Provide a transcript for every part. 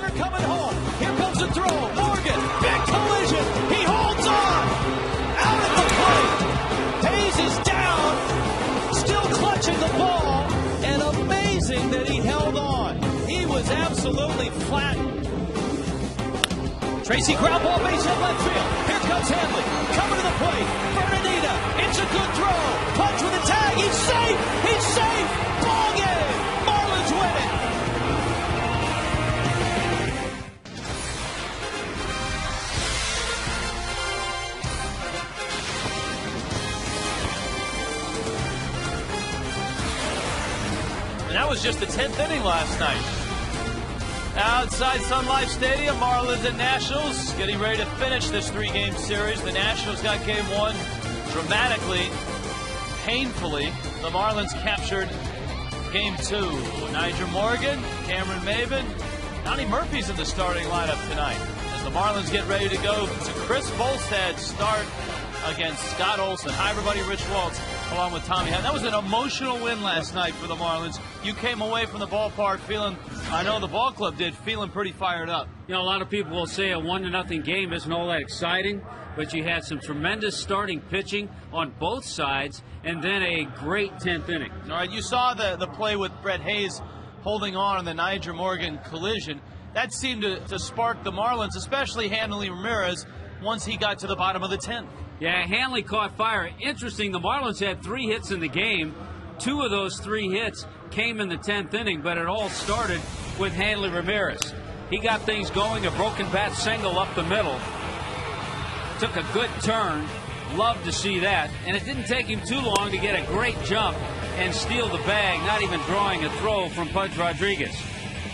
They're coming home. Here comes the throw. Morgan, big collision. He holds on. Out at the plate. Hayes is down. Still clutching the ball. And amazing that he held on. He was absolutely flattened. Tracy ground ball base hit left field. Here comes Hanley. Coming to the plate. Bernadita. It's a good throw. Punch with a tag. He's safe. He's safe. Ball game. Marlins win it. And that was just the 10th inning last night. Outside Sun Life Stadium, Marlins and Nationals getting ready to finish this three-game series. The Nationals got game one dramatically, painfully. The Marlins captured game two. Nyjer Morgan, Cameron Maybin, Donnie Murphy's in the starting lineup tonight as the Marlins get ready to go to Chris Volstad start against Scott Olson. Hi, everybody. Rich Waltz along with Tommy Hunt. That was an emotional win last night for the Marlins. You came away from the ballpark feeling, I know the ball club did, feeling pretty fired up. You know, a lot of people will say a 1-0 game isn't all that exciting, but you had some tremendous starting pitching on both sides and then a great 10th inning. All right, you saw the play with Brett Hayes holding on the Nyjer Morgan collision. That seemed to spark the Marlins, especially Hanley Ramirez, once he got to the bottom of the 10th. Yeah, Hanley caught fire. Interesting, the Marlins had 3 hits in the game. 2 of those 3 hits came in the 10th inning, but it all started with Hanley Ramirez. He got things going, a broken bat single up the middle. Took a good turn. Loved to see that. And it didn't take him too long to get a great jump and steal the bag, not even drawing a throw from Pudge Rodriguez.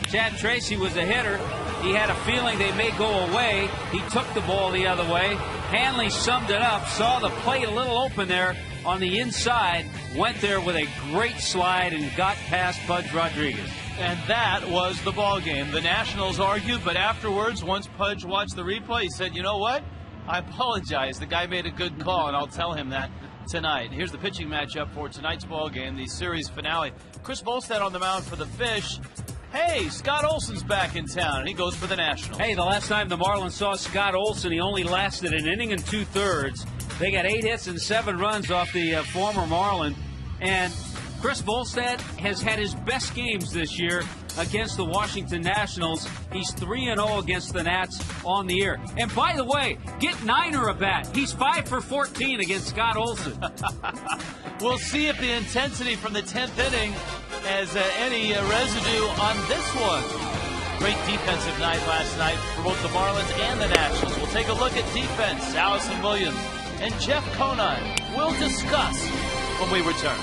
Chad Tracy was a hitter. He had a feeling they may go away. He took the ball the other way. Hanley summed it up, saw the plate a little open there on the inside, went there with a great slide and got past Pudge Rodriguez. And that was the ball game. The Nationals argued, but afterwards, once Pudge watched the replay, he said, you know what? I apologize. The guy made a good call, and I'll tell him that tonight. Here's the pitching matchup for tonight's ball game, the series finale. Chris Volstad on the mound for the Fish. Hey, Scott Olson's back in town, and he goes for the Nationals. Hey, the last time the Marlins saw Scott Olson, he only lasted an inning and 2/3. They got 8 hits and 7 runs off the former Marlin. And Chris Volstad has had his best games this year against the Washington Nationals. He's 3-0 against the Nats on the year. And by the way, get Niner a bat. He's 5 for 14 against Scott Olson. We'll see if the intensity from the 10th inning has any residue on this one. Great defensive night last night for both the Marlins and the Nationals. We'll take a look at defense. Allison Williams and Jeff Conine will discuss when we return.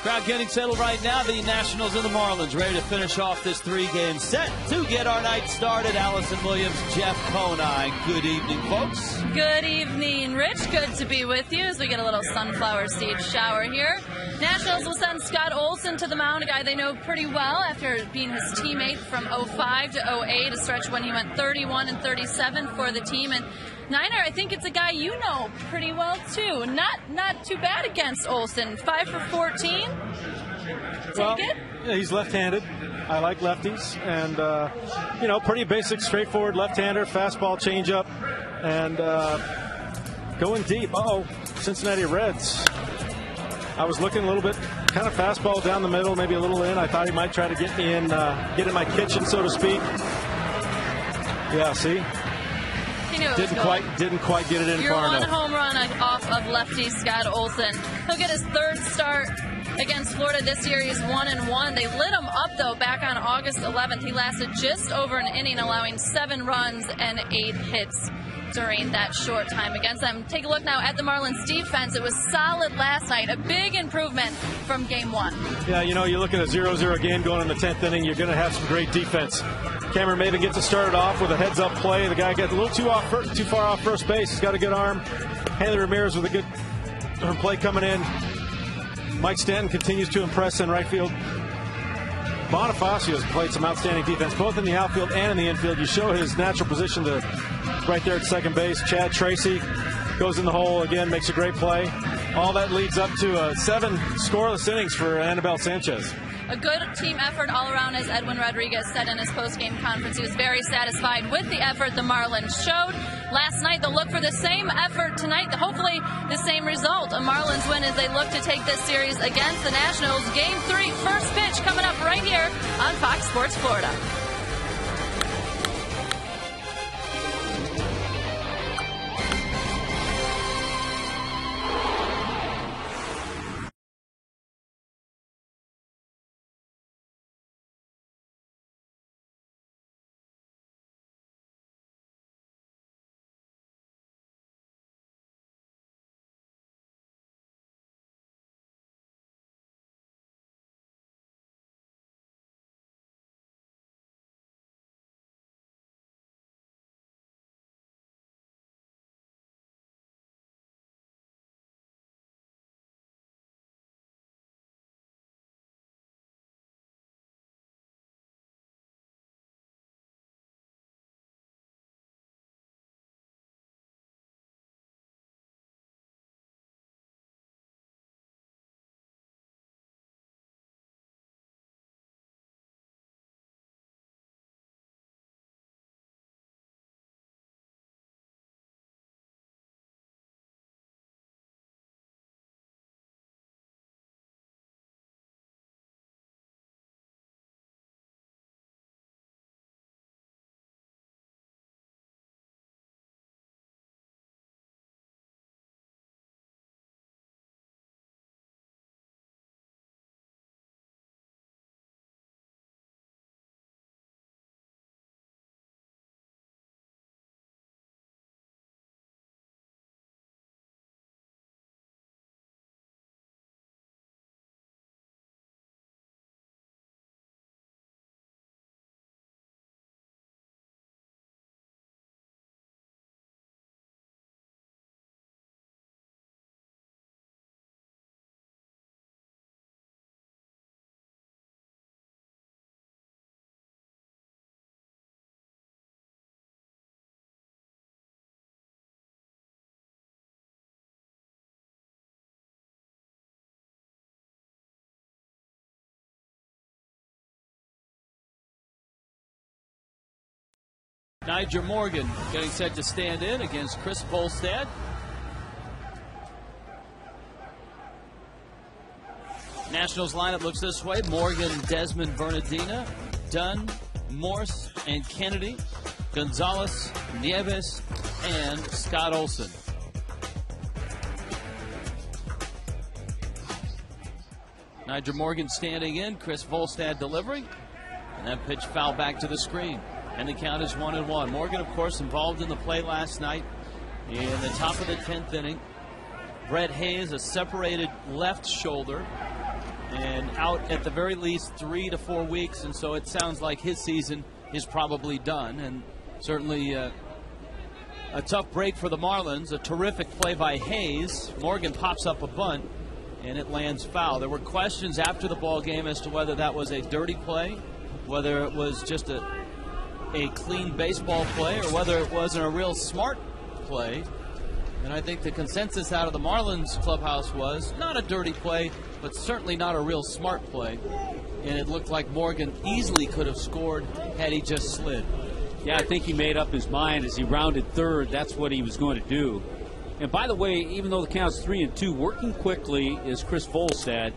Crowd getting settled right now. The Nationals and the Marlins ready to finish off this three-game set to get our night started. Allison Williams, Jeff Conine. Good evening, folks. Good evening, Rich. Good to be with you as we get a little sunflower seed shower here. Nationals will send Scott Olson to the mound, a guy they know pretty well after being his teammate from 05 to 08, a stretch when he went 31 and 37 for the team. And Niner, I think it's a guy you know pretty well too. Not too bad against Olson. 5 for 14. Take it. Yeah, he's left-handed. I like lefties, and pretty basic, straightforward left-hander, fastball, changeup, and going deep. Cincinnati Reds. I was looking a little bit, kind of fastball down the middle, maybe a little in. I thought he might try to get me in, get in my kitchen, so to speak. Yeah, see. Didn't quite get it in far enough. You're one home run off of lefty Scott Olson. He'll get his third start against Florida this year. He's 1-1. They lit him up, though, back on August 11th. He lasted just over an inning, allowing 7 runs and 8 hits during that short time against them. Take a look now at the Marlins defense. It was solid last night. A big improvement from game 1. Yeah, you look at a 0-0 game going in the 10th inning, you're going to have some great defense. Cameron Maven gets it started off with a heads-up play. The guy gets a little too far off first base. He's got a good arm. Hanley Ramirez with a good play coming in. Mike Stanton continues to impress in right field. Bonifacio has played some outstanding defense, both in the outfield and in the infield. You show his natural position to right there at second base. Chad Tracy goes in the hole again, makes a great play. All that leads up to 7 scoreless innings for Anibal Sanchez. A good team effort all around, as Edwin Rodriguez said in his post-game conference. He was very satisfied with the effort the Marlins showed last night. They'll look for the same effort tonight, hopefully the same result. A Marlins win as they look to take this series against the Nationals. Game 3, first pitch coming up right here on Fox Sports Florida. Nyjer Morgan getting set to stand in against Chris Volstad. Nationals lineup looks this way. Morgan, Desmond, Bernardina, Dunn, Morse, and Kennedy. Gonzalez, Nieves, and Scott Olson. Nyjer Morgan standing in. Chris Volstad delivering. And that pitch foul back to the screen. And the count is 1-1. Morgan, of course, involved in the play last night in the top of the 10th inning. Brett Hayes, a separated left shoulder. and out at the very least 3 to 4 weeks, and so it sounds like his season is probably done. And certainly a tough break for the Marlins. A terrific play by Hayes. Morgan pops up a bunt, and it lands foul. There were questions after the ball game as to whether that was a dirty play, whether it was just a clean baseball play, or whether it wasn't a real smart play. And I think the consensus out of the Marlins clubhouse was not a dirty play, but certainly not a real smart play. And it looked like Morgan easily could have scored had he just slid. Yeah, I think he made up his mind as he rounded third. That's what he was going to do. And by the way, even though the count's 3-2, working quickly is Chris Volstad.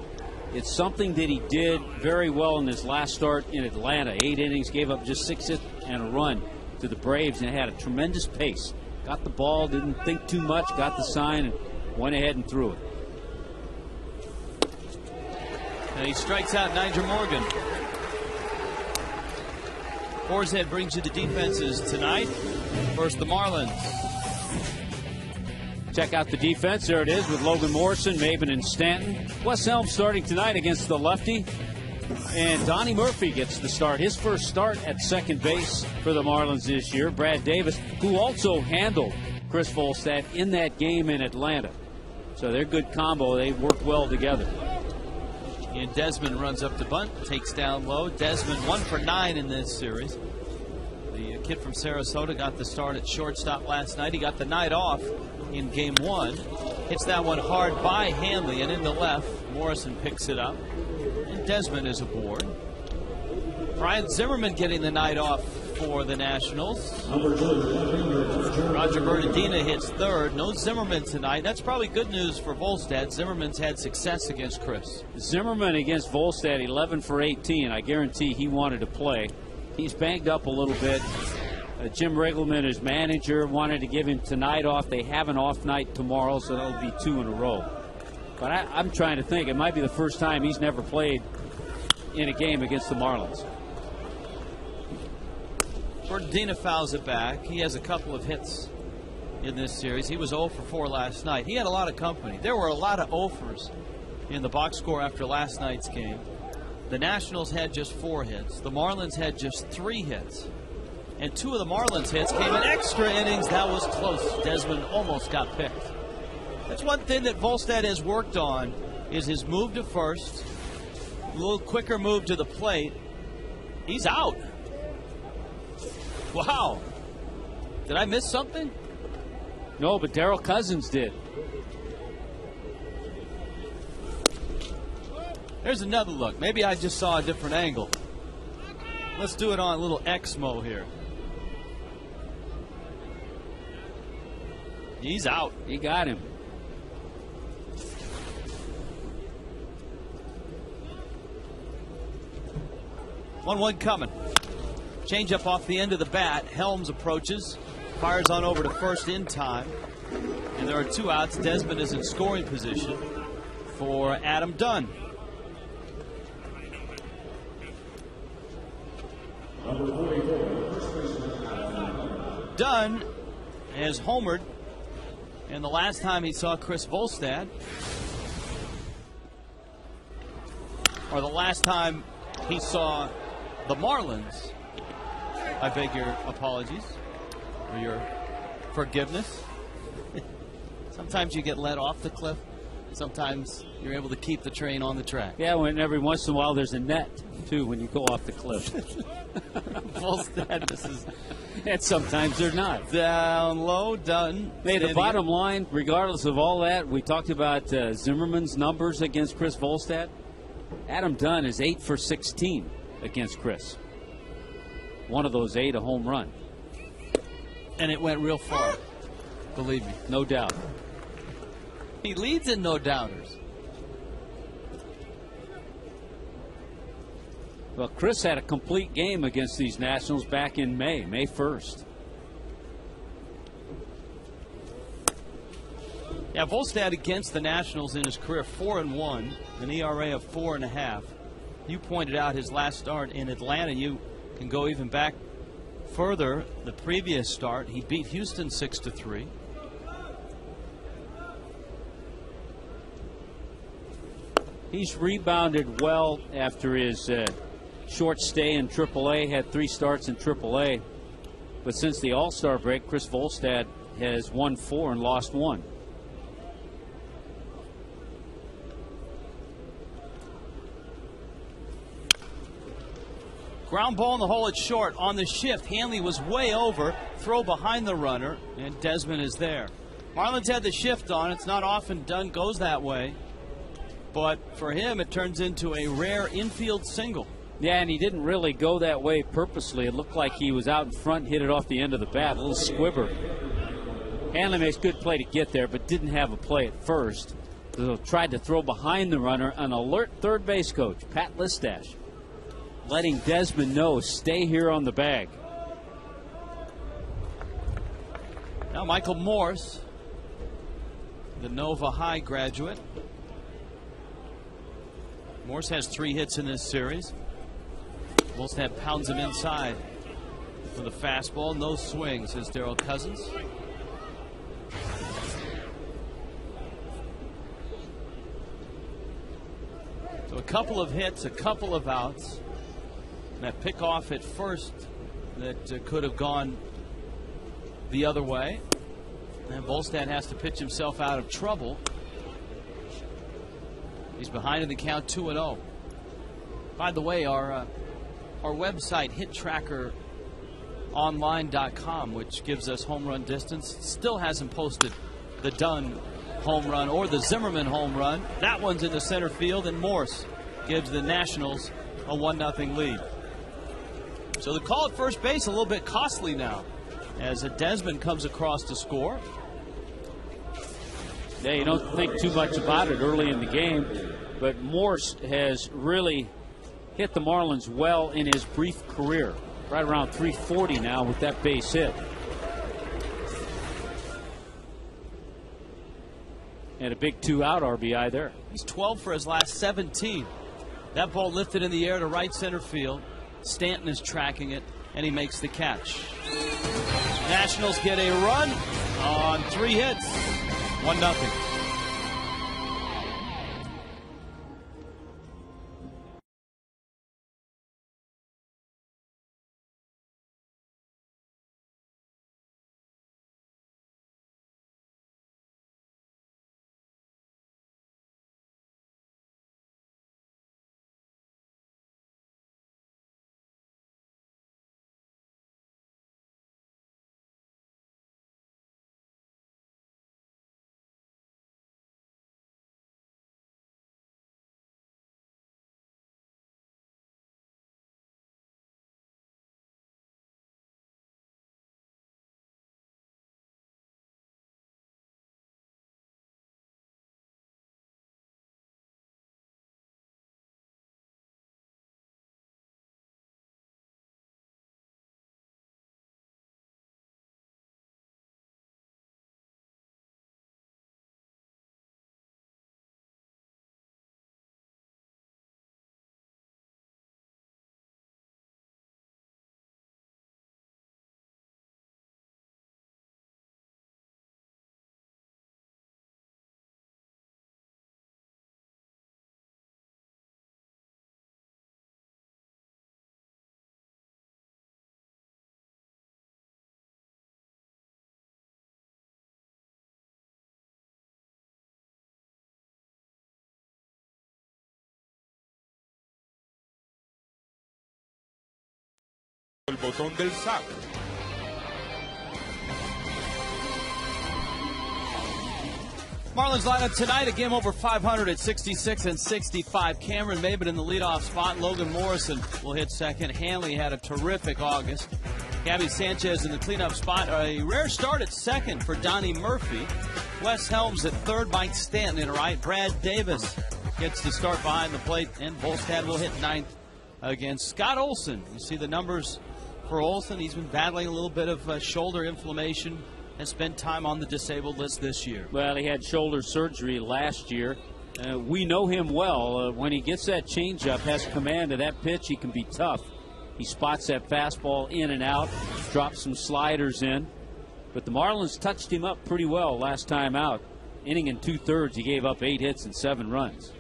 It's something that he did very well in his last start in Atlanta. 8 innings, gave up just 6 hits and a run to the Braves, and had a tremendous pace. Got the ball, didn't think too much, got the sign, and went ahead and threw it. And he strikes out Nyjer Morgan. Orshead brings you the defenses tonight. First, the Marlins. Check out the defense. There it is with Logan Morrison, Maben, and Stanton. Wes Helm starting tonight against the lefty. And Donnie Murphy gets the start. His first start at second base for the Marlins this year. Brad Davis, who also handled Chris Volstad in that game in Atlanta. So they're a good combo. They work well together. And Desmond runs up to bunt, takes down low. Desmond 1 for 9 in this series. The kid from Sarasota got the start at shortstop last night. He got the night off in game 1. Hits that one hard by Hanley and in the left. Morrison picks it up. And Desmond is aboard. Brian Zimmerman getting the night off for the Nationals. Roger Bernardina hits third. No Zimmerman tonight. That's probably good news for Volstad. Zimmerman's had success against Chris. Zimmerman against Volstad, 11 for 18. I guarantee he wanted to play. He's banged up a little bit. Jim Riggleman, his manager, wanted to give him tonight off. They have an off night tomorrow, so that'll be 2 in a row. But I'm trying to think. It might be the first time he's never played in a game against the Marlins. Bernardina fouls it back. He has a couple of hits in this series. He was 0 for 4 last night. He had a lot of company. There were a lot of 0-fers in the box score after last night's game. The Nationals had just 4 hits. The Marlins had just 3 hits. And 2 of the Marlins hits came in extra innings. That was close. Desmond almost got picked. That's one thing that Volstad has worked on, is his move to first. A little quicker move to the plate. He's out. Wow. Did I miss something? No, but Darryl Cousins did. There's another look. Maybe I just saw a different angle. Let's do it on a little Exmo here. He's out. He got him. One coming. Change up off the end of the bat. Helms approaches. Fires on over to first in time. And there are 2 outs. Desmond is in scoring position for Adam Dunn. Dunn has homered, and the last time he saw Chris Volstad, or the last time he saw the Marlins, I beg your apologies or your forgiveness. Sometimes you get let off the cliff. Sometimes you're able to keep the train on the track. Yeah, and every once in a while there's a net, too, when you go off the cliff. Volstad, this is... And sometimes they're not. Down low, Dunn. Hey, the bottom line, regardless of all that, we talked about Zimmerman's numbers against Chris Volstad. Adam Dunn is 8 for 16 against Chris. One of those 8 a home run. And it went real far, believe me. No doubt. He leads in no-doubters. Well, Chris had a complete game against these Nationals back in May 1st. Yeah, Volstad against the Nationals in his career, 4-1, an ERA of 4.5. You pointed out his last start in Atlanta. You can go even back further. The previous start, he beat Houston 6-3. He's rebounded well after his short stay in AAA, had 3 starts in AAA. But since the All-Star break, Chris Volstad has won 4 and lost 1. Ground ball in the hole, it's short. On the shift, Hanley was way over. Throw behind the runner, and Desmond is there. Marlins had the shift on. It's not often done, goes that way. But for him, it turns into a rare infield single. Yeah, and he didn't really go that way purposely. It looked like he was out in front, hit it off the end of the bat, a little squibber. Hanley makes good play to get there, but didn't have a play at first. So tried to throw behind the runner. An alert third base coach, Pat Listash, letting Desmond know, stay here on the bag. Now Michael Morse, the Nova High graduate. Morse has 3 hits in this series. Volstad pounds him inside for the fastball. No swing, says Darryl Cousins. So a couple of hits, a couple of outs. And that pick off at first that could have gone the other way. And Volstad has to pitch himself out of trouble. He's behind in the count, 2-0. By the way, our website, HitTrackerOnline.com, which gives us home run distance, still hasn't posted the Dunn home run or the Zimmerman home run. That one's in the center field, and Morse gives the Nationals a 1-0 lead. So the call at first base a little bit costly now as Desmond comes across to score. Yeah, you don't think too much about it early in the game, but Morse has really hit the Marlins well in his brief career. Right around 340 now with that base hit. And a big 2-out RBI there. He's 12 for his last 17. That ball lifted in the air to right center field. Stanton is tracking it, and he makes the catch. Nationals get a run on 3 hits. 1-0. El botón del zap. Marlins lineup tonight, a game over 500 at 66 and 65. Cameron Maybin in the leadoff spot. Logan Morrison will hit second. Hanley had a terrific August. Gabby Sanchez in the cleanup spot. A rare start at second for Donnie Murphy. Wes Helms at third. Mike Stanton in right. Brad Davis gets the start behind the plate. And Volstad will hit ninth against Scott Olson. You see the numbers for Olson. He's been battling a little bit of shoulder inflammation. Has spent time on the disabled list this year. Well, he had shoulder surgery last year. We know him well. When he gets that changeup, has command of that pitch, he can be tough. He spots that fastball in and out, drops some sliders in. But the Marlins touched him up pretty well last time out. Inning and 2/3, he gave up 8 hits and 7 runs.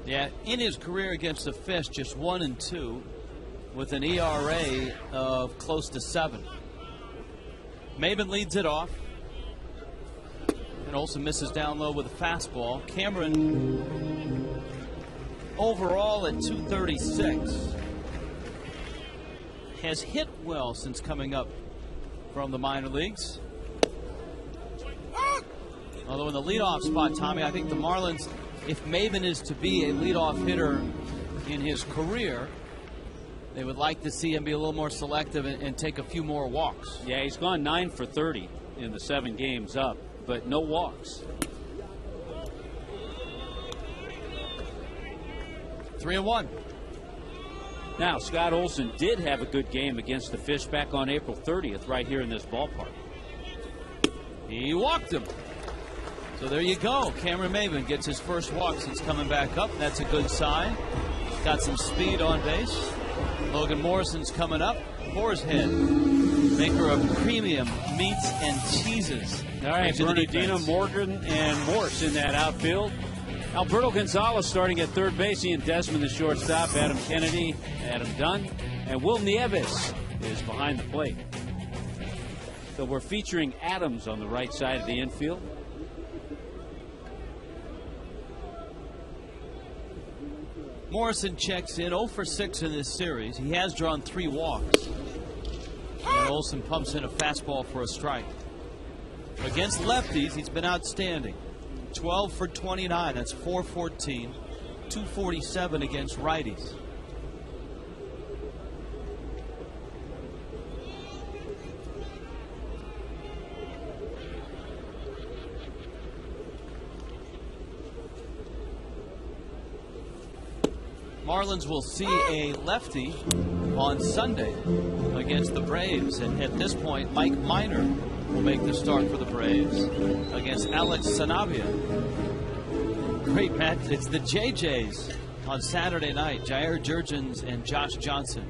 Yeah, in his career against the Fish, just 1-2 with an ERA of close to 7. Maben leads it off. And Olson misses down low with a fastball. Cameron overall at 236. Has hit well since coming up from the minor leagues. Although in the leadoff spot, Tommy, I think the Marlins, if Maben is to be a leadoff hitter in his career, they would like to see him be a little more selective and take a few more walks. Yeah, he's gone 9 for 30 in the 7 games up, but no walks. 3-1. Now, Scott Olson did have a good game against the Fish back on April 30th right here in this ballpark. He walked him. So there you go. Cameron Maben gets his first walk since coming back up. That's a good sign. Got some speed on base. Logan Morrison's coming up. Horsehead, maker of premium meats and cheeses. All right, Bernardino, Morgan, and Morse in that outfield. Alberto Gonzalez starting at third base. Ian Desmond, the shortstop. Adam Kennedy, Adam Dunn, and Will Nieves is behind the plate. So we're featuring Adams on the right side of the infield. Morrison checks in 0 for 6 in this series. He has drawn 3 walks. And Olson pumps in a fastball for a strike. Against lefties, he's been outstanding. 12 for 29. That's 414. 247 against righties. Marlins will see a lefty on Sunday against the Braves, and at this point Mike Minor will make the start for the Braves against Alex Sanabria. Great match. It's the JJs on Saturday night. Jair Jurgens and Josh Johnson.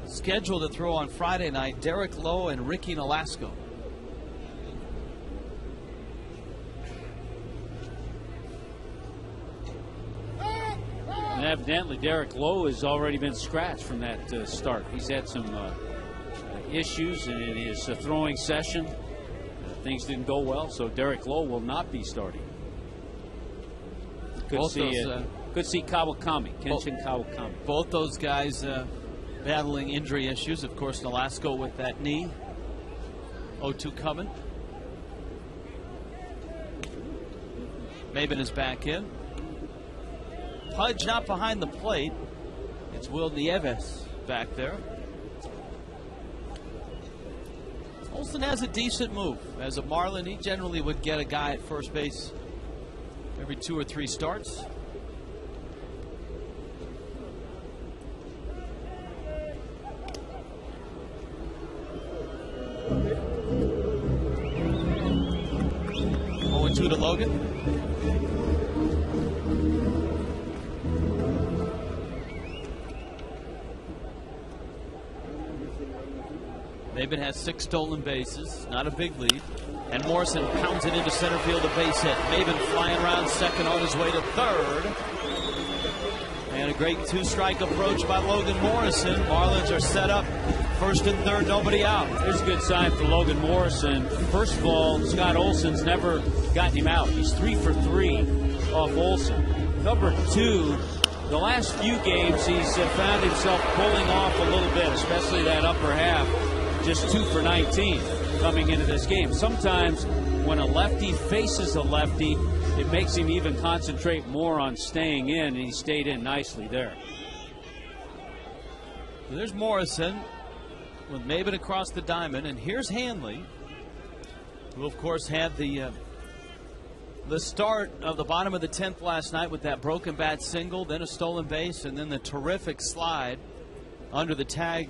Scheduled to throw on Friday night, Derek Lowe and Ricky Nolasco. And evidently, Derek Lowe has already been scratched from that start. He's had some issues in his throwing session. Things didn't go well, so Derek Lowe will not be starting. Could see Kawakami, Kenshin Kawakami. Both those guys battling injury issues. Of course, Nolasco with that knee. 0-2 coming. Maben is back in. Pudge not behind the plate. It's Will Nieves back there. Olson has a decent move. As a Marlin, he generally would get a guy at first base every 2 or 3 starts. To Logan. Maben has 6 stolen bases, not a big lead. And Morrison pounds it into center field, a base hit. Maben flying around second on his way to third. And a great 2-strike approach by Logan Morrison. Marlins are set up. First and third, nobody out. Here's a good sign for Logan Morrison. First of all, Scott Olson's never gotten him out. He's 3 for 3 off Olson. Number 2, the last few games he's found himself pulling off a little bit, especially that upper half. Just 2 for 19 coming into this game. Sometimes when a lefty faces a lefty, it makes him even concentrate more on staying in, and he stayed in nicely there. So there's Morrison with Maben across the diamond, and here's Hanley, who of course had the start of the bottom of the 10th last night with that broken bat single, then a stolen base, and then the terrific slide under the tag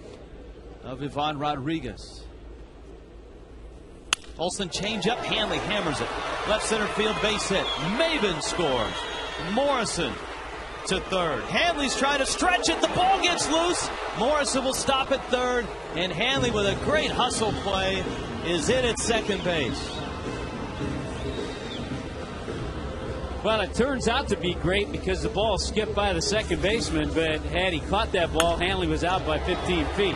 of Ivan Rodriguez. Olson changeup, Hanley hammers it. Left center field base hit. Maben scores. Morrison to third. Hanley's trying to stretch it. The ball gets loose. Morrison will stop at third. And Hanley with a great hustle play is in at second base. Well, it turns out to be great because the ball skipped by the second baseman, but had he caught that ball, Hanley was out by 15 feet.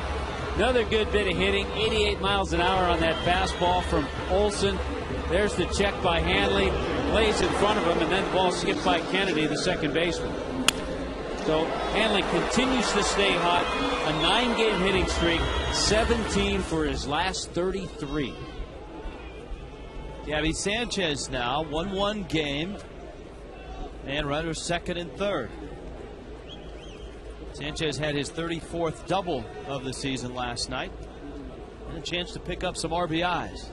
Another good bit of hitting, 88 miles an hour on that fastball from Olson. There's the check by Hanley, plays in front of him, and then the ball skipped by Kennedy, the second baseman. So Hanley continues to stay hot, a 9-game hitting streak, 17 for his last 33. Gabby Sanchez now, 1-1 game. And runners second and third. Sanchez had his 34th double of the season last night. And a chance to pick up some RBIs.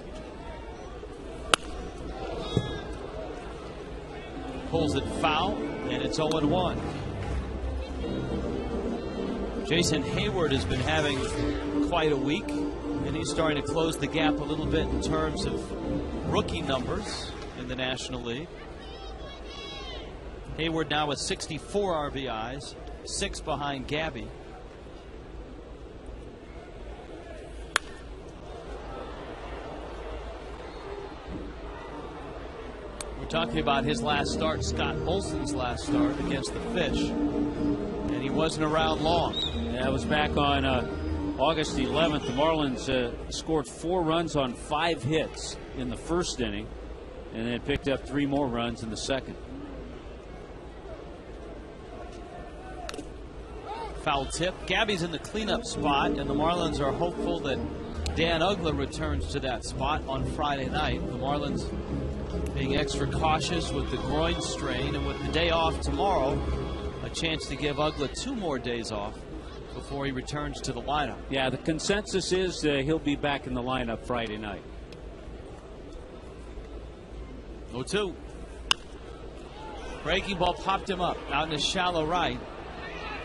Pulls it foul, and it's 0-1. Jason Hayward has been having quite a week, and he's starting to close the gap a little bit in terms of rookie numbers in the National League. Hayward now with 64 RBIs, 6 behind Gabby. We're talking about his last start, Scott Olson's last start against the Fish, and he wasn't around long. That was back on August 11th. The Marlins scored 4 runs on 5 hits in the first inning, and then picked up 3 more runs in the second. Foul tip. Gabby's in the cleanup spot, and the Marlins are hopeful that Dan Uggla returns to that spot on Friday night. The Marlins being extra cautious with the groin strain, and with the day off tomorrow, a chance to give Uggla 2 more days off before he returns to the lineup. Yeah, the consensus is he'll be back in the lineup Friday night. 0-2. Breaking ball popped him up out in a shallow right.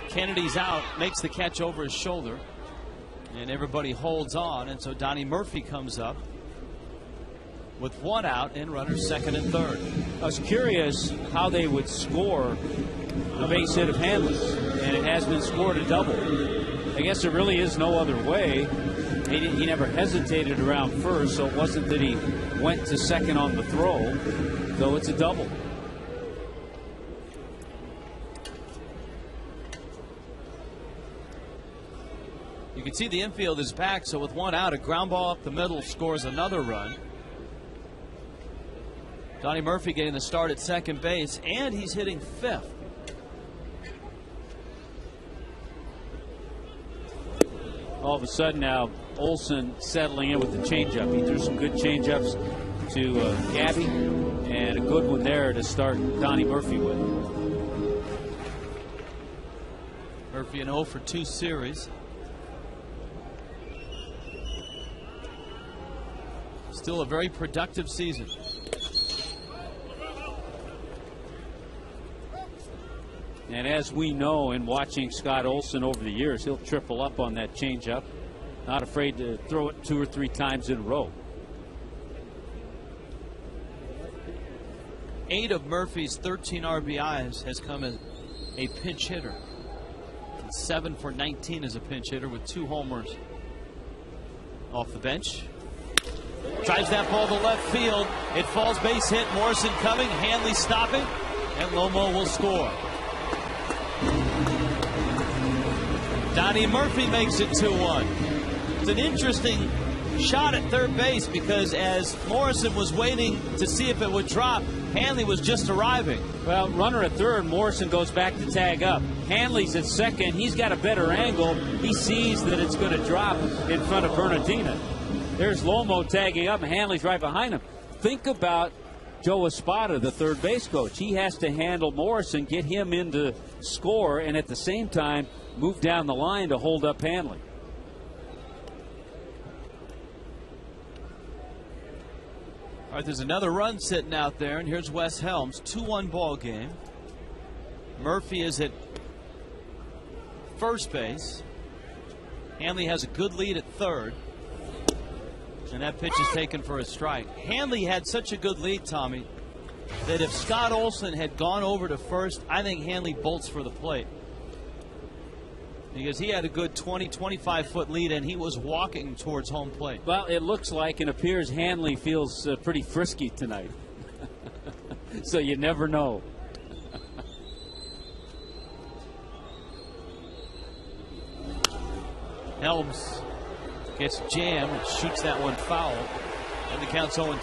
Kennedy's out, makes the catch over his shoulder, and everybody holds on, and so Donnie Murphy comes up with 1 out and runners second and third. I was curious how they would score a base hit of Hanley, and it has been scored a double. I guess there really is no other way. He never hesitated around first, so it wasn't that he went to second on the throw, so it's a double. You can see the infield is back, so with 1 out, a ground ball up the middle scores another run. Donnie Murphy getting the start at second base, and he's hitting 5th. All of a sudden now, Olson settling in with the changeup. He threw some good changeups to Gabby, and a good one there to start Donnie Murphy with. Murphy an 0 for 2 series. Still a very productive season. And as we know in watching Scott Olson over the years, he'll triple up on that changeup. Not afraid to throw it 2 or 3 times in a row. 8 of Murphy's 13 RBIs has come as a pinch hitter. And 7 for 19 as a pinch hitter with 2 homers off the bench. Drives that ball to left field. It falls base hit. Morrison coming. Hanley stopping. And Lomo will score. Donnie Murphy makes it 2-1. It's an interesting shot at third base because as Morrison was waiting to see if it would drop, Hanley was just arriving. Well, runner at third, Morrison goes back to tag up. Hanley's at second. He's got a better angle. He sees that it's going to drop in front of Bernardina. There's Lomo tagging up, and Hanley's right behind him. Think about Joe Espada, the third base coach. He has to handle Morrison, get him into score, and at the same time move down the line to hold up Hanley. All right, there's another run sitting out there, and here's Wes Helms. 2-1 ball game. Murphy is at first base. Hanley has a good lead at third. And that pitch is taken for a strike. Hanley had such a good lead, Tommy, that if Scott Olson had gone over to first, I think Hanley bolts for the plate. Because he had a good 20, 25-foot lead, and he was walking towards home plate. Well, it looks like and appears Hanley feels pretty frisky tonight. So you never know. Helms gets jammed and shoots that one foul. And the count's 0-2.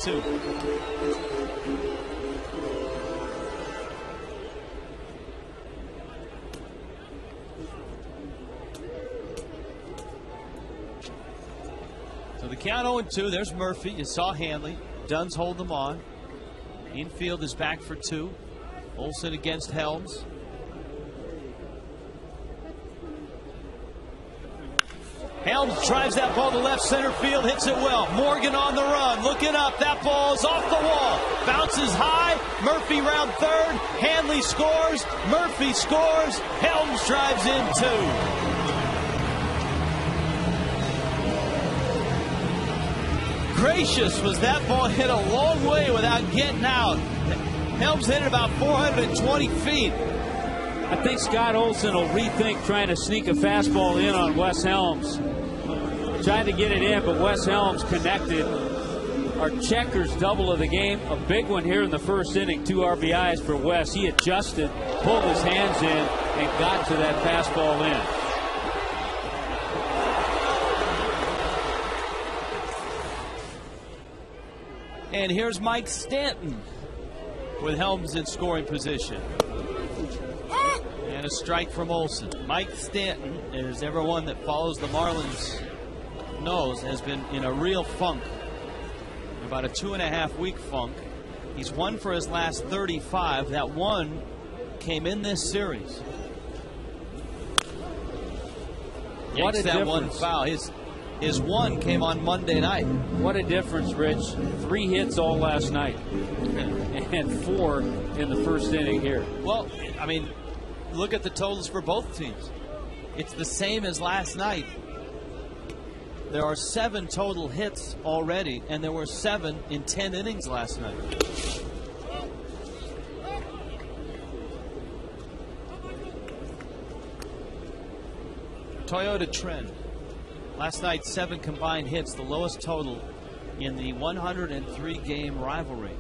So the count 0-2. There's Murphy. You saw Hanley. Dunn's holding them on. Infield is back for 2. Olsen against Helms. Helms drives that ball to left center field, hits it well. Morgan on the run, looking up. That ball is off the wall. Bounces high. Murphy round third. Hanley scores. Murphy scores. Helms drives in 2. Gracious, was that ball hit a long way without getting out. Helms hit it about 420 feet. I think Scott Olsen will rethink trying to sneak a fastball in on Wes Helms. Trying to get it in, but Wes Helms connected. Our checkers double of the game. A big one here in the first inning. 2 RBIs for Wes. He adjusted, pulled his hands in, and got to that fastball in. And here's Mike Stanton with Helms in scoring position. And a strike from Olsen. Mike Stanton, as everyone that follows the Marlins knows, has been in a real funk. About a 2.5-week funk. He's won for his last 35. That one came in this series. What a that difference. one foul. His one came on Monday night. What a difference, Rich. 3 hits all last night. And 4 in the first inning here. Well, I mean, look at the totals for both teams. It's the same as last night. There are 7 total hits already, and there were 7 in 10 innings last night. Toyota trend. Last night, 7 combined hits, the lowest total in the 103-game rivalry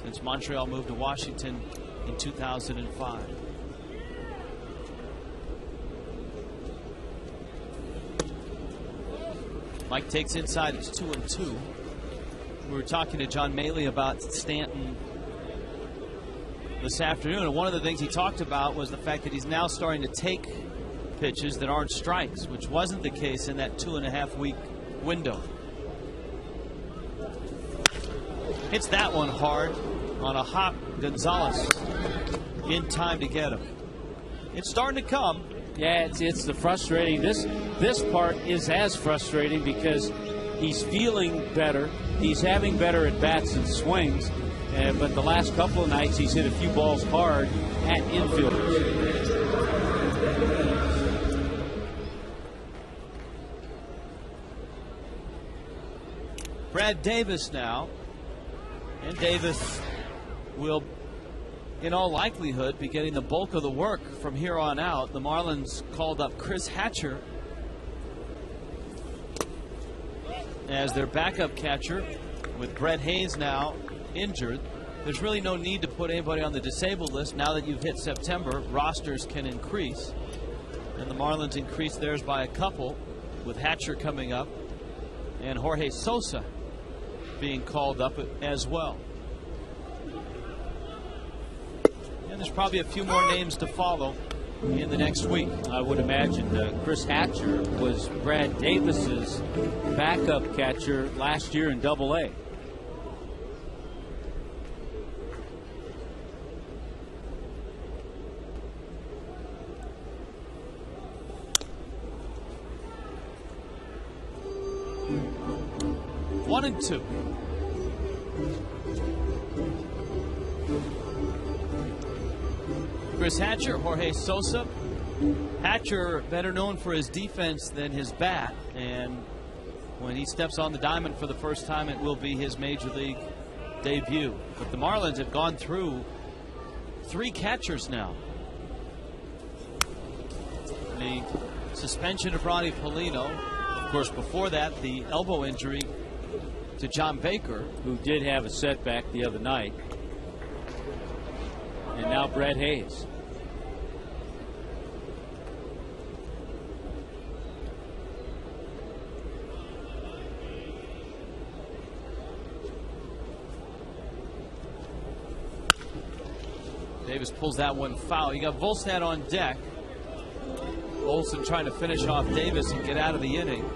since Montreal moved to Washington in 2005. Mike takes inside. It's 2-2. We were talking to John Maley about Stanton this afternoon, and one of the things he talked about was the fact that he's now starting to take pitches that aren't strikes, which wasn't the case in that 2.5-week window. Hits that one hard on a hop. Gonzalez in time to get him. It's starting to come. Yeah, it's the frustrating. This part is as frustrating because he's feeling better. He's having better at bats and swings. But the last couple of nights he's hit a few balls hard at infielders. Brad Davis now. And Davis will, in all likelihood, be getting the bulk of the work from here on out. The Marlins called up Chris Hatcher as their backup catcher, with Brett Hayes now injured. There's really no need to put anybody on the disabled list. Now that you've hit September, rosters can increase. And the Marlins increased theirs by a couple, with Hatcher coming up and Jorge Sosa being called up as well. And there's probably a few more names to follow in the next week. I would imagine Chris Hatcher was Brad Davis's backup catcher last year in Double-A. One and two. Chris Hatcher, Jorge Sosa. Hatcher better known for his defense than his bat, and when he steps on the diamond for the first time, it will be his major league debut. But the Marlins have gone through 3 catchers now. The suspension of Ronnie Polino. Of course, before that, the elbow injury to John Baker, who did have a setback the other night. And now Brett Hayes. Davis pulls that one foul. You got Volstad on deck. Olson trying to finish off Davis and get out of the inning.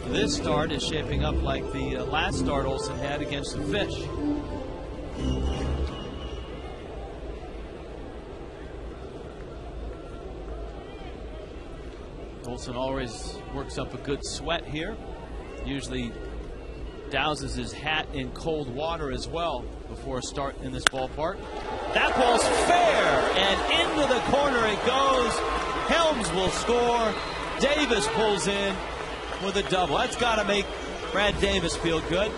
This start is shaping up like the last start Olson had against the Fish. Olson always works up a good sweat here. Usually douses his hat in cold water as well before a start in this ballpark. That ball's fair, and into the corner it goes. Helms will score. Davis pulls in with a double. That's got to make Brad Davis feel good.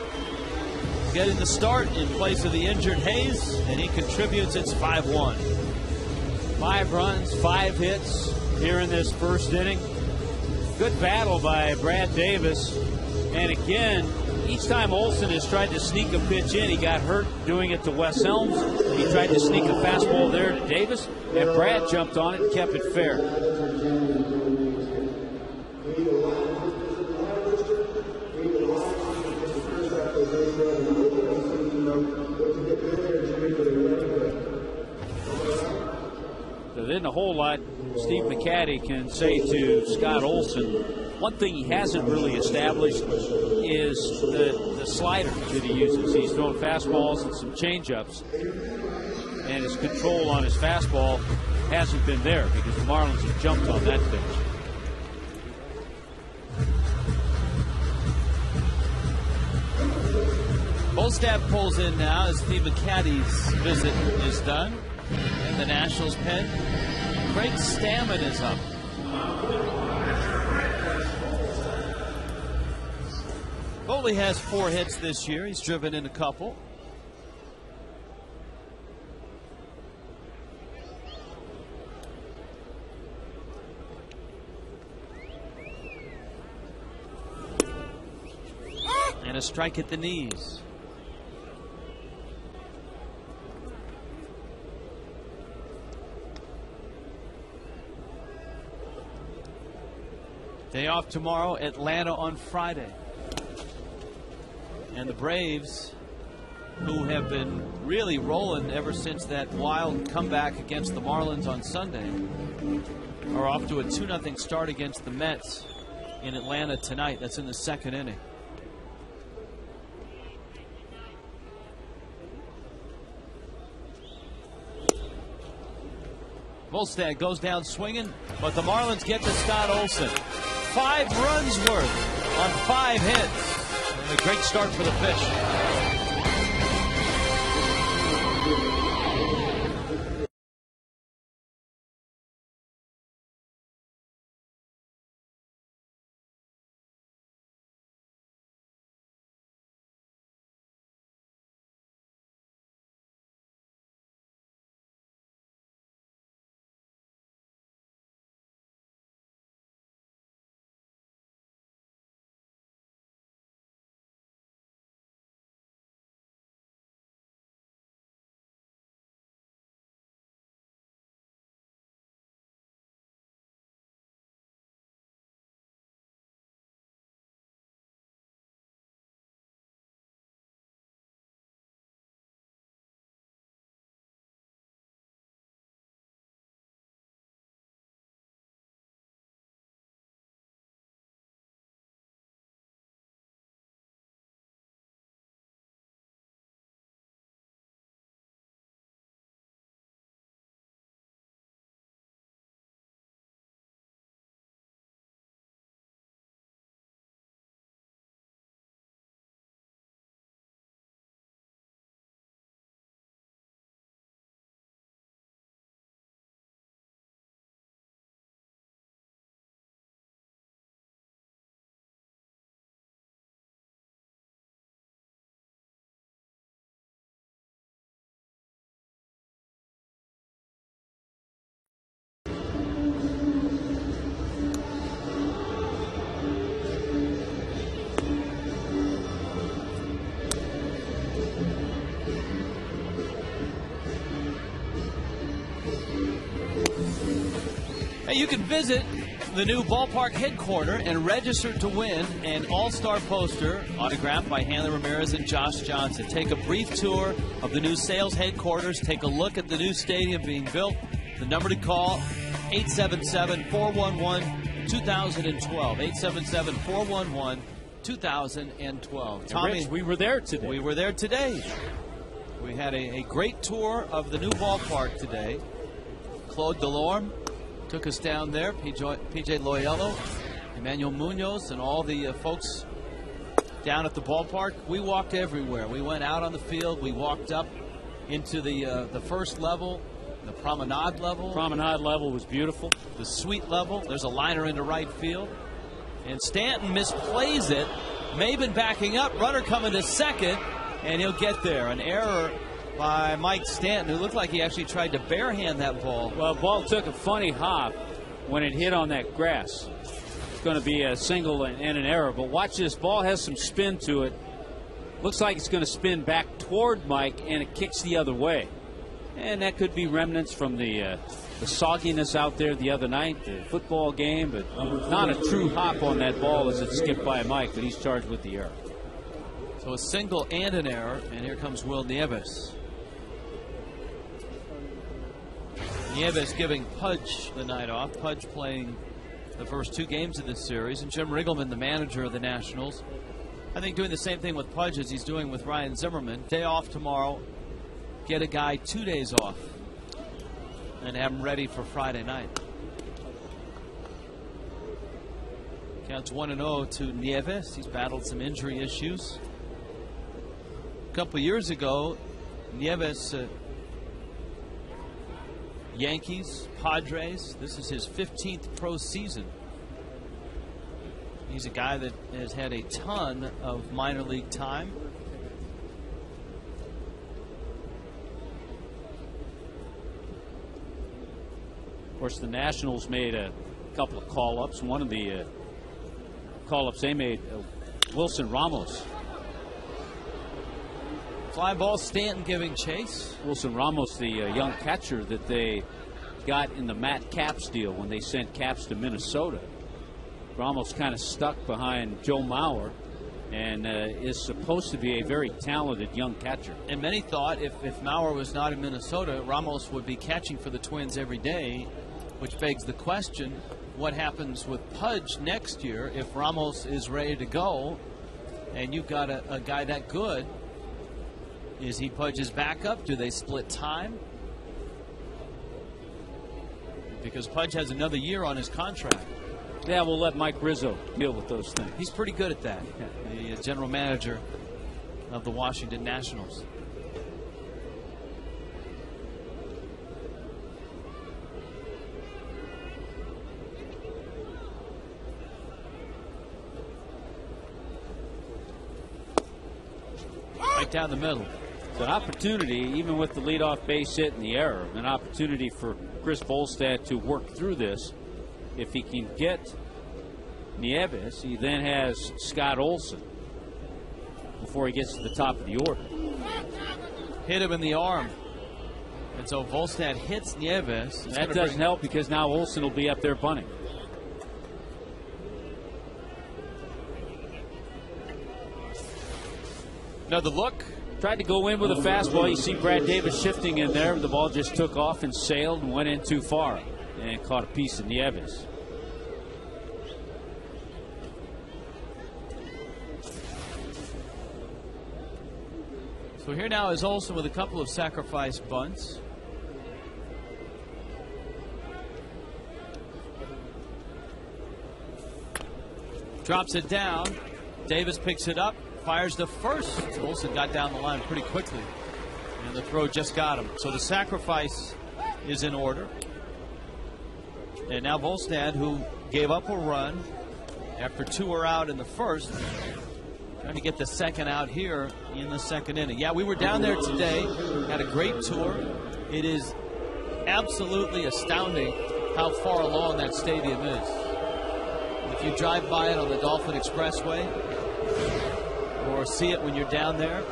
Getting the start in place of the injured Hayes, and he contributes. It's 5-1. 5 runs, 5 hits here in this first inning. Good battle by Brad Davis. And again, each time Olson has tried to sneak a pitch in, he got hurt doing it to Wes Helms. He tried to sneak a fastball there to Davis, and Brad jumped on it and kept it fair. So then a whole lot Steve McCatty can say to Scott Olson. One thing he hasn't really established is the slider that he uses. He's thrown fastballs and some changeups, and his control on his fastball hasn't been there because the Marlins have jumped on that pitch. Volstad pulls in now as Steve McCatty's visit is done. And the Nationals pen, Craig Stammen is up. Foley has 4 hits this year. He's driven in a couple. And a strike at the knees. Day off tomorrow, Atlanta on Friday. And the Braves, who have been really rolling ever since that wild comeback against the Marlins on Sunday, are off to a 2-0 start against the Mets in Atlanta tonight. That's in the 2nd inning. Volstad goes down swinging, but the Marlins get to Scott Olson. 5 runs worth on 5 hits. And a great start for the Fish. Hey, you can visit the new ballpark headquarters and register to win an all-star poster autographed by Hanley Ramirez and Josh Johnson. Take a brief tour of the new sales headquarters. Take a look at the new stadium being built. The number to call, 877-411-2012. 877-411-2012. Tommy, Rich, we were there today. We were there today. We had a great tour of the new ballpark today. Claude Delorme took us down there, PJ Loyello, Emmanuel Munoz, and all the folks down at the ballpark. We walked everywhere. We went out on the field. We walked up into the first level, the promenade level. Promenade level was beautiful. The suite level. There's a liner into right field. And Stanton misplays it. Maben backing up. Runner coming to second, and he'll get there. An error by Mike Stanton, who looked like he actually tried to barehand that ball. Well, the ball took a funny hop when it hit on that grass. It's going to be a single and an error. But watch this. Ball has some spin to it. Looks like it's going to spin back toward Mike, and it kicks the other way. And that could be remnants from the sogginess out there the other night, the football game. But not a true hop on that ball as it skipped by Mike, but he's charged with the error. So a single and an error, and here comes Will Nieves. Nieves giving Pudge the night off. Pudge playing the first two games of this series. And Jim Riggleman, the manager of the Nationals, I think doing the same thing with Pudge as he's doing with Ryan Zimmerman. Day off tomorrow. Get a guy 2 days off. And have him ready for Friday night. Counts 1-0 to Nieves. He's battled some injury issues. A couple years ago, Nieves... Yankees, Padres. This is his 15th pro season. He's a guy that has had a ton of minor league time. Of course, the Nationals made a couple of call-ups. One of the call-ups they made, Wilson Ramos. Fly ball, Stanton giving chase. Wilson Ramos, the young catcher that they got in the Matt Capps deal when they sent Capps to Minnesota. Ramos kind of stuck behind Joe Mauer and is supposed to be a very talented young catcher. And many thought if Mauer was not in Minnesota, Ramos would be catching for the Twins every day, which begs the question, what happens with Pudge next year if Ramos is ready to go and you've got a guy that good? Is he Pudge's backup? Do they split time? Because Pudge has another year on his contract. Yeah, we'll let Mike Rizzo deal with those things. He's pretty good at that. The general manager of the Washington Nationals. Right down the middle. It's an opportunity, even with the leadoff base hit and the error, an opportunity for Chris Volstad to work through this. If he can get Nieves, he then has Scott Olson before he gets to the top of the order. Hit him in the arm. And so Volstad hits Nieves. That doesn't help because now Olson will be up there bunting. Another look. Tried to go in with a fastball. You see Brad Davis shifting in there. The ball just took off and sailed and went in too far and caught a piece of Nieves. So here now is Olson with a couple of sacrifice bunts. Drops it down. Davis picks it up. Fires the first. Olson got down the line pretty quickly. And the throw just got him. So the sacrifice is in order. And now Volstad, who gave up a run after two were out in the first, trying to get the second out here in the second inning. Yeah, we were down there today. Had a great tour. It is absolutely astounding how far along that stadium is. If you drive by it on the Dolphin Expressway, or see it when you're down there.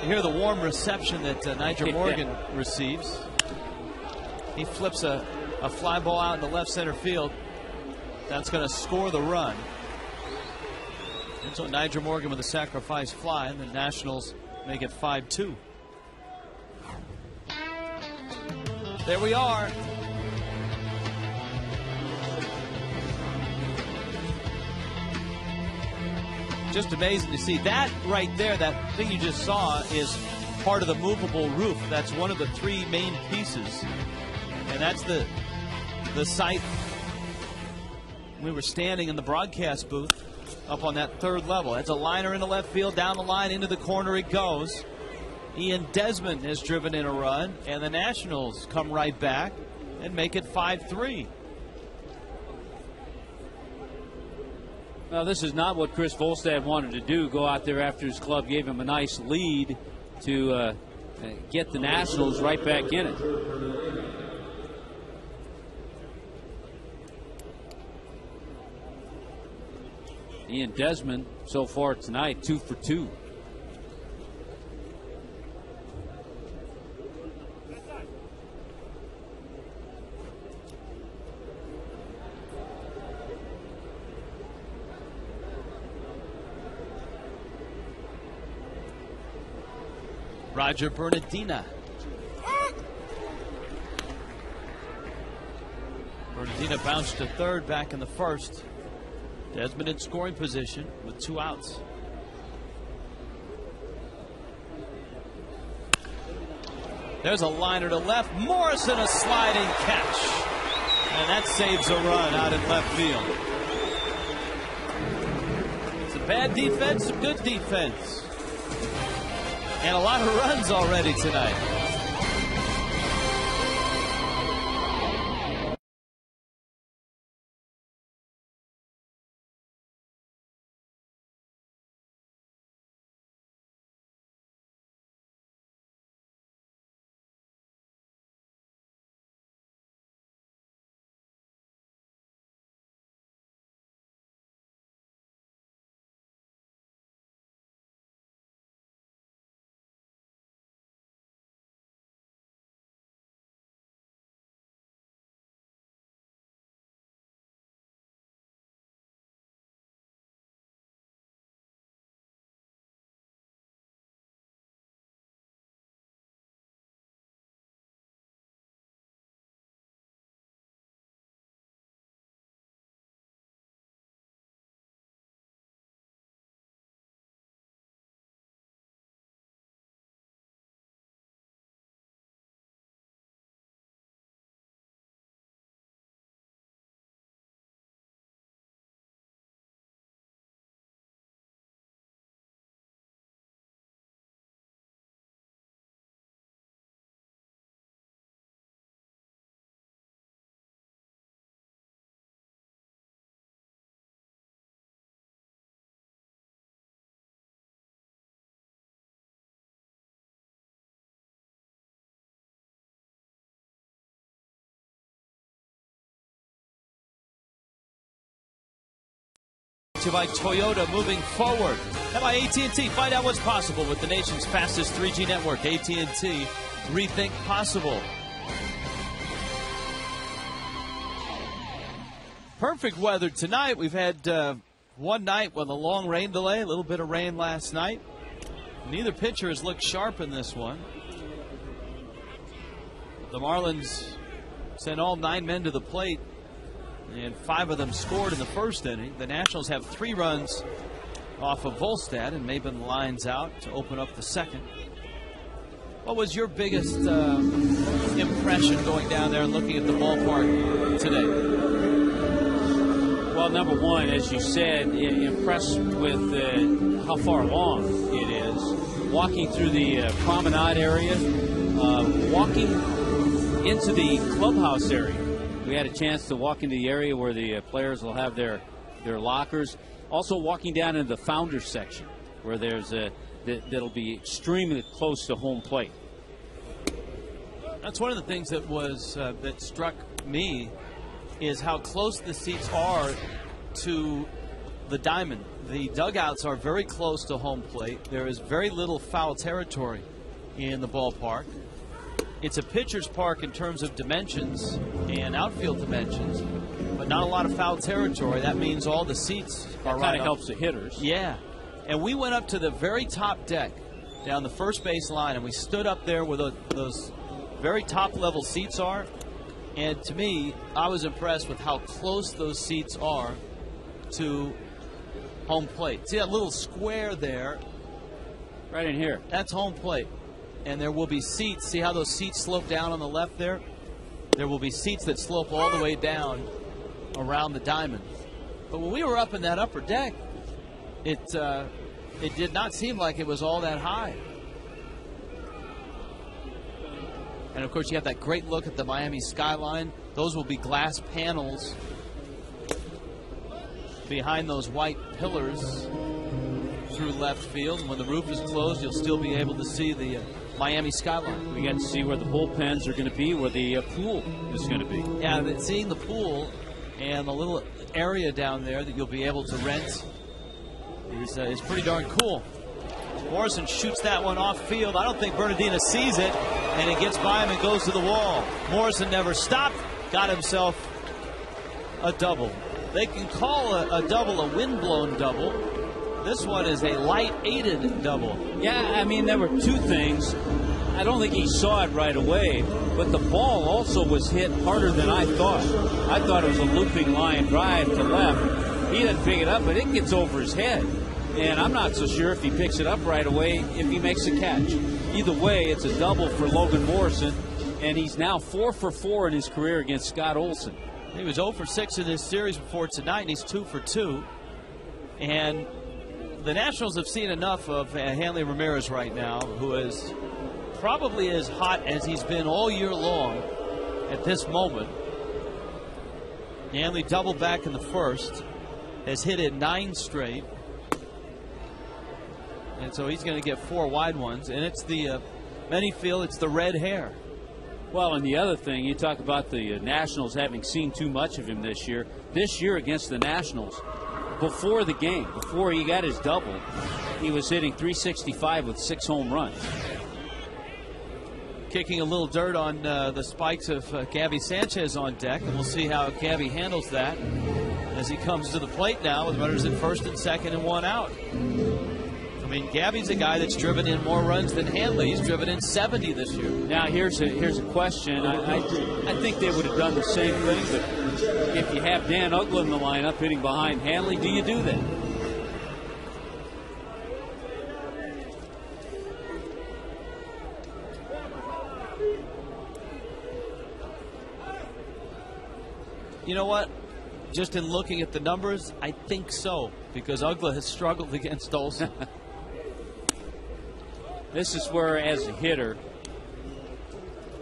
You hear the warm reception that Niger Morgan receives. He flips a a fly ball out in the left center field. That's going to score the run. And so Nyjer Morgan with a sacrifice fly, and the Nationals make it 5-2. There we are. Just amazing to see that right there. That thing you just saw is part of the movable roof. That's one of the three main pieces, and that's the site. We were standing in the broadcast booth up on that third level. That's a liner in the left field, down the line, into the corner it goes. Ian Desmond has driven in a run, and the Nationals come right back and make it 5-3. Well, this is not what Chris Volstad wanted to do, go out there after his club gave him a nice lead to get the Nationals right back in it. Ian Desmond, so far tonight, 2 for 2. Roger Bernardina. Bernardina bounced to third back in the first. Desmond in scoring position with 2 outs. There's a liner to left. Morrison, a sliding catch. And that saves a run out in left field. It's a bad defense, some good defense. And a lot of runs already tonight. By Toyota moving forward. How about AT&T? Find out what's possible with the nation's fastest 3G network. AT&T, rethink possible. Perfect weather tonight. We've had one night with a long rain delay, a little bit of rain last night. Neither pitcher has looked sharp in this one. The Marlins sent all 9 men to the plate, and 5 of them scored in the first inning. The Nationals have 3 runs off of Volstad, and Maben lines out to open up the second. What was your biggest impression going down there and looking at the ballpark today? Well, number one, as you said, impressed with how far along it is. Walking through the promenade area, walking into the clubhouse area. We had a chance to walk into the area where the players will have their lockers. Also walking down into the founders section where there's that'll be extremely close to home plate. That's one of the things that was that struck me is how close the seats are to the diamond. The dugouts are very close to home plate. There is very little foul territory in the ballpark. it's a pitcher's park in terms of dimensions and outfield dimensions, but not a lot of foul territory. That means all the seats are right. Kind of helps the hitters. Yeah. And we went up to the very top deck down the first base line, and we stood up there where those very top level seats are. And to me, I was impressed with how close those seats are to home plate. See that little square there? Right in here. That's home plate. And there will be seats. See how those seats slope down on the left there? There will be seats that slope all the way down around the diamond. But when we were up in that upper deck, it did not seem like it was all that high. And of course, you have that great look at the Miami skyline. Those will be glass panels behind those white pillars through left field. And when the roof is closed, you'll still be able to see the Miami skyline. We got to see where the bullpens are going to be, where the pool is going to be. Yeah, but seeing the pool and the little area down there that you'll be able to rent is pretty darn cool. Morrison shoots that one off field. I don't think Bernardina sees it, and it gets by him and goes to the wall. Morrison never stopped, got himself a double. They can call a double a wind-blown double. This one is a light-aided double. Yeah, I mean, there were two things. I don't think he saw it right away, but the ball also was hit harder than I thought. I thought it was a looping line drive to left. He didn't pick it up, but it gets over his head. And I'm not so sure if he picks it up right away if he makes a catch. Either way, it's a double for Logan Morrison, and he's now 4 for 4 in his career against Scott Olson. He was 0 for 6 in this series before tonight, and he's 2 for 2. And the Nationals have seen enough of Hanley Ramirez right now, who is probably as hot as he's been all year long at this moment. Hanley doubled back in the first, has hit it 9 straight. And so he's going to get 4 wide ones. And it's the, many feel it's the red hair. Well, and the other thing, you talk about the Nationals having seen too much of him this year. This year against the Nationals, before the game, before he got his double, he was hitting .365 with 6 home runs. Kicking a little dirt on the spikes of Gabby Sanchez on deck. And we'll see how Gabby handles that as he comes to the plate now with runners at first and second and 1 out. I mean, Gabby's a guy that's driven in more runs than Hanley. He's driven in 70 this year. Now, here's a question. I think they would have done the same thing, but if you have Dan Uggla in the lineup hitting behind Hanley, do you do that? You know what? Just in looking at the numbers, I think so, because Uggla has struggled against Olson. This is where, as a hitter,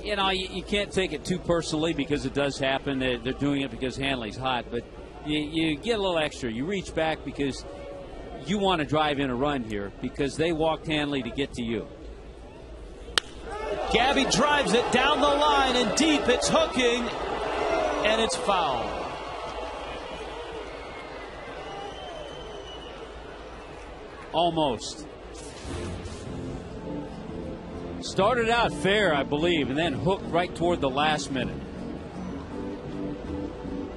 you know, you can't take it too personally because it does happen. They're doing it because Hanley's hot, but you get a little extra. You reach back because you want to drive in a run here because they walked Hanley to get to you. Gabby drives it down the line and deep. It's hooking, and it's foul. Almost. Started out fair, I believe, and then hooked right toward the last minute.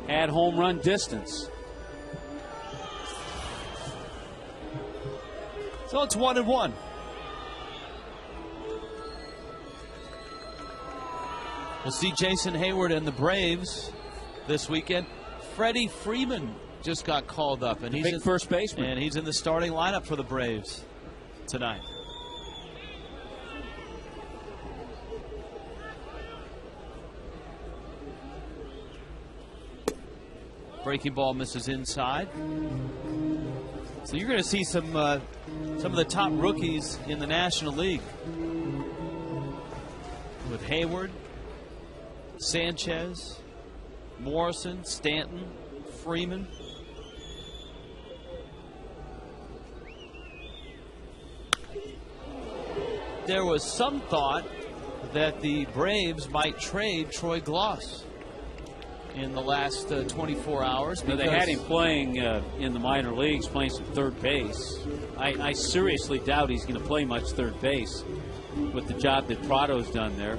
Had home run distance. So it's 1-1. We'll see Jason Hayward and the Braves this weekend. Freddie Freeman just got called up, and he's first baseman, and he's in the starting lineup for the Braves tonight. Breaking ball misses inside. So you're going to see some of the top rookies in the National League with Hayward, Sanchez, Morrison, Stanton, Freeman. There was some thought that the Braves might trade Troy Glaus in the last 24 hours. They had him playing in the minor leagues, playing some third base. I seriously doubt he's going to play much third base with the job that Prado's done there.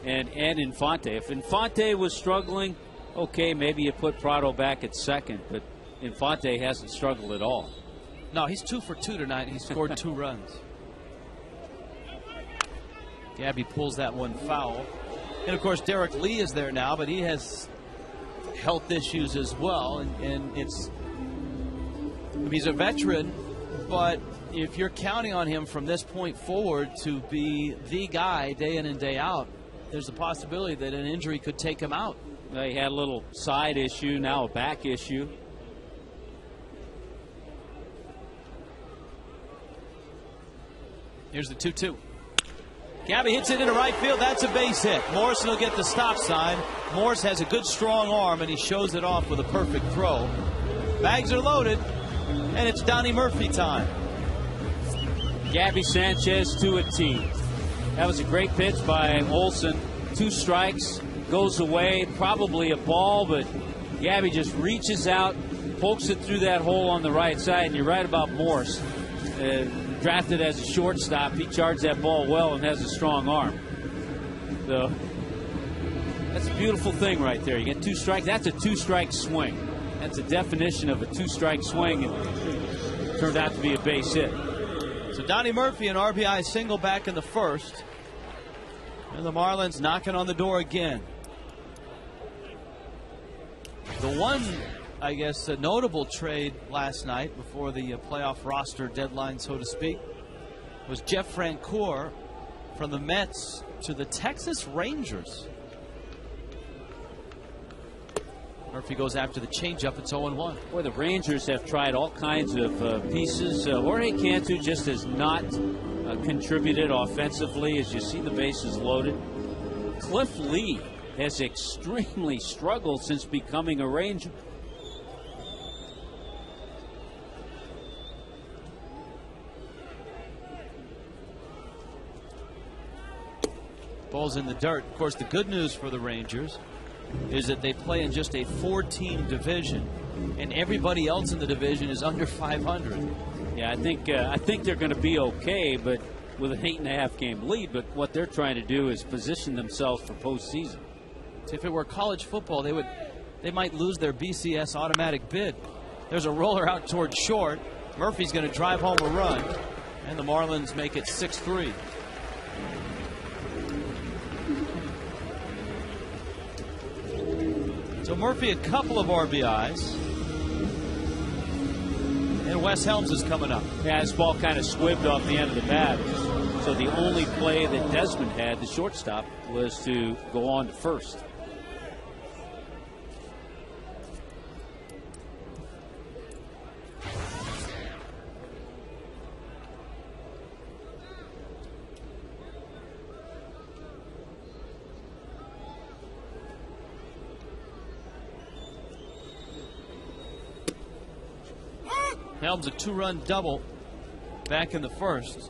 and Infante. If Infante was struggling, okay, maybe you put Prado back at second, but Infante hasn't struggled at all. No, he's 2 for 2 tonight. He scored 2 runs. Gabby pulls that one foul. And, of course, Derek Lee is there now, but he has health issues as well. And he's a veteran, but if you're counting on him from this point forward to be the guy day in and day out, there's a possibility that an injury could take him out. He had a little side issue, now a back issue. Here's the 2-2. Gabby hits it into right field. That's a base hit. Morrison will get the stop sign. Morris has a good strong arm, and he shows it off with a perfect throw. Bags are loaded, and it's Donnie Murphy time. Gabby Sanchez to a tee. That was a great pitch by Olson. 2 strikes, goes away, probably a ball, but Gabby just reaches out, pokes it through that hole on the right side, and you're right about Morse. Drafted as a shortstop, he charged that ball well and has a strong arm. So that's a beautiful thing right there. You get 2 strikes. That's a 2-strike swing. That's the definition of a 2-strike swing, and it turned out to be a base hit. So Donnie Murphy, an RBI single back in the first. And the Marlins knocking on the door again. The one, I guess, a notable trade last night before the playoff roster deadline, so to speak, was Jeff Francoeur from the Mets to the Texas Rangers. Murphy goes after the changeup. It's 0-1. Boy, the Rangers have tried all kinds of pieces. Jorge Cantu just has not contributed offensively, as you see the bases loaded. Cliff Lee has extremely struggled since becoming a Ranger. Ball's in the dirt. Of course, the good news for the Rangers is that they play in just a 4-team division, and everybody else in the division is under 500. Yeah, I think they're going to be okay, but with an 8.5 game lead. But what they're trying to do is position themselves for postseason. If it were college football, they might lose their BCS automatic bid. There's a roller out towards short. Murphy's going to drive home a run, and the Marlins make it 6-3. So Murphy, a couple of RBIs. And Wes Helms is coming up. Yeah, this ball kind of squibbed off the end of the bat. So the only play that Desmond had, the shortstop, was to go on to first. Helms a 2-run double back in the first.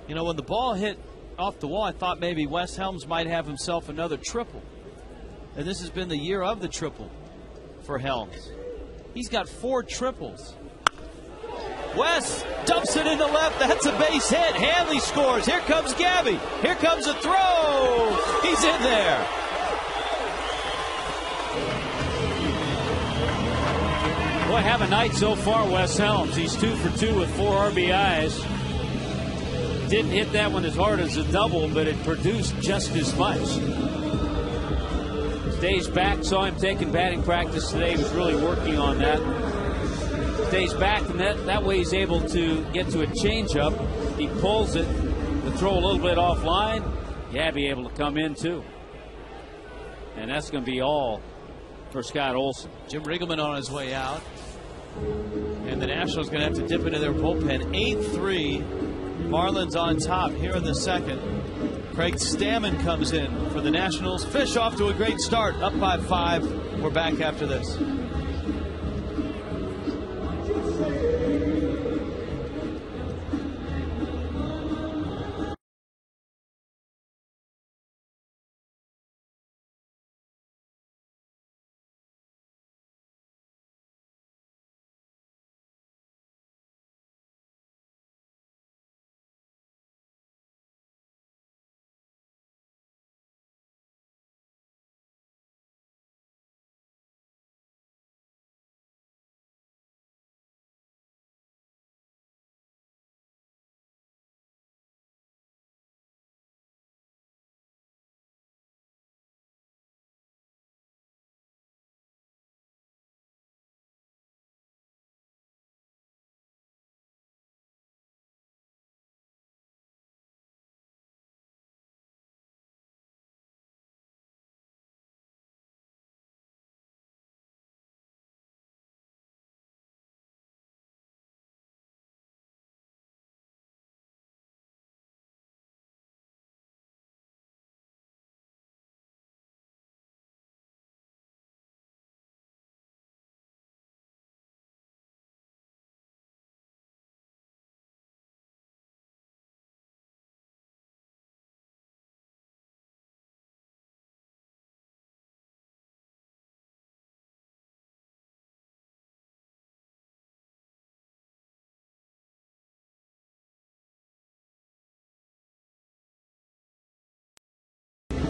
You know, when the ball hit off the wall, I thought maybe Wes Helms might have himself another triple. And this has been the year of the triple for Helms. He's got 4 triples. Wes dumps it in the left. That's a base hit. Hanley scores. Here comes Gabby. Here comes a throw. He's in there. Boy, have a night so far, Wes Helms. He's 2 for 2 with 4 RBIs. Didn't hit that one as hard as a double, but it produced just as much. Stays back. Saw him taking batting practice today. He was really working on that. Stays back, and that way he's able to get to a changeup. He pulls it, the throw a little bit offline. Gabby able to come in too. And that's going to be all for Scott Olson. Jim Riggleman on his way out. And the Nationals going to have to dip into their bullpen. 8-3. Marlins on top here in the second. Craig Stammen comes in for the Nationals. Fish off to a great start. Up by 5. We're back after this.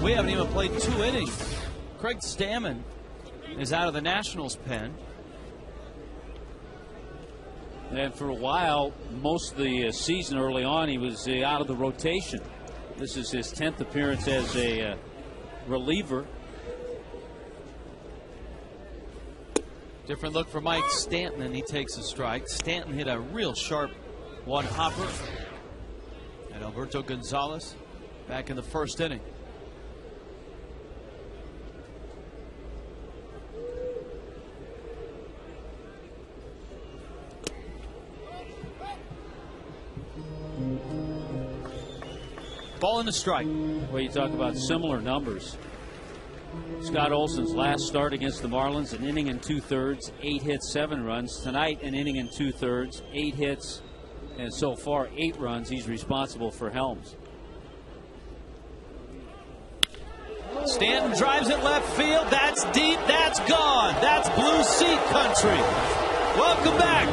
We haven't even played 2 innings. Craig Stammen is out of the Nationals pen. And for a while, most of the season early on, he was out of the rotation. This is his 10th appearance as a reliever. Different look for Mike Stanton, and he takes a strike. Stanton hit a real sharp one-hopper. And Alberto Gonzalez back in the first inning. Ball and a strike. Well, you talk about similar numbers. Scott Olsen's last start against the Marlins, an inning and 2/3, 8 hits, 7 runs. Tonight, an inning and 2/3, 8 hits, and so far 8 runs. He's responsible for Helms. Stanton drives it left field. That's deep. That's gone. That's blue seat country. Welcome back,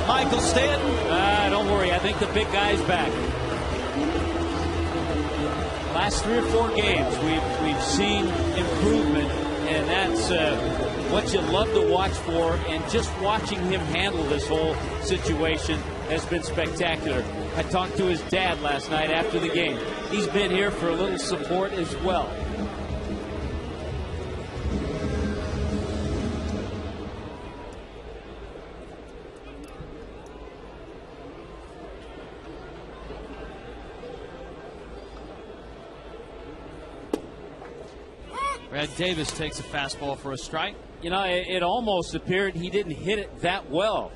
Michael Stanton. Don't worry. I think the big guy's back. Last 3 or 4 games, we've seen improvement, and that's what you love to watch for. And just watching him handle this whole situation has been spectacular. I talked to his dad last night after the game. He's been here for a little support as well. Brad Davis takes a fastball for a strike. You know, it almost appeared he didn't hit it that well.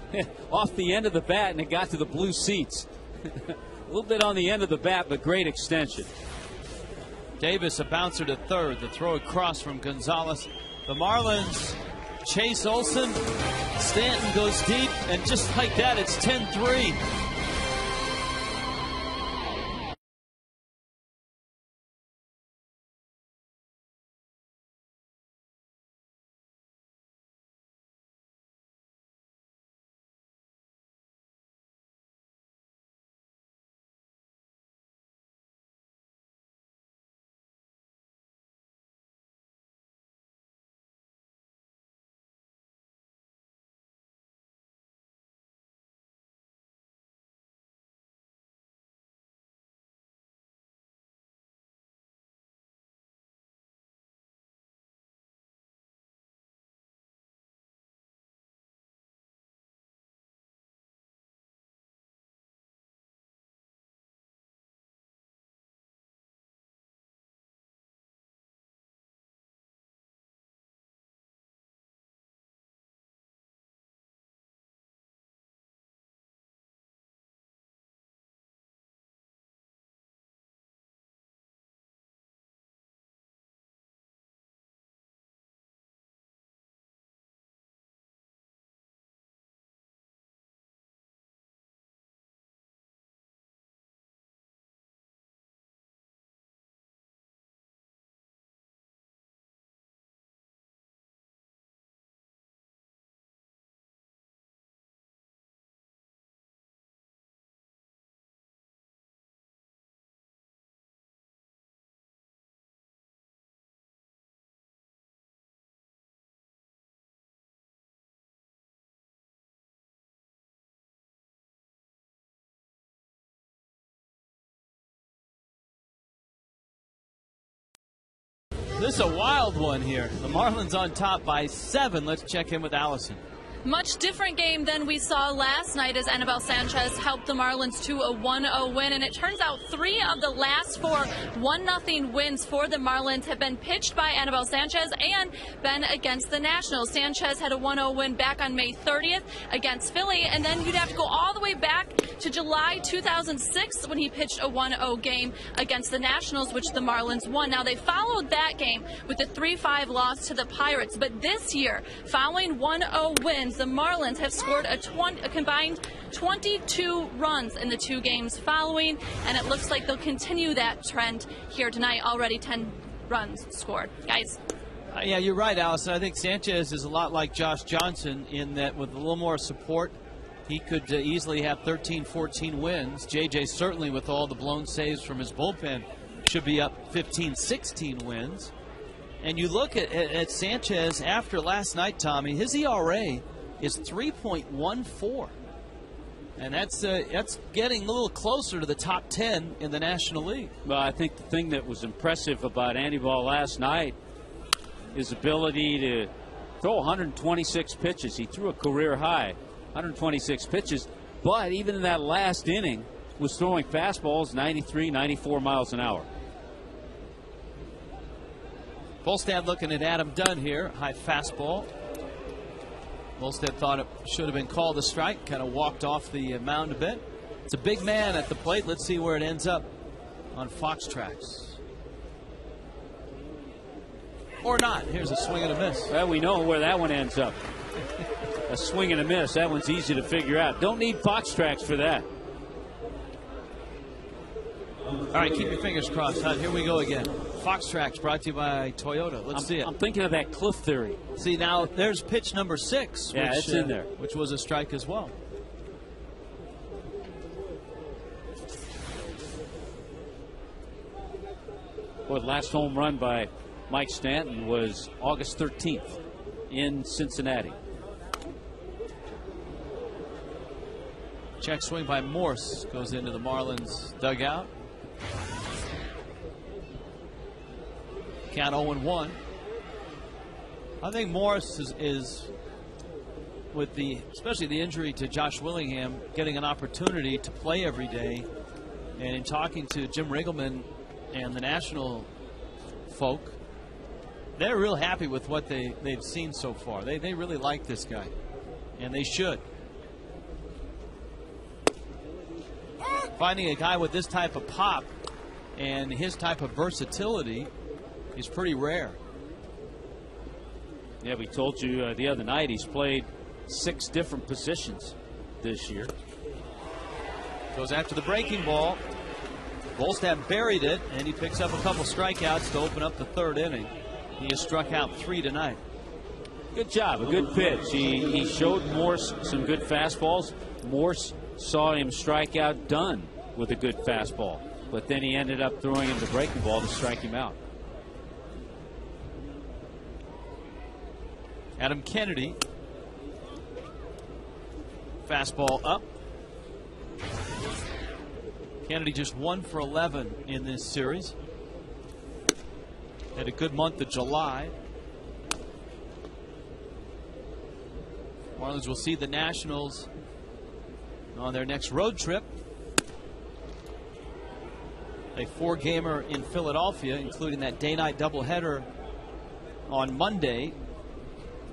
Off the end of the bat, and it got to the blue seats. A little bit on the end of the bat, but great extension. Davis a bouncer to third. The throw across from Gonzalez. The Marlins chase Olsen. Stanton goes deep, and just like that, it's 10-3. This is a wild one here. The Marlins on top by 7. Let's check in with Allison. Much different game than we saw last night as Anibal Sanchez helped the Marlins to a 1-0 win. And it turns out 3 of the last 4 1-0 wins for the Marlins have been pitched by Anibal Sanchez and been against the Nationals. Sanchez had a 1-0 win back on May 30th against Philly. And then you'd have to go all the way back to July 2006 when he pitched a 1-0 game against the Nationals, which the Marlins won. Now, they followed that game with a 3-5 loss to the Pirates. But this year, following 1-0 wins, the Marlins have scored a combined 22 runs in the 2 games following, and it looks like they'll continue that trend here tonight. Already 10 runs scored. Guys. Yeah, you're right, Allison. I think Sanchez is a lot like Josh Johnson in that with a little more support, he could easily have 13, 14 wins. JJ certainly with all the blown saves from his bullpen should be up 15-16 wins. And you look at Sanchez after last night, Tommy, his ERA is 3.14. And that's getting a little closer to the top 10 in the National League. Well, I think the thing that was impressive about Anibal last night, his ability to throw 126 pitches. He threw a career high, 126 pitches. But even in that last inning, was throwing fastballs 93, 94 miles an hour. Volstad looking at Adam Dunn here. High fastball. Volstad thought it should have been called a strike. Kind of walked off the mound a bit. It's a big man at the plate. Let's see where it ends up on Fox Tracks. Or not. Here's a swing and a miss. Well, we know where that one ends up. A swing and a miss. That one's easy to figure out. Don't need Fox Tracks for that. All right, keep your fingers crossed, Hud. Here we go again. Fox Tracks brought to you by Toyota. Let's see it. I'm thinking of that cliff theory. See, now there's pitch number 6. Yeah, which, it's in there. Which was a strike as well. Well, the last home run by Mike Stanton was August 13th in Cincinnati. Check swing by Morse goes into the Marlins dugout. Count 0-1. I think Morse is with especially the injury to Josh Willingham, getting an opportunity to play every day. And in talking to Jim Riggleman and the National folk, they're real happy with what they've seen so far. They really like this guy, and they should. Finding a guy with this type of pop and his type of versatility is pretty rare. Yeah, we told you the other night he's played 6 different positions this year. Goes after the breaking ball. Volstad buried it, and he picks up a couple strikeouts to open up the 3rd inning. He has struck out 3 tonight. Good job, a good pitch. He showed Morse some good fastballs. Morse saw him strike out Dunn with a good fastball, but then he ended up throwing him the breaking ball to strike him out. Adam Kennedy, fastball up. Kennedy just 1 for 11 in this series. Had a good month of July. Marlins will see the Nationals on their next road trip. A 4-gamer in Philadelphia, including that day-night doubleheader on Monday,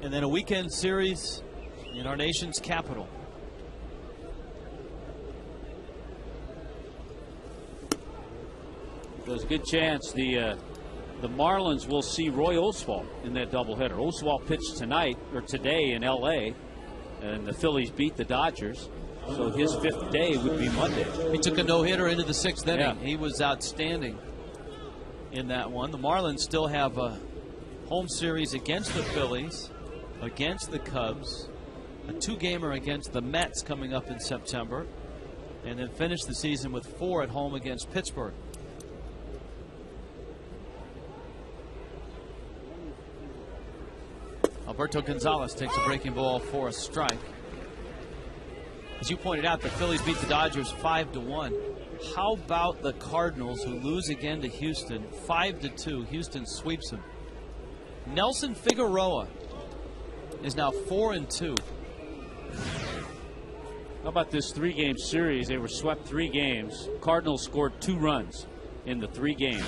and then a weekend series in our nation's capital. There's a good chance the Marlins will see Roy Oswalt in that doubleheader. Oswalt pitched tonight or today in L.A., and the Phillies beat the Dodgers. So his 5th day would be Monday. He took a no-hitter into the 6th inning. Yeah. He was outstanding in that one. The Marlins still have a home series against the Phillies, against the Cubs, a 2-gamer against the Mets coming up in September, and then finish the season with 4 at home against Pittsburgh. Alberto Gonzalez takes a breaking ball for a strike. As you pointed out, the Phillies beat the Dodgers 5-1. How about the Cardinals, who lose again to Houston 5-2? Houston sweeps them. Nelson Figueroa is now 4-2. How about this 3-game series? They were swept 3 games. Cardinals scored 2 runs in the 3 games.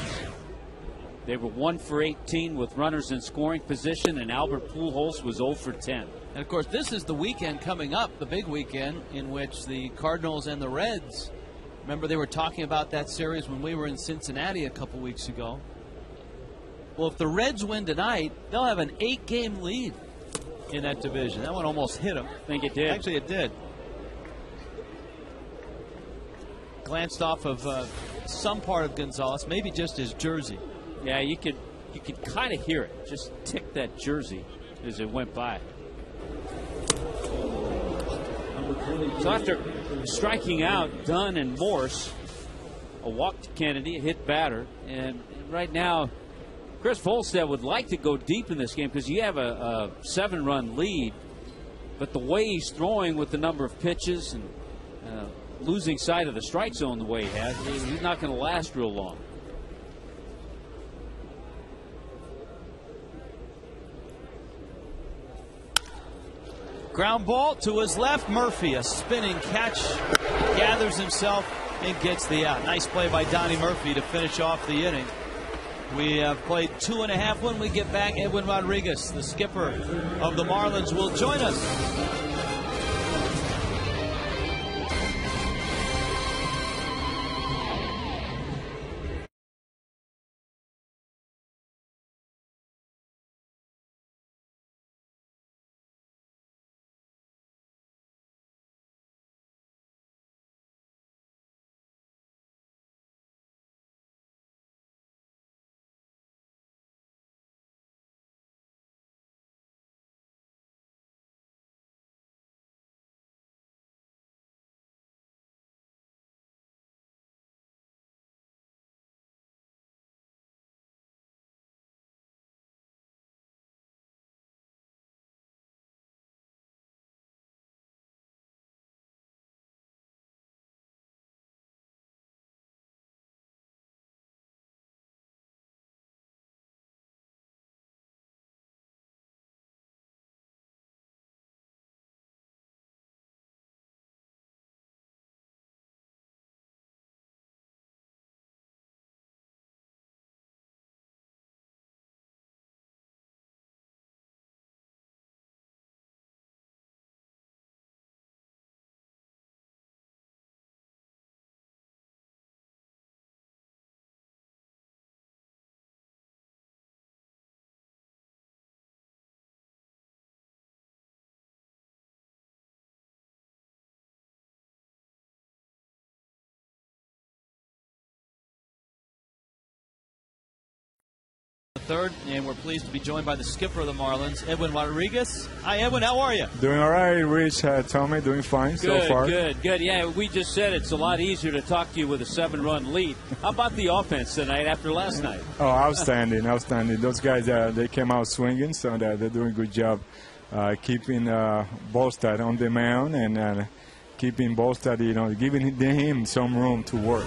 They were 1 for 18 with runners in scoring position, and Albert Pujols was 0 for 10. And, of course, this is the weekend coming up, the big weekend, in which the Cardinals and the Reds, remember they were talking about that series when we were in Cincinnati a couple weeks ago. Well, if the Reds win tonight, they'll have an 8-game lead in that division. That one almost hit them. I think it did. Actually, it did. Glanced off of some part of Gonzalez, maybe just his jersey. Yeah, you could kind of hear it. Just tick that jersey as it went by. So after striking out Dunn and Morse, a walk to Kennedy, a hit batter. And right now, Chris Volstad would like to go deep in this game because you have a 7-run lead. But the way he's throwing with the number of pitches and losing sight of the strike zone the way he has, he's not going to last real long. Ground ball to his left. Murphy, a spinning catch, gathers himself and gets the out. Nice play by Donnie Murphy to finish off the inning. We have played 2.5. When we get back, Edwin Rodriguez, the skipper of the Marlins, will join us. Third, and we're pleased to be joined by the skipper of the Marlins, Edwin Rodriguez. Hi, Edwin. How are you? Doing all right, Rich. Tommy, doing fine so far. Good. Yeah, we just said it's a lot easier to talk to you with a 7-run lead. How about the offense tonight after last night? Oh, outstanding. Those guys, they came out swinging, so they're doing a good job keeping Volstad on the mound and keeping Volstad, giving him some room to work.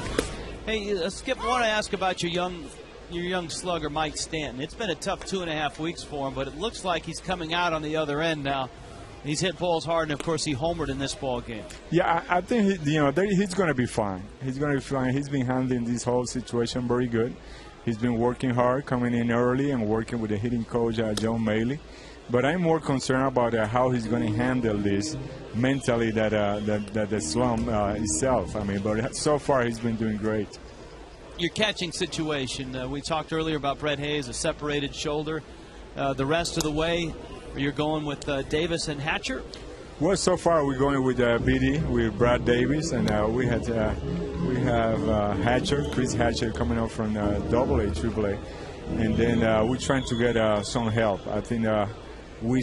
Hey, Skip, I want to ask about your young slugger, Mike Stanton. It's been a tough 2.5 weeks for him, but it looks like he's coming out on the other end now. He's hit balls hard, and of course, he homered in this ball game. Yeah, I think he's going to be fine. He's going to be fine. He's been handling this whole situation very good. He's been working hard, coming in early, and working with the hitting coach, John Maley. But I'm more concerned about how he's going to handle this mentally, that the slump itself. But so far he's been doing great. Your catching situation, we talked earlier about Brett Hayes, a separated shoulder. The rest of the way, you're going with Davis and Hatcher? Well, so far we're going with BD, with Brad Davis, and we have Hatcher, Chris Hatcher, coming up from AA, AAA. And then we're trying to get some help. I think we're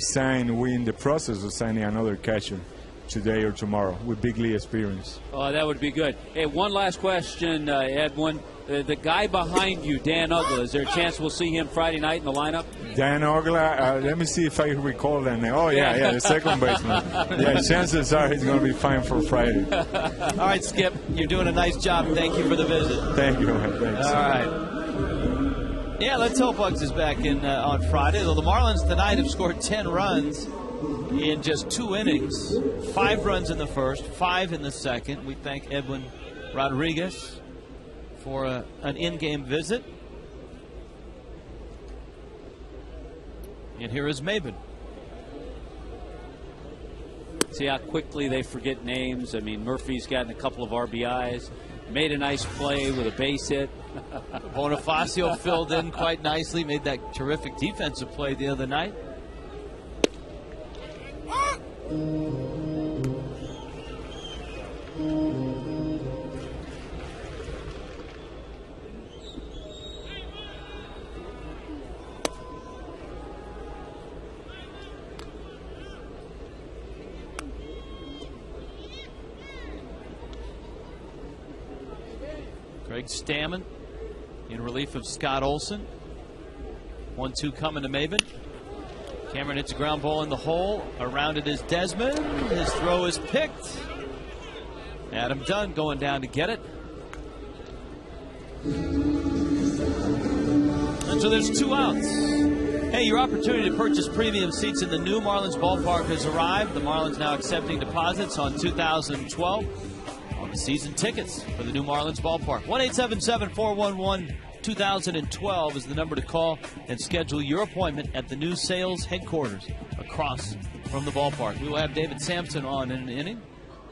in the process of signing another catcher today or tomorrow with big league experience. Oh, that would be good. Hey, one last question, Edwin. The guy behind you, Dan Uggla, is there a chance we'll see him Friday night in the lineup? Dan Uggla, let me see if I recall that name. Oh, yeah, the second baseman. Yeah, chances are he's going to be fine for Friday. All right, Skip, you're doing a nice job. Thank you for the visit. Thank you. Thanks. All right. Yeah, let's hope Uggs is back in on Friday. Though the Marlins tonight have scored 10 runs in just 2 innings. 5 runs in the first, 5 in the second. We thank Edwin Rodriguez for an in-game visit. And here is Maben. See how quickly they forget names. I mean, Murphy's gotten a couple of RBIs, made a nice play with a base hit. Bonifacio filled in quite nicely, made that terrific defensive play the other night. Craig Stammen in relief of Scott Olson. 1-2 coming to Maben. Cameron hits a ground ball in the hole. Around it is Desmond. His throw is picked. Adam Dunn going down to get it. And so there's 2 outs. Hey, your opportunity to purchase premium seats in the new Marlins ballpark has arrived. The Marlins now accepting deposits on 2012 on the season tickets for the new Marlins ballpark. 1-877-411-2012 is the number to call and schedule your appointment at the new sales headquarters across from the ballpark. We will have David Samson on in an inning,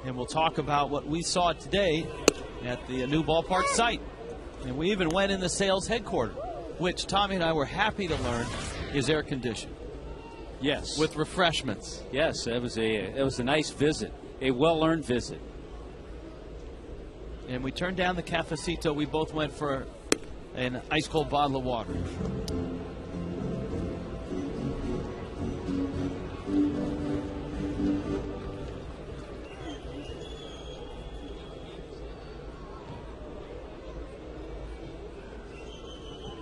and we'll talk about what we saw today at the new ballpark site. And we even went in the sales headquarters, which Tommy and I were happy to learn is air conditioned. Yes. With refreshments. Yes, it was a nice visit, a well-earned visit. And we turned down the cafecito. We both went for an ice-cold bottle of water.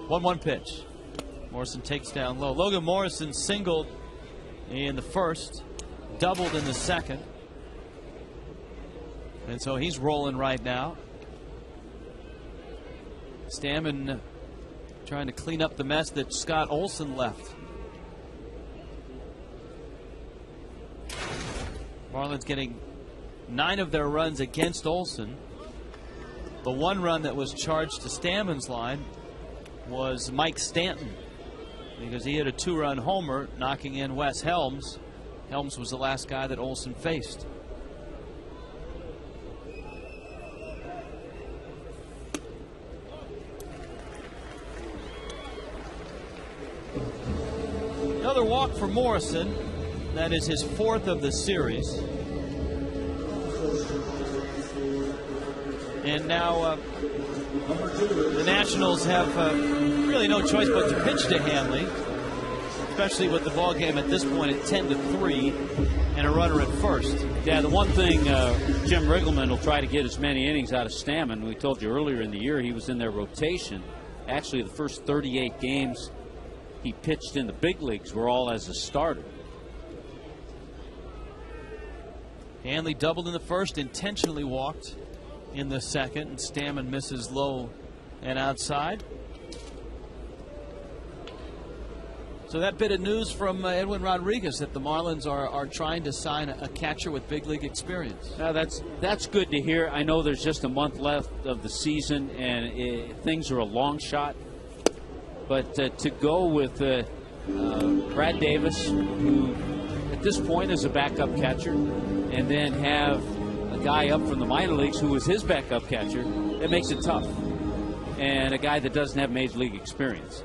One pitch. Morrison takes down low. Logan Morrison singled in the first, doubled in the second. And so he's rolling right now. Stammen trying to clean up the mess that Scott Olson left. Marlins getting 9 of their runs against Olson. The 1 run that was charged to Stammen's line was Mike Stanton, because he hit a 2-run homer knocking in Wes Helms. Helms was the last guy that Olson faced. Another walk for Morrison. That is his 4th of the series. And now the Nationals have really no choice but to pitch to Hanley, especially with the ball game at this point at 10-3 and a runner at first. Yeah, the one thing Jim Riggleman will try to get as many innings out of Stammen. We told you earlier in the year he was in their rotation. Actually, the first 38 games he pitched in the big leagues were all as a starter. Hanley doubled in the first, intentionally walked in the second, and Stammen misses low and outside. So that bit of news from Edwin Rodriguez that the Marlins are trying to sign a catcher with big league experience. Now that's good to hear. I know there's just a month left of the season, and things are a long shot. But to go with Brad Davis, who at this point is a backup catcher, and then have a guy up from the minor leagues who was his backup catcher, it makes it tough. And a guy that doesn't have major league experience.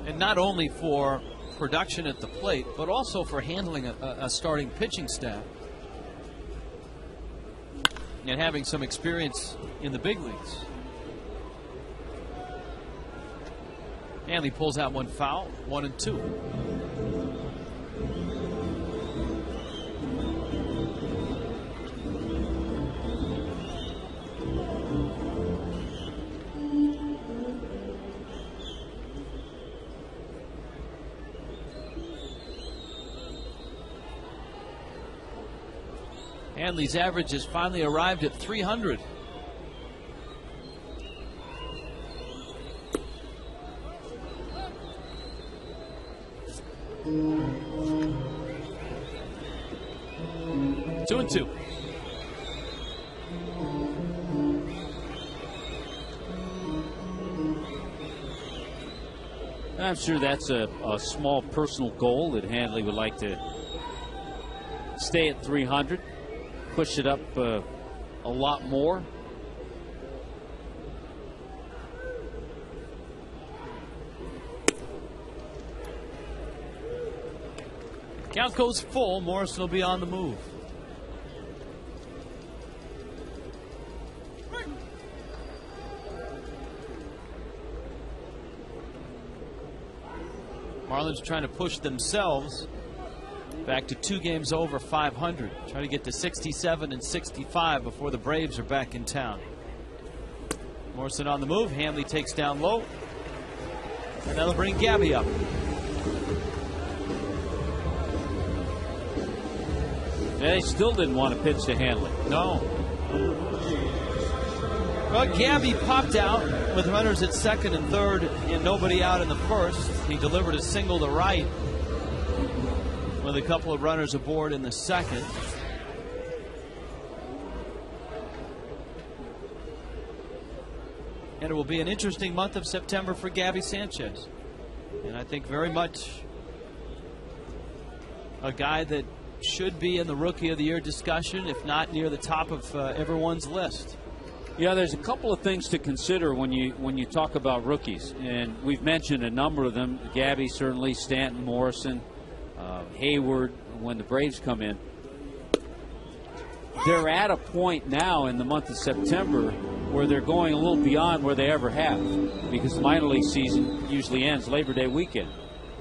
And not only for production at the plate, but also for handling a starting pitching staff and having some experience in the big leagues. Hanley pulls out one foul, 1-2. Hanley's average has finally arrived at 300. Two and two. I'm sure that's a small personal goal that Hanley would like to stay at 300. Push it up a lot more. Count goes full. Morrison will be on the move. Marlins trying to push themselves back to 2 games over 500. Trying to get to 67 and 65 before the Braves are back in town. Morrison on the move. Hanley takes down low. And that'll bring Gabby up. They still didn't want to pitch to Hanley. No. Well, Gabby popped out with runners at second and third and nobody out in the first. He delivered a single to right with a couple of runners aboard in the second. And it will be an interesting month of September for Gabby Sanchez. And I think very much a guy that should be in the Rookie of the Year discussion, if not near the top of everyone's list. Yeah, there's a couple of things to consider when you talk about rookies, and we've mentioned a number of them. Gabby, certainly, Stanton, Morrison, Hayward. When the Braves come in, they're at a point now in the month of September where they're going a little beyond where they ever have, because the minor league season usually ends Labor Day weekend.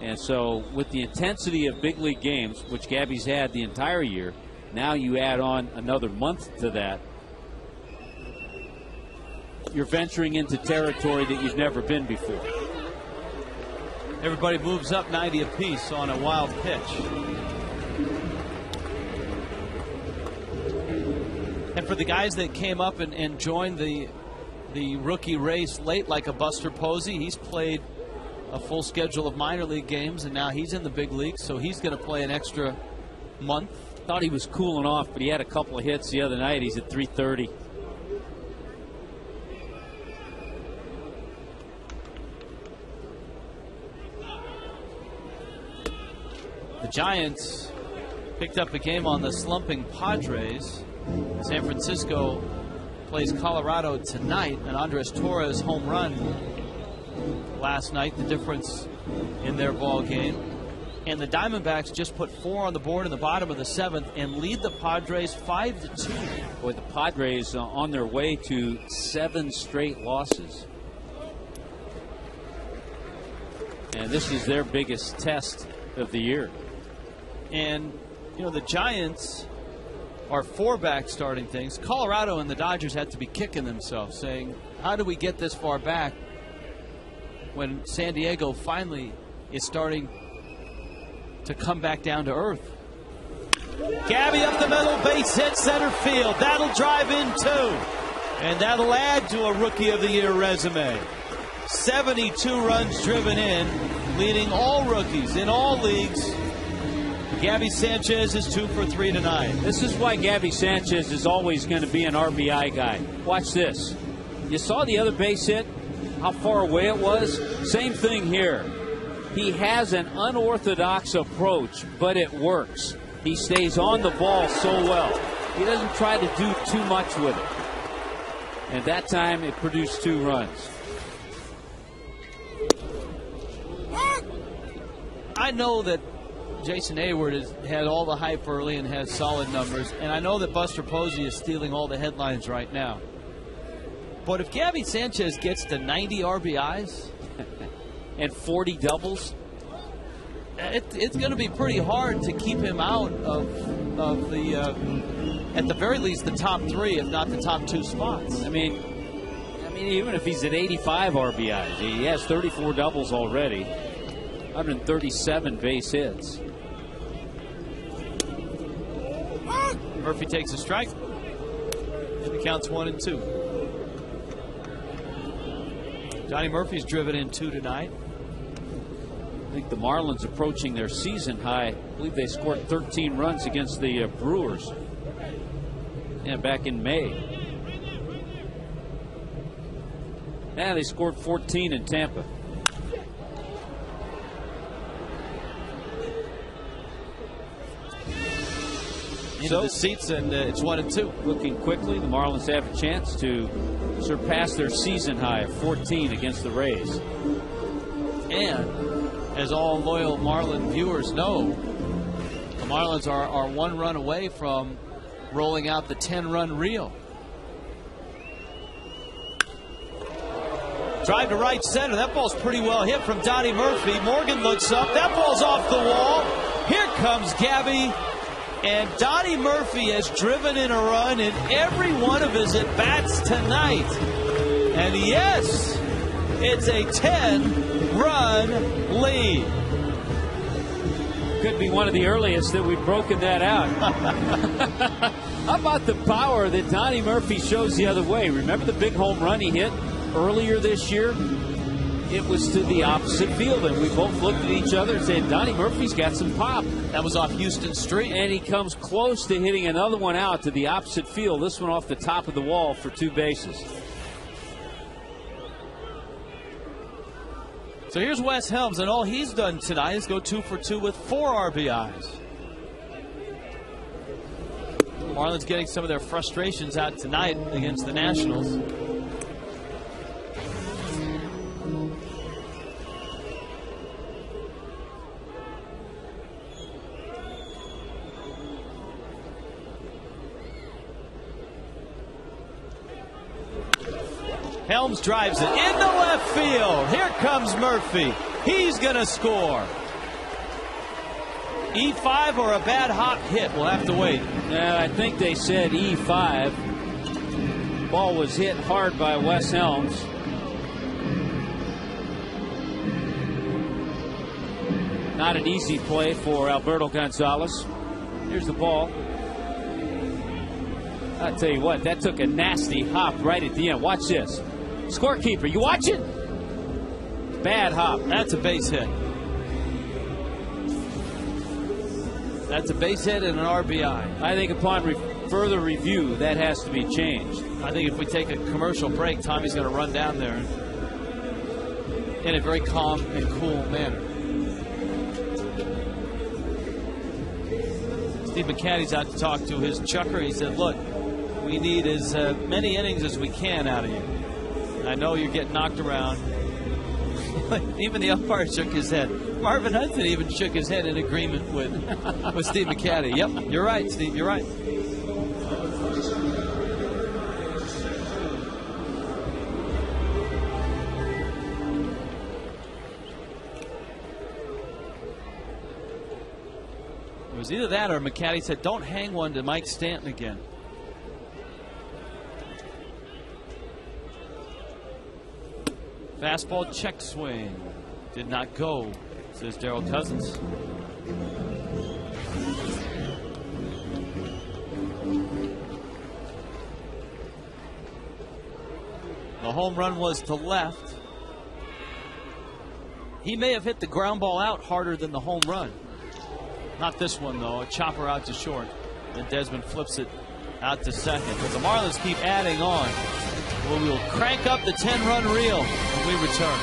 And so with the intensity of big league games, which Gabby's had the entire year, now you add on another month to that. You're venturing into territory that you've never been before. Everybody moves up 90 apiece on a wild pitch. And for the guys that came up and joined the rookie race late, like a Buster Posey, he's played a full schedule of minor league games, and now he's in the big leagues, so he's going to play an extra month. Thought he was cooling off, but he had a couple of hits the other night. He's at 330. The Giants picked up a game on the slumping Padres. San Francisco plays Colorado tonight. An Andres Torres home run last night, the difference in their ball game. And the Diamondbacks just put 4 on the board in the bottom of the 7th and lead the Padres 5-2. Boy, the Padres on their way to 7 straight losses. And this is their biggest test of the year. And, you know, the Giants are 4 back starting things. Colorado and the Dodgers had to be kicking themselves, saying, how do we get this far back when San Diego finally is starting to come back down to earth? Gabby up the middle, base hit, center field. That'll drive in 2. And that'll add to a Rookie of the Year resume. 72 runs driven in, leading all rookies in all leagues. Gabby Sanchez is 2 for 3 tonight. This is why Gabby Sanchez is always going to be an RBI guy. Watch this. You saw the other base hit, how far away it was? Same thing here. He has an unorthodox approach, but it works. He stays on the ball so well. He doesn't try to do too much with it. And that time it produced 2 runs. I know that Jason Hayward has had all the hype early and has solid numbers, and I know that Buster Posey is stealing all the headlines right now. But if Gabby Sanchez gets to 90 RBIs and 40 doubles, it's going to be pretty hard to keep him out of the, at the very least, the top 3, if not the top 2 spots. I mean, even if he's at 85 RBIs, he has 34 doubles already, 137 base hits. Murphy takes a strike. And the count's 1-2. Johnny Murphy's driven in 2 tonight. I think the Marlins approaching their season high. I believe they scored 13 runs against the Brewers. Yeah, back in May. Yeah, they scored 14 in Tampa. Into the seats, and it's 1-2. Looking quickly, the Marlins have a chance to surpass their season high of 14 against the Rays. And as all loyal Marlin viewers know, the Marlins are 1 run away from rolling out the 10-run reel. Drive to right center. That ball's pretty well hit from Donnie Murphy. Morgan looks up. That ball's off the wall. Here comes Gabby. And Donnie Murphy has driven in a run in every one of his at-bats tonight. And yes, it's a 10-run lead. Could be one of the earliest that we've broken that out. How about the power that Donnie Murphy shows the other way? Remember the big home run he hit earlier this year? It was to the opposite field, and we both looked at each other and said, Donnie Murphy's got some pop. That was off Houston Street. And he comes close to hitting another one out to the opposite field. This one off the top of the wall for 2 bases. So here's Wes Helms, and all he's done tonight is go 2 for 2 with 4 RBIs. Marlins getting some of their frustrations out tonight against the Nationals. Helms drives it into left field. Here comes Murphy. He's going to score. E5 or a bad hop hit? We'll have to wait. I think they said E5. Ball was hit hard by Wes Helms. Not an easy play for Alberto Gonzalez. Here's the ball. I'll tell you what, that took a nasty hop right at the end. Watch this. Scorekeeper, you watch it? Bad hop. That's a base hit. That's a base hit and an RBI. I think upon further review, that has to be changed. I think if we take a commercial break, Tommy's going to run down there in a very calm and cool manner. Steve McCatty's out to talk to his chucker. He said, look, we need as many innings as we can out of you. I know you're getting knocked around. Even the umpire shook his head. Marvin Hudson even shook his head in agreement with Steve McCatty. Yep, you're right, Steve. You're right. It was either that or McCatty said, don't hang one to Mike Stanton again. Fastball check swing. Did not go, says Daryl Cousins. The home run was to left. He may have hit the ground ball out harder than the home run. Not this one, though. A chopper out to short. And Desmond flips it out to second. But the Marlins keep adding on. Well, we'll crank up the 10-run reel when we return.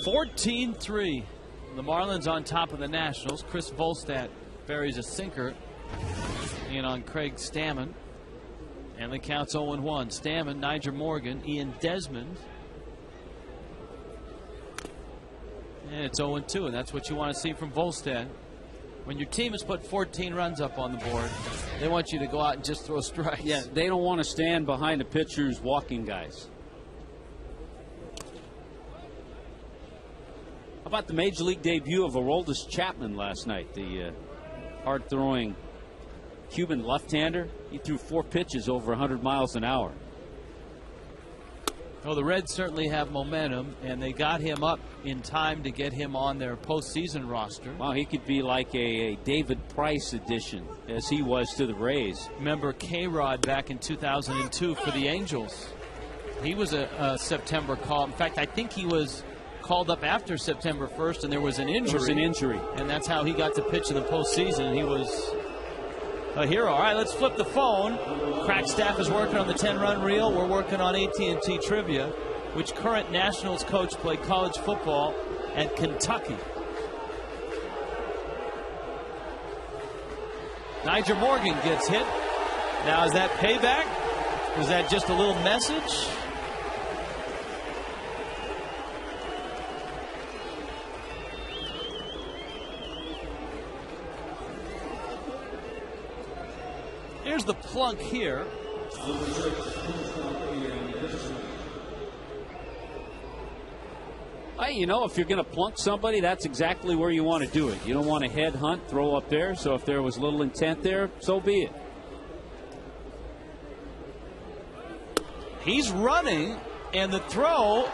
14-3. The Marlins on top of the Nationals. Chris Volstad buries a sinker in on Craig Stammen. And the count's 0-1. Stammen, Nyjer Morgan, Ian Desmond. And it's 0-2, and that's what you want to see from Volstad. When your team has put 14 runs up on the board, they want you to go out and just throw strikes. Yeah, they don't want to stand behind the pitchers walking guys. How about the Major League debut of Aroldis Chapman last night, the hard-throwing Cuban left-hander? He threw 4 pitches over 100 miles an hour. Well, the Reds certainly have momentum, and they got him up in time to get him on their postseason roster. Wow, he could be like a David Price addition, as he was to the Rays. Remember K-Rod back in 2002 for the Angels. He was a September call. In fact, I think he was called up after September 1st, and there was an injury. There was an injury. And that's how he got to pitch in the postseason. He was a hero. All right, let's flip the phone. Crack staff is working on the 10-run reel. We're working on AT&T Trivia. Which current Nationals coach played college football at Kentucky? Nyjer Morgan gets hit. Now, is that payback? Is that just a little message? Here's the plunk here. Hey, you know, if you're going to plunk somebody, that's exactly where you want to do it. You don't want to head hunt, throw up there. So if there was little intent there, so be it. He's running, and the throw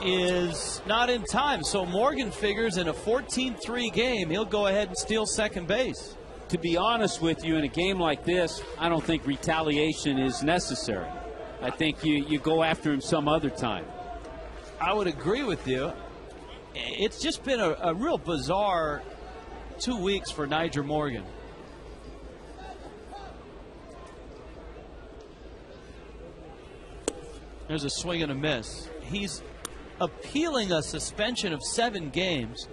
is not in time. So Morgan figures in a 14-3 game, he'll go ahead and steal second base. To be honest with you, in a game like this, I don't think retaliation is necessary. I think you go after him some other time. I would agree with you. It's just been a real bizarre 2 weeks for Nyjer Morgan. There's a swing and a miss. He's appealing a suspension of 7 games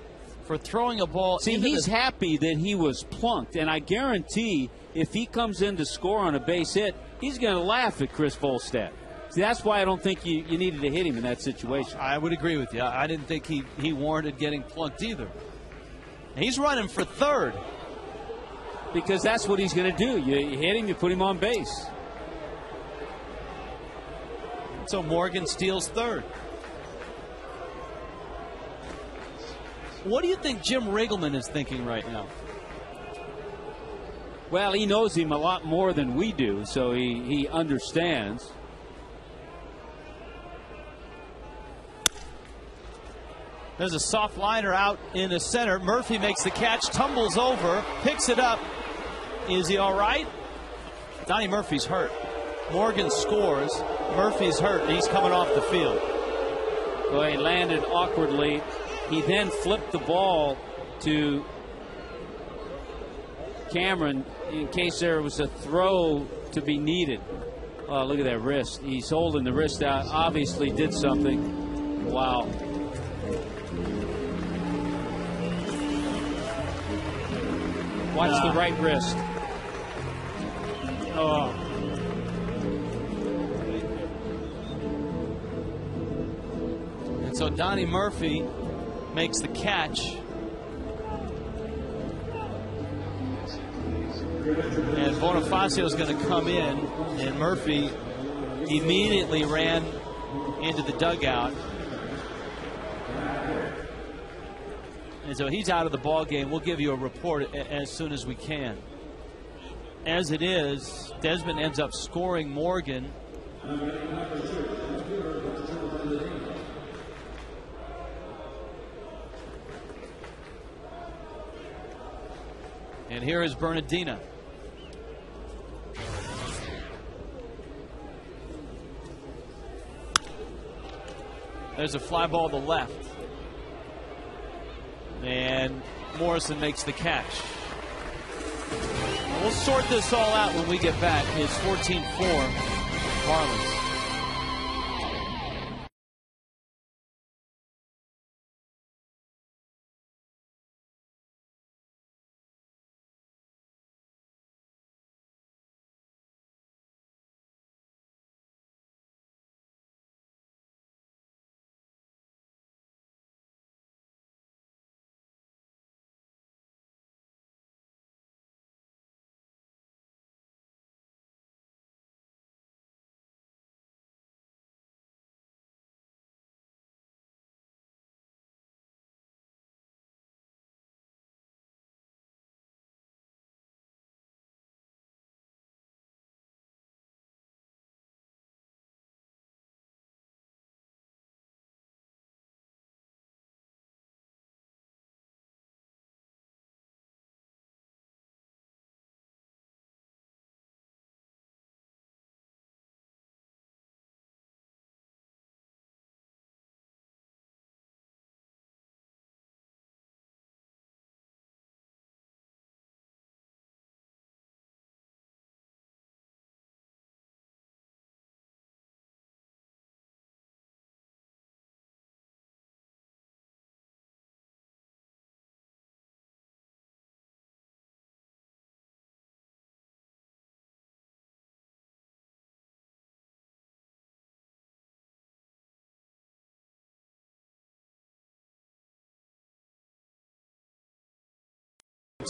for throwing a ball. See, he's happy that he was plunked, and I guarantee if he comes in to score on a base hit, he's going to laugh at Chris Volstad. See, that's why I don't think you needed to hit him in that situation. I would agree with you. I didn't think he warranted getting plunked either. And he's running for third. Because that's what he's going to do. You hit him, you put him on base. So Morgan steals third. What do you think Jim Riggleman is thinking right now? Well, he knows him a lot more than we do, so he understands. There's a soft liner out in the center. Murphy makes the catch, tumbles over, picks it up. Is he all right? Donnie Murphy's hurt. Morgan scores. Murphy's hurt, and he's coming off the field. Well, he landed awkwardly. He then flipped the ball to Cameron in case there was a throw to be needed. Oh, look at that wrist. He's holding the wrist out. Obviously did something. Wow. Watch the right wrist. Oh. And so Donnie Murphy makes the catch. And Bonifacio is going to come in, and Murphy immediately ran into the dugout. And so he's out of the ball game. We'll give you a report as soon as we can. As it is, Desmond ends up scoring Morgan. And here is Bernardina. There's a fly ball to the left. And Morrison makes the catch. We'll sort this all out when we get back. It's 14-4 Marlins.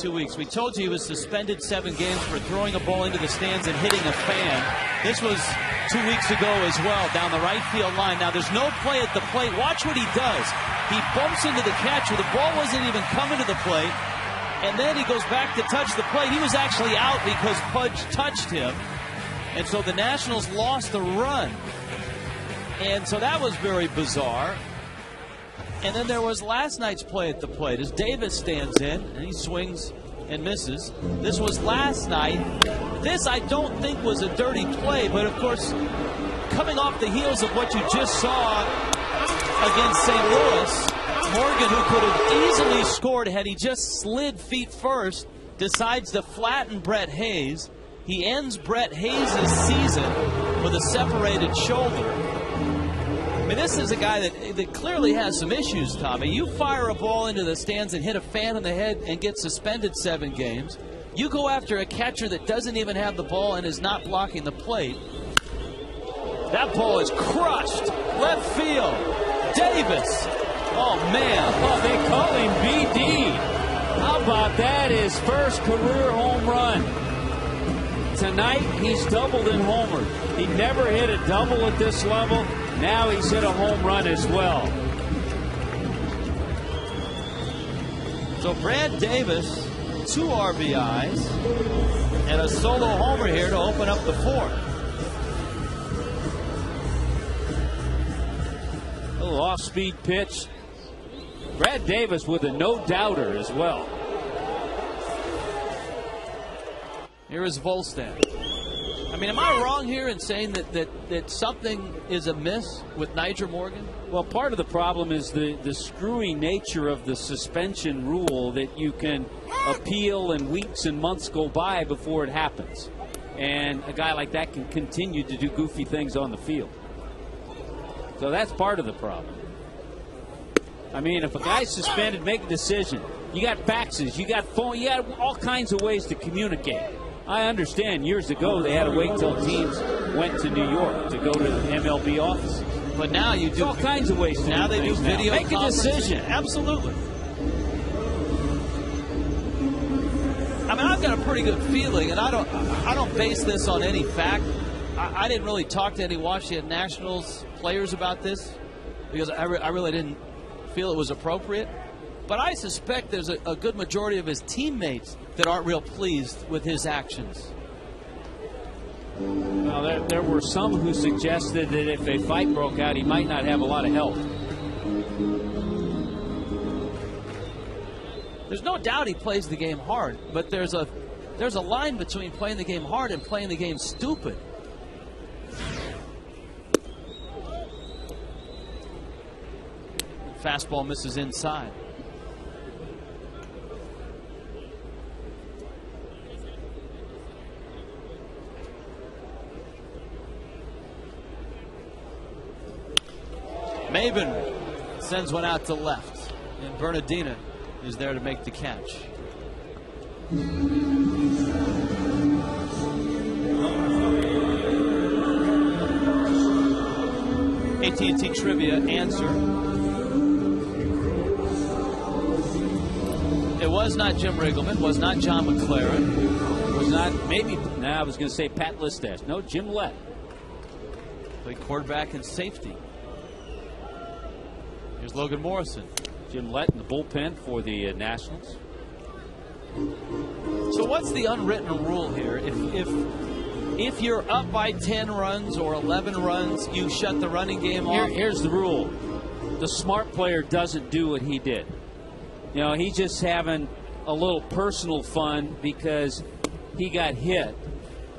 2 weeks. We told you he was suspended 7 games for throwing a ball into the stands and hitting a fan. This was 2 weeks ago as well, down the right field line. Now, there's no play at the plate. Watch what he does. He bumps into the catcher. The ball wasn't even coming to the plate. And then he goes back to touch the plate. He was actually out because Pudge touched him. And so the Nationals lost the run. And so that was very bizarre. And then there was last night's play at the plate as Davis stands in and he swings and misses. This was last night. This I don't think was a dirty play, but of course, coming off the heels of what you just saw against St. Louis, Morgan, who could have easily scored had he just slid feet first, decides to flatten Brett Hayes. He ends Brett Hayes' season with a separated shoulder. I mean, this is a guy that clearly has some issues, Tommy. You fire a ball into the stands and hit a fan in the head and get suspended 7 games. You go after a catcher that doesn't even have the ball and is not blocking the plate. That ball is crushed. Left field. Davis. Oh, man. Oh, they call him BD. How about that? His first career home run. Tonight, he's doubled and homered. He never hit a double at this level. Now he's hit a home run as well. So Brad Davis, 2 RBIs, and a solo homer here to open up the 4th. A little off-speed pitch. Brad Davis with a no-doubter as well. Here is Volstad. I mean, am I wrong here in saying that something is amiss with Nyjer Morgan? Well, part of the problem is the screwy nature of the suspension rule, that you can appeal and weeks and months go by before it happens. And a guy like that can continue to do goofy things on the field. So that's part of the problem. I mean, if a guy's suspended, make a decision. You got faxes, you got phone, you got all kinds of ways to communicate. I understand years ago they had to wait till teams went to New York to go to the MLB offices. But now you do all kinds of ways to now do they do things video. Make a decision. Absolutely. I mean, I've got a pretty good feeling, and I don't base this on any fact. I didn't really talk to any Washington Nationals players about this because I really didn't feel it was appropriate. But I suspect there's a good majority of his teammates that aren't real pleased with his actions. Well, there were some who suggested that if a fight broke out, he might not have a lot of help. There's no doubt he plays the game hard, but there's a line between playing the game hard and playing the game stupid. Fastball misses inside. Maben sends one out to left, and Bernardina is there to make the catch. AT&T Trivia answer. It was not Jim Riggleman, was not John McLaren, was not I was going to say Pat Listash. No, Jim Lett. Played quarterback and safety. Here's Logan Morrison. Jim Lett in the bullpen for the Nationals. So what's the unwritten rule here? If you're up by 10 runs or 11 runs, you shut the running game off? Here's the rule. The smart player doesn't do what he did. You know, he's just having a little personal fun because he got hit,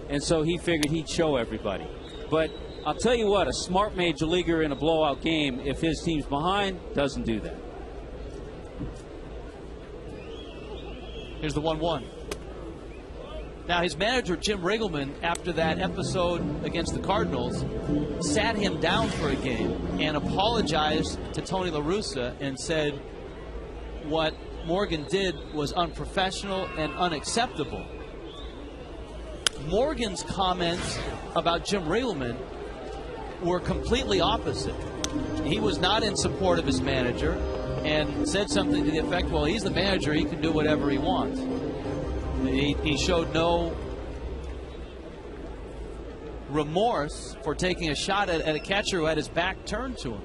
and so he figured he'd show everybody. But I'll tell you what, a smart major leaguer in a blowout game, if his team's behind, doesn't do that. Here's the 1-1. Now, his manager, Jim Riggleman, after that episode against the Cardinals, sat him down for a game and apologized to Tony La Russa and said what Morgan did was unprofessional and unacceptable. Morgan's comments about Jim Riggleman were completely opposite. He was not in support of his manager and said something to the effect, well, he's the manager, he can do whatever he wants. He showed no remorse for taking a shot at a catcher who had his back turned to him.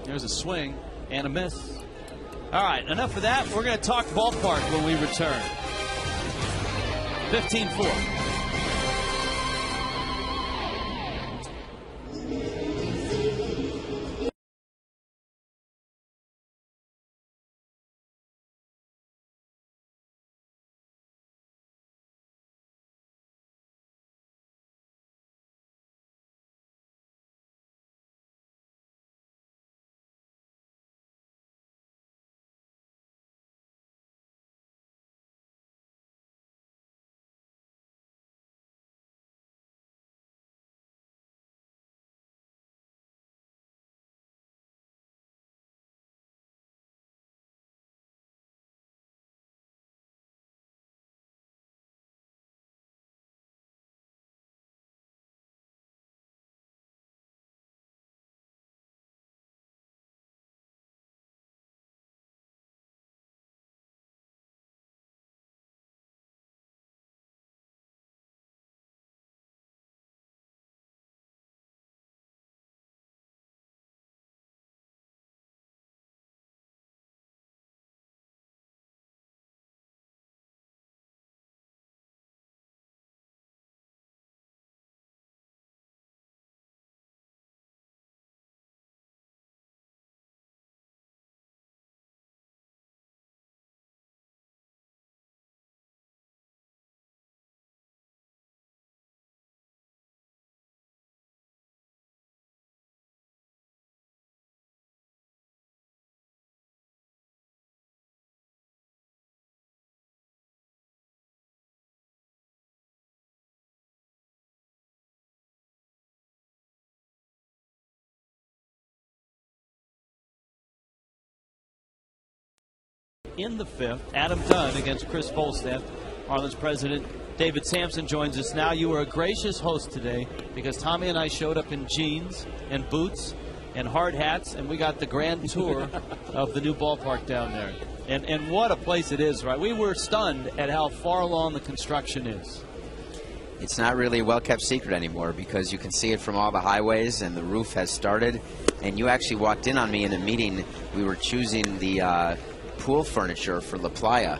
There's a swing and a miss. All right, enough of that. We're going to talk ballpark when we return. 15-4. In the fifth, Adam Dunn against Chris Volstad. Marlins president David Samson joins us now. You were a gracious host today because Tommy and I showed up in jeans and boots and hard hats, and we got the grand tour of the new ballpark down there. And what a place it is, right? We were stunned at how far along the construction is. It's not really a well-kept secret anymore because you can see it from all the highways, and the roof has started. And you actually walked in on me in a meeting. We were choosing the pool furniture for La Playa,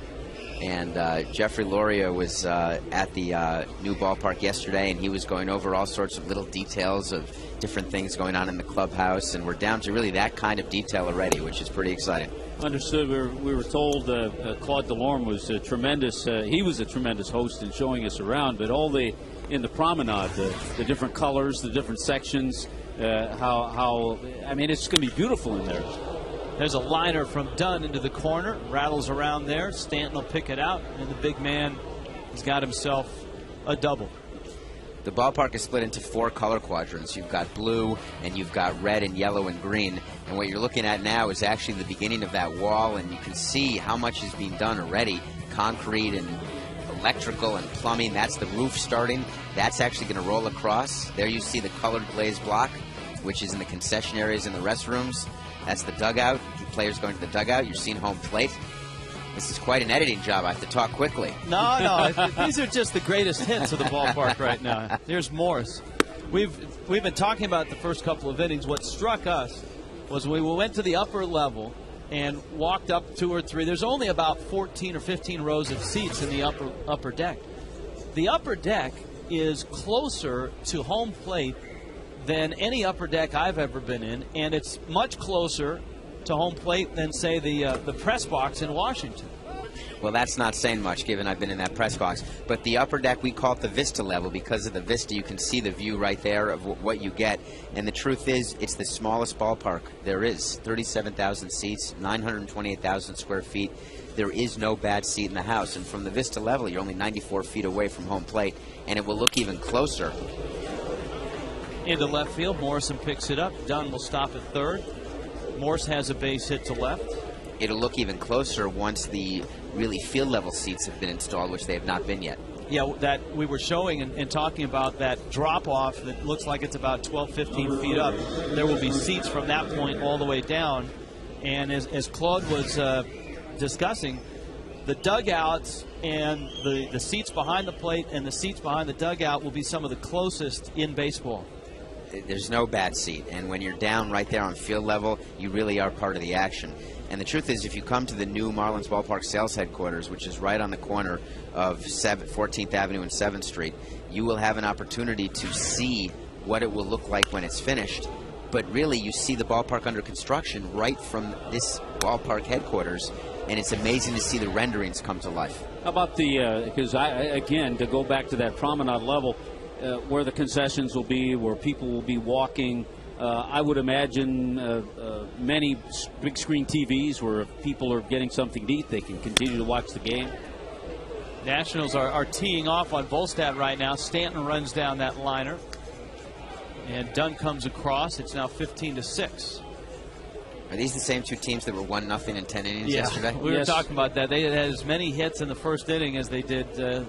and Jeffrey Loria was at the new ballpark yesterday, and he was going over all sorts of little details of different things going on in the clubhouse, and we're down to really that kind of detail already, which is pretty exciting. Understood. We were told Claude Delorme was a tremendous. He was a tremendous host in showing us around, but all in the promenade, the different colors, the different sections, how I mean, it's going to be beautiful in there. There's a liner from Dunn into the corner, rattles around there. Stanton will pick it out, and the big man has got himself a double. The ballpark is split into 4 color quadrants. You've got blue, and you've got red and yellow and green. And what you're looking at now is actually the beginning of that wall, and you can see how much is being done already. Concrete and electrical and plumbing. That's the roof starting. That's actually going to roll across. There you see the colored glazed block, which is in the concession areas and the restrooms. That's the dugout. Players going to the dugout. You're seeing home plate. This is quite an editing job. I have to talk quickly. No. These are just the greatest hits of the ballpark right now. Here's Morris. We've been talking about the first couple of innings. What struck us was we went to the upper level and walked up 2 or 3. There's only about 14 or 15 rows of seats in the upper deck. The upper deck is closer to home plate than any upper deck I've ever been in, and it's much closer to home plate than, say, the press box in Washington. Well, that's not saying much, given I've been in that press box. But the upper deck, we call it the vista level. Because of the vista, you can see the view right there of what you get. And the truth is, it's the smallest ballpark there is. 37,000 seats, 928,000 square feet. There is no bad seat in the house. And from the vista level, you're only 94 feet away from home plate. And it will look even closer. Into left field, Morrison picks it up. Dunn will stop at third. Morse has a base hit to left. It'll look even closer once the really field level seats have been installed, which they have not been yet. Yeah, that we were showing and talking about that drop off that looks like it's about 12, 15 feet up. There will be seats from that point all the way down. And as Claude was discussing, the dugouts and the seats behind the plate and the seats behind the dugout will be some of the closest in baseball. There's no bad seat, and when you're down right there on field level, you really are part of the action. And the truth is, if you come to the new Marlins Ballpark sales headquarters, which is right on the corner of 14th Avenue and 7th Street, you will have an opportunity to see what it will look like when it's finished. But really, you see the ballpark under construction right from this ballpark headquarters, and it's amazing to see the renderings come to life. How about because again, to go back to that promenade level, where the concessions will be, where people will be walking, I would imagine many big screen TVs where if people are getting something to eat, they can continue to watch the game. Nationals are teeing off on Volstad right now. Stanton runs down that liner, and Dunn comes across. It's now 15-6. Are these the same two teams that were 1-0 in 10 innings yesterday? We were talking about that. They had as many hits in the first inning as they did the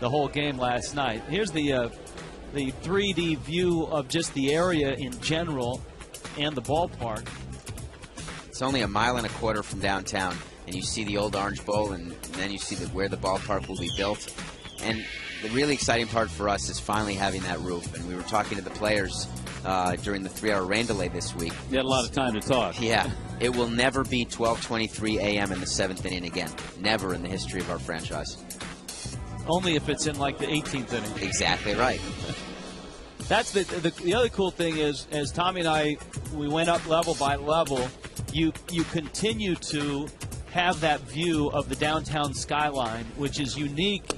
whole game last night. Here's the 3D view of just the area in general and the ballpark. It's only 1.25 miles from downtown, and you see the old Orange Bowl, and then you see where the ballpark will be built. And the really exciting part for us is finally having that roof. And we were talking to the players during the 3-hour rain delay this week. You had a lot of time to talk. Yeah. It will never be 12:23 a.m. in the 7th inning again. Never in the history of our franchise. Only if it's in like the 18th inning. Exactly right. That's the other cool thing is, as Tommy and I, we went up level by level, you continue to have that view of the downtown skyline, which is unique.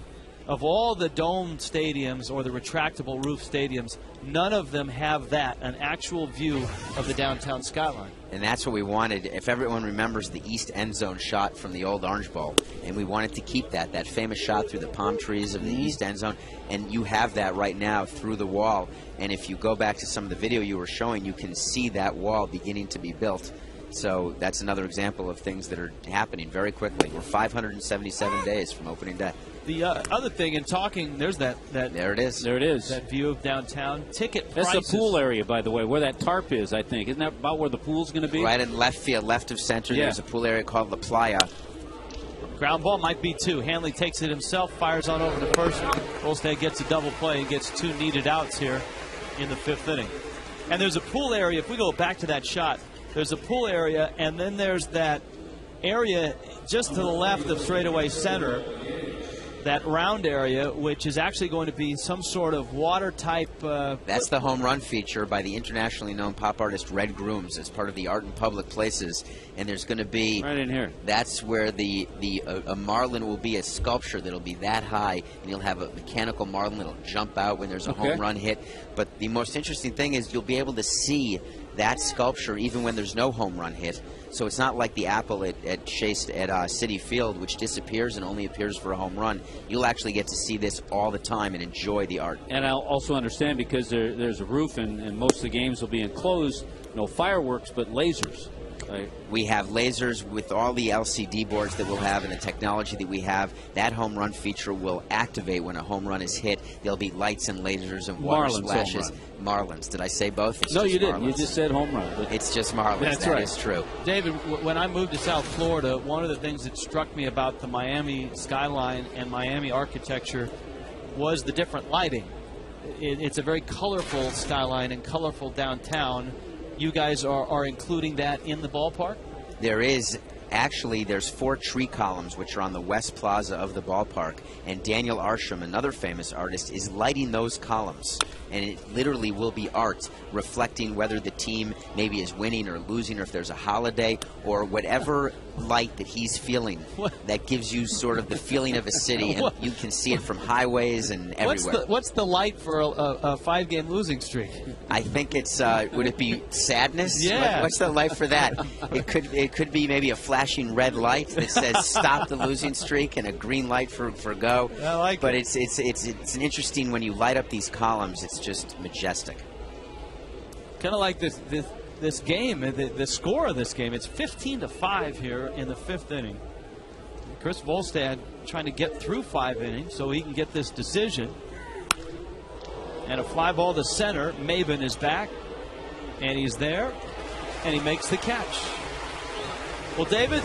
Of all the dome stadiums or the retractable roof stadiums, none of them have that, an actual view of the downtown skyline. And that's what we wanted. If everyone remembers the east end zone shot from the old Orange Bowl, and we wanted to keep that famous shot through the palm trees of the east end zone, and you have that right now through the wall. And if you go back to some of the video you were showing, you can see that wall beginning to be built. So that's another example of things that are happening very quickly. We're 577 days from opening day. The other thing in talking, there's that. There it is. There it is. That view of downtown. Ticket prices. That's the pool area, by the way, where that tarp is, I think. Isn't that about where the pool's going to be? Right in left field, left of center. Yeah. There's a pool area called La Playa. Ground ball might be 2. Hanley takes it himself, fires on over to first. Volstad gets a double play and gets 2 needed outs here in the 5th inning. And there's a pool area. If we go back to that shot, there's a pool area, and then there's that area just to the left of straightaway center, that round area, which is actually going to be some sort of water type. That's the home run feature by the internationally known pop artist Red Grooms as part of the Art in Public Places. And there's going to be right in here. That's where a marlin will be a sculpture that'll be that high, and you'll have a mechanical marlin that'll jump out when there's a home run hit. But the most interesting thing is you'll be able to see that sculpture even when there's no home run hit. So it's not like the apple at Citi Field, which disappears and only appears for a home run. You'll actually get to see this all the time and enjoy the art. And I'll also understand, because there's a roof and most of the games will be enclosed, no fireworks, but lasers. Right. We have lasers with all the LCD boards that we'll have and the technology that we have. That home run feature will activate when a home run is hit. There'll be lights and lasers and water splashes. Marlins. Did I say both? No, you didn't. You just said home run. It's just Marlins. That's right. That is true. David, when I moved to South Florida, one of the things that struck me about the Miami skyline and Miami architecture was the different lighting. It's a very colorful skyline and colorful downtown. You guys are including that in the ballpark? There is. Actually, there's 4 tree columns which are on the west plaza of the ballpark, and Daniel Arsham, another famous artist, is lighting those columns. And it literally will be art reflecting whether the team maybe is winning or losing, or if there's a holiday, or whatever light that he's feeling that gives you sort of the feeling of a city, and you can see it from highways and everywhere. What's the light for a 5-game losing streak? I think it's would it be sadness? Yeah. What's the light for that? It could be maybe a flashing red light that says stop the losing streak, and a green light for go. I like but it. It's an interesting, when you light up these columns, it's just majestic. Kind of like this game, the score of this game. It's 15-5 here in the 5th inning. Chris Volstad trying to get through 5 innings so he can get this decision. And a fly ball to center. Maben is back, and he's there, and he makes the catch. Well, David,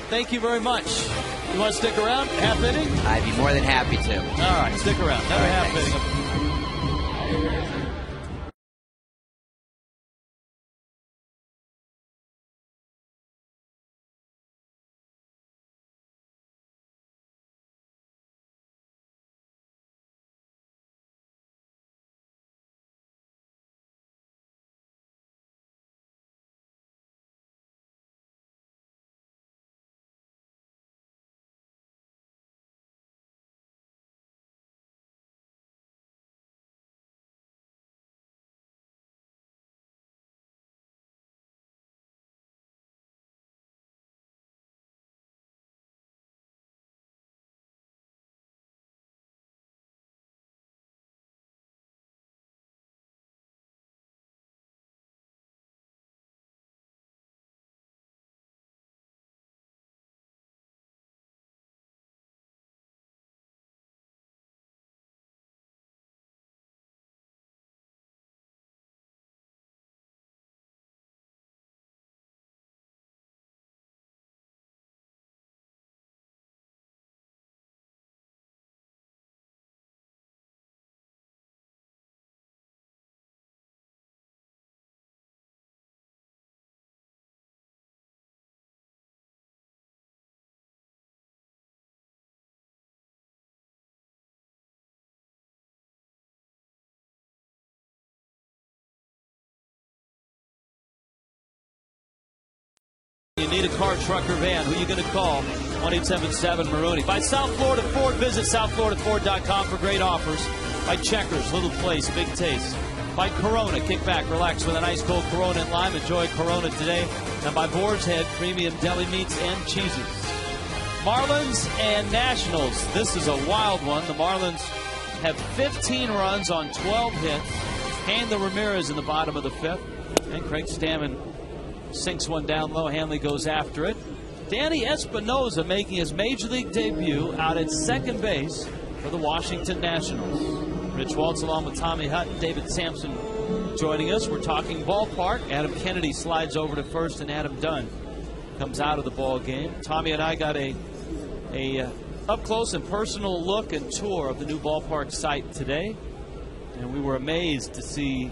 thank you very much. You want to stick around? Half inning? I'd be more than happy to. All right, stick around. Another half inning. You need a car, truck, or van. Who are you going to call? 1-877-MAROONY. By South Florida Ford, visit southfloridaford.com for great offers. By Checkers, Little Place, Big Taste. By Corona, kick back, relax with an ice cold Corona and lime. Enjoy Corona today. And by Boar's Head, premium deli meats and cheeses. Marlins and Nationals. This is a wild one. The Marlins have 15 runs on 12 hits. Hanley Ramirez in the bottom of the fifth. And Craig Stammen sinks one down low. Hanley goes after it. Danny Espinosa making his major league debut out at second base for the Washington Nationals. Rich Waltz along with Tommy Hutton, David Sampson joining us. We're talking ballpark. Adam Kennedy slides over to first, and Adam Dunn comes out of the ball game. Tommy and I got a up close and personal look and tour of the new ballpark site today, and we were amazed to see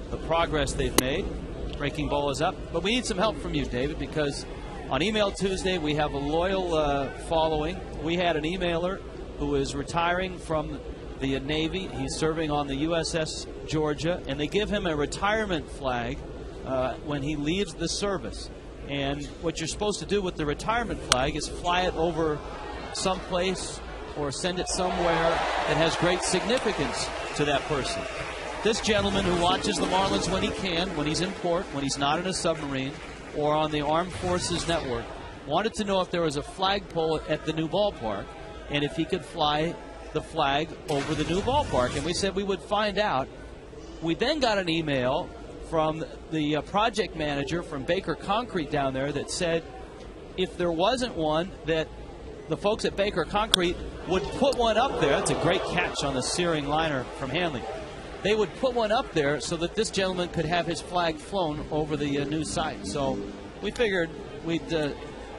the progress they've made. Breaking Ball is up, but we need some help from you, David, because on Email Tuesday we have a loyal following. We had an emailer who is retiring from the Navy. He's serving on the USS Georgia, and they give him a retirement flag when he leaves the service. And what you're supposed to do with the retirement flag is fly it over someplace or send it somewhere that has great significance to that person. This gentleman who watches the Marlins when he can, when he's in port, when he's not in a submarine, or on the Armed Forces Network, wanted to know if there was a flagpole at the new ballpark and if he could fly the flag over the new ballpark. And we said we would find out. We then got an email from the project manager from Baker Concrete down there that said if there wasn't one, that the folks at Baker Concrete would put one up there. That's a great catch on the searing liner from Hanley. They would put one up there so that this gentleman could have his flag flown over the new site. So we figured we'd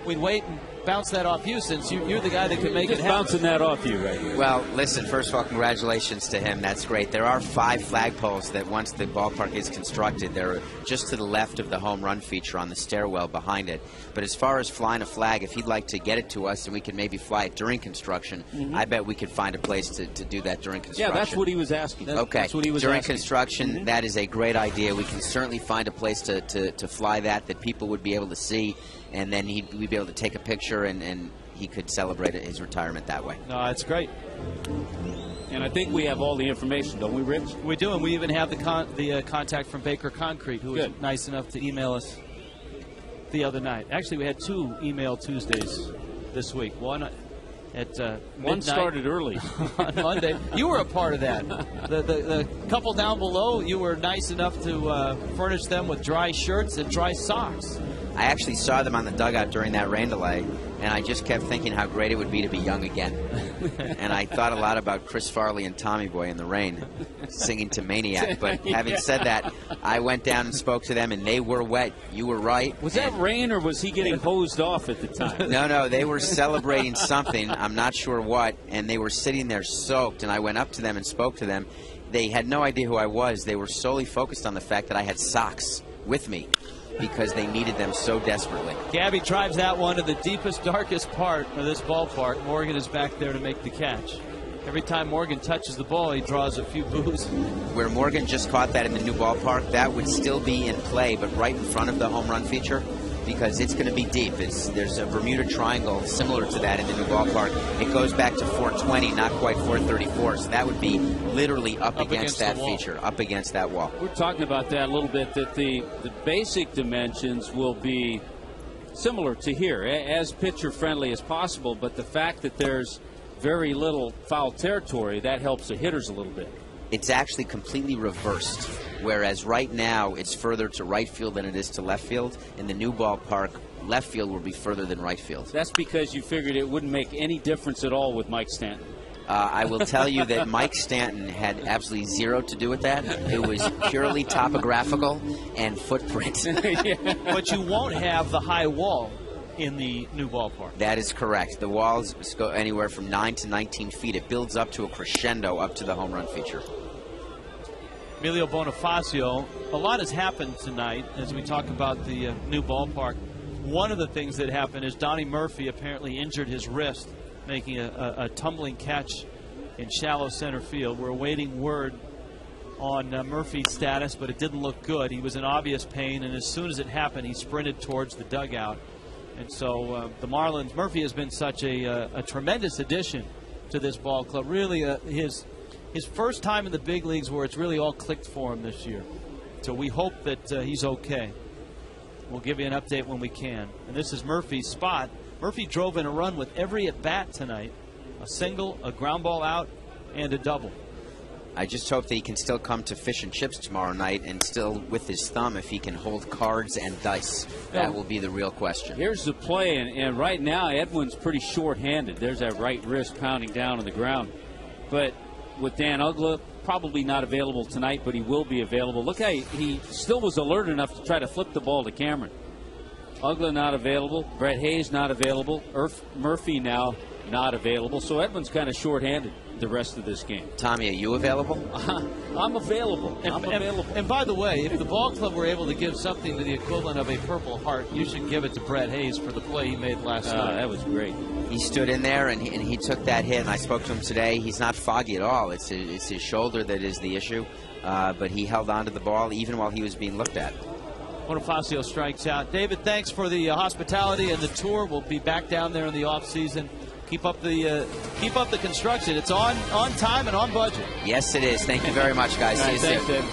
wait and bounce that off you, since you're the guy that could make it happen. Bouncing that off you right here. Well, listen, first of all, congratulations to him. That's great. There are 5 flagpoles that once the ballpark is constructed, they're just to the left of the home run feature on the stairwell behind it. But as far as flying a flag, if he'd like to get it to us and we could maybe fly it during construction, I bet we could find a place to do that during construction. Yeah, that's what he was asking. That's what he was during asking. construction, that is a great idea. We can certainly find a place to fly that people would be able to see, and then we'd be able to take a picture and he could celebrate his retirement that way. No, that's great. And I think we have all the information, don't we, Rich? We do, and we even have the contact from Baker Concrete, who was nice enough to email us the other night. Actually, we had 2 Email Tuesdays this week. One at one started early on Monday. You were a part of that. The couple down below, you were nice enough to furnish them with dry shirts and dry socks. I actually saw them on the dugout during that rain delay, and I just kept thinking how great it would be to be young again. And I thought a lot about Chris Farley and Tommy Boy in the rain, singing to Maniac. But having said that, I went down and spoke to them, and they were wet. You were right. Was that rain, or was he getting hosed off at the time? No, they were celebrating something. I'm not sure what, and they were sitting there soaked, and I went up to them and spoke to them. They had no idea who I was. They were solely focused on the fact that I had socks with me because they needed them so desperately. Gabby drives that one to the deepest, darkest part of this ballpark. Morgan is back there to make the catch. Every time Morgan touches the ball, he draws a few boos. Where Morgan just caught that in the new ballpark, that would still be in play, but right in front of the home run feature, because it's going to be deep. There's a Bermuda Triangle similar to that in the new ballpark. It goes back to 420, not quite 434, so that would be literally up against that feature, up against that wall. We're talking about that a little bit, that the basic dimensions will be similar to here, as pitcher-friendly as possible, but the fact that there's very little foul territory, that helps the hitters a little bit. It's actually completely reversed, whereas right now it's further to right field than it is to left field. In the new ballpark, left field will be further than right field. That's because you figured it wouldn't make any difference at all with Mike Stanton. I will tell you that Mike Stanton had absolutely zero to do with that. It was purely topographical and footprint. But you won't have the high wall in the new ballpark. That is correct. The walls go anywhere from 9 to 19 feet. It builds up to a crescendo up to the home run feature. Emilio Bonifacio, a lot has happened tonight as we talk about the new ballpark. One of the things that happened is Donnie Murphy apparently injured his wrist, making a tumbling catch in shallow center field. We're awaiting word on Murphy's status, but it didn't look good. He was in obvious pain, and as soon as it happened, he sprinted towards the dugout. And so the Marlins, Murphy has been such a tremendous addition to this ball club. Really, his first time in the big leagues where it's really all clicked for him this year. So we hope that he's okay. We'll give you an update when we can. And this is Murphy's spot. Murphy drove in a run with every at-bat tonight. A single, a ground ball out, and a double. I just hope that he can still come to Fish and Chips tomorrow night and still, with his thumb, if he can hold cards and dice. That will be the real question. Here's the play, and right now Edwin's pretty short-handed. There's that right wrist pounding down on the ground. But with Dan Uggla, probably not available tonight, but he will be available. Look how he still was alert enough to try to flip the ball to Cameron. Uggla not available. Brett Hayes not available. Murphy now not available. So Edwin's kind of short-handed the rest of this game. Tommy, are you available? I'm available. And by the way, if the ball club were able to give something to the equivalent of a Purple Heart, you should give it to Brett Hayes for the play he made last night. That was great. He stood in there and he took that hit, and I spoke to him today. He's not foggy at all. It's his shoulder that is the issue, but he held on to the ball even while he was being looked at. Bonifacio strikes out. David, thanks for the hospitality and the tour. We'll be back down there in the off season. Keep up the construction. It's on time and on budget. Yes, it is. Thank you very much, guys. See you soon. Thanks, David.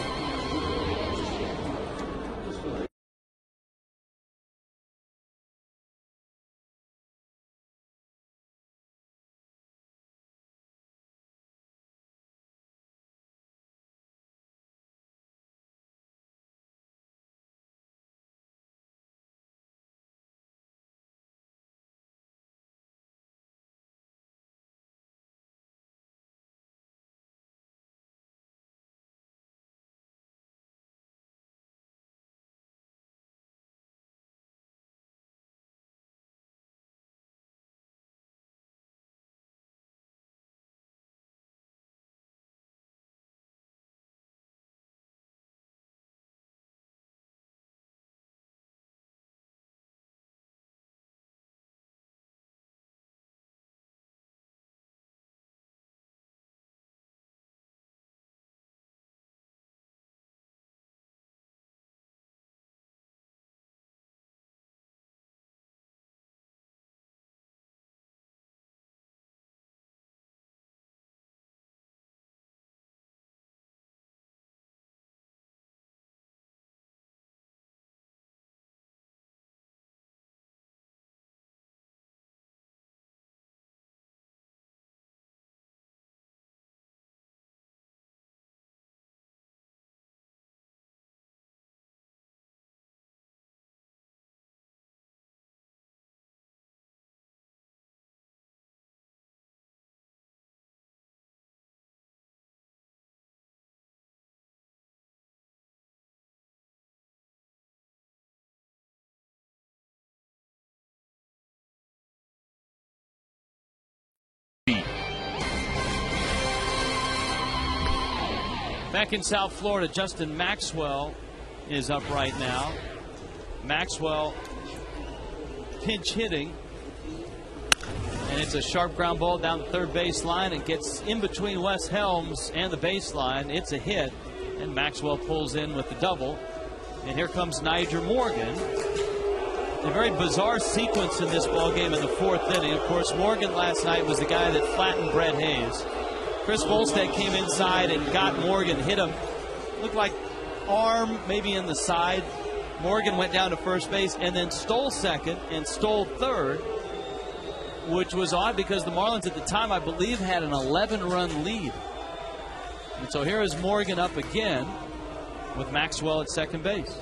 Back in South Florida, Justin Maxwell is up right now. Maxwell pinch hitting. And it's a sharp ground ball down the third baseline. It gets in between Wes Helms and the baseline. It's a hit. And Maxwell pulls in with the double. And here comes Nyjer Morgan. A very bizarre sequence in this ball game in the fourth inning. Of course, Morgan last night was the guy that flattened Brett Hayes. Chris Volstad came inside and got Morgan, hit him. Looked like arm maybe in the side. Morgan went down to first base and then stole second and stole third, which was odd because the Marlins at the time, I believe, had an 11-run lead. And so here is Morgan up again with Maxwell at second base.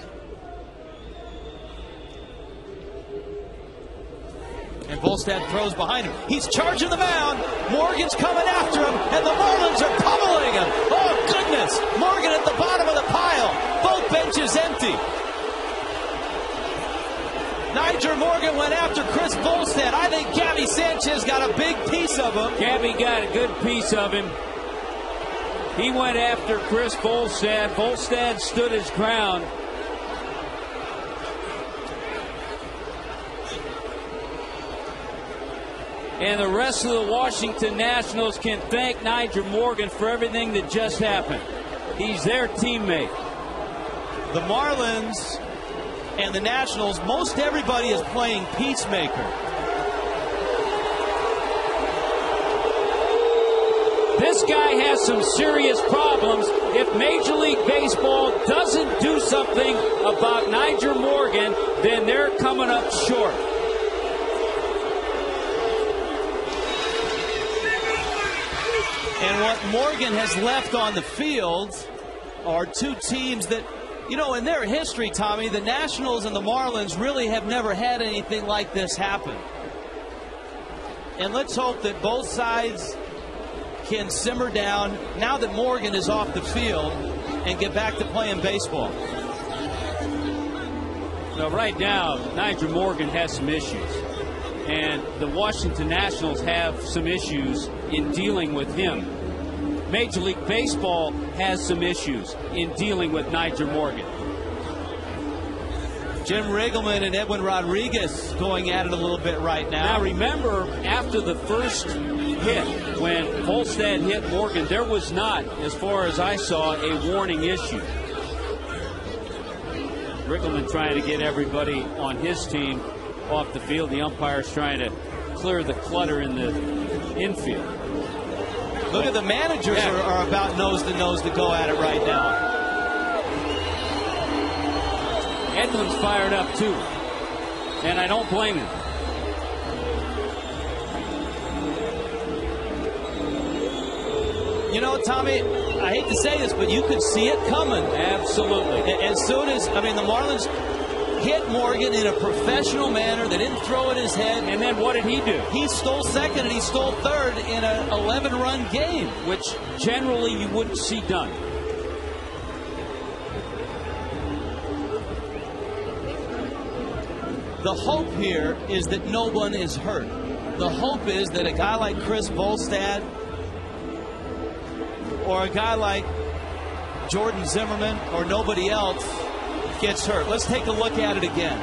And Volstad throws behind him. He's charging the mound. Morgan's coming after him, and the Marlins are pummeling him. Oh, goodness. Morgan at the bottom of the pile. Both benches empty. Nyjer Morgan went after Chris Volstad. I think Gabby Sanchez got a big piece of him. Gabby got a good piece of him. He went after Chris Volstad. Volstad stood his ground. And the rest of the Washington Nationals can thank Nyjer Morgan for everything that just happened. He's their teammate. The Marlins and the Nationals, most everybody is playing peacemaker. This guy has some serious problems. If Major League Baseball doesn't do something about Nyjer Morgan, then they're coming up short. And what Morgan has left on the field are two teams that, you know, in their history, Tommy, the Nationals and the Marlins really have never had anything like this happen. And let's hope that both sides can simmer down now that Morgan is off the field and get back to playing baseball. Now, right now, Nyjer Morgan has some issues. And the Washington Nationals have some issues in dealing with him. Major League Baseball has some issues in dealing with Nyjer Morgan. Jim Riggleman and Edwin Rodriguez going at it a little bit right now. Now, remember, after the first hit, when Volstad hit Morgan, there was not, as far as I saw, a warning issue. Riggleman trying to get everybody on his team off the field. The umpire's trying to clear the clutter in the infield. Look at the managers are about nose to nose to go at it right now. Edlin's fired up too, and I don't blame him. You know, Tommy, I hate to say this, but you could see it coming. Absolutely. As soon as, I mean, the Marlins hit Morgan in a professional manner. They didn't throw at his head. And then what did he do? He stole second and he stole third in an 11-run game, which generally you wouldn't see done. The hope here is that no one is hurt. The hope is that a guy like Chris Volstad or a guy like Jordan Zimmerman or nobody else gets hurt. Let's take a look at it again.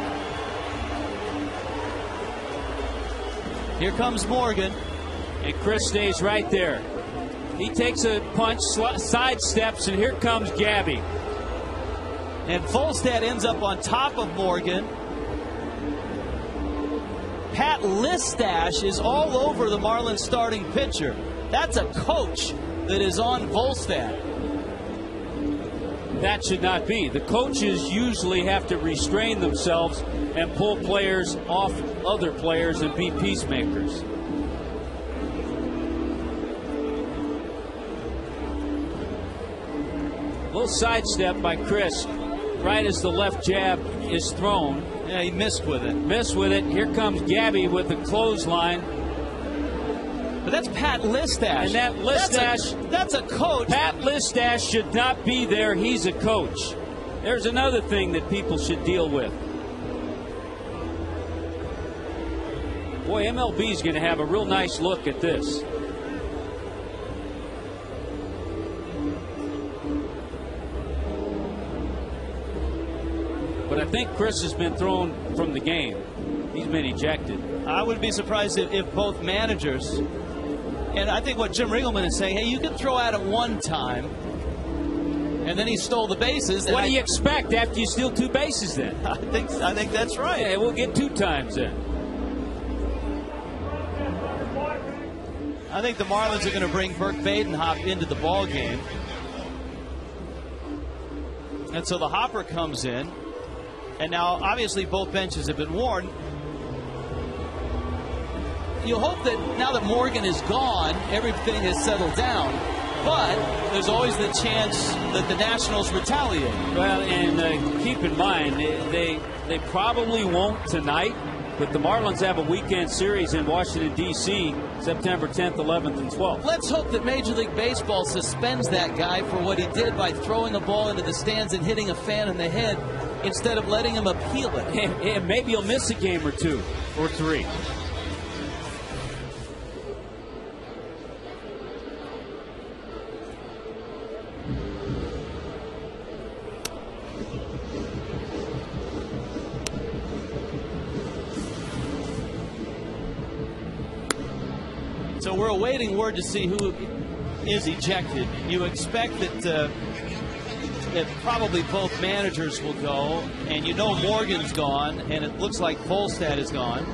Here comes Morgan. And Chris stays right there. He takes a punch, sidesteps, and here comes Gabby. And Volstad ends up on top of Morgan. Pat Listash is all over the Marlins starting pitcher. That's a coach that is on Volstad. That should not be. The coaches usually have to restrain themselves and pull players off other players and be peacemakers. A little sidestep by Chris right as the left jab is thrown. Yeah, he missed with it. Missed with it. Here comes Gabby with the clothesline. But that's Pat Listash. And that Listash, that's a coach. Pat Listash should not be there. He's a coach. There's another thing that people should deal with. Boy, MLB's going to have a real nice look at this. But I think Chris has been thrown from the game. He's been ejected. I wouldn't be surprised if both managers, and I think what Jim Riggleman is saying, hey, you can throw at it one time, and then he stole the bases. What do you expect after you steal 2 bases then? I think that's right. Yeah, we'll get 2 times then. I think the Marlins are going to bring Burke Badenhop into the ball game. And so the hopper comes in. And now, obviously, both benches have been worn. You hope that now that Morgan is gone, everything has settled down. But there's always the chance that the Nationals retaliate. Well, and keep in mind, they probably won't tonight. But the Marlins have a weekend series in Washington, D.C., September 10th, 11th, and 12th. Let's hope that Major League Baseball suspends that guy for what he did by throwing a ball into the stands and hitting a fan in the head instead of letting him appeal it. And maybe he'll miss a game or 2 or 3. So we're awaiting word to see who is ejected. You expect that probably both managers will go, and you know Morgan's gone, and it looks like Volstad is gone.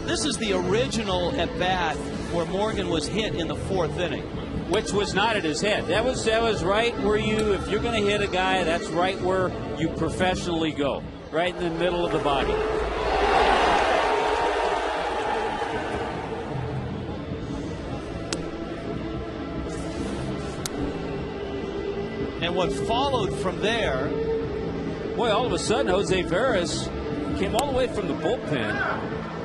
This is the original at bat where Morgan was hit in the 4th inning. Which was not at his head. That was right where if you're going to hit a guy, that's right where you professionally go. Right in the middle of the body. And what followed from there... Boy, all of a sudden, Jose Veras came all the way from the bullpen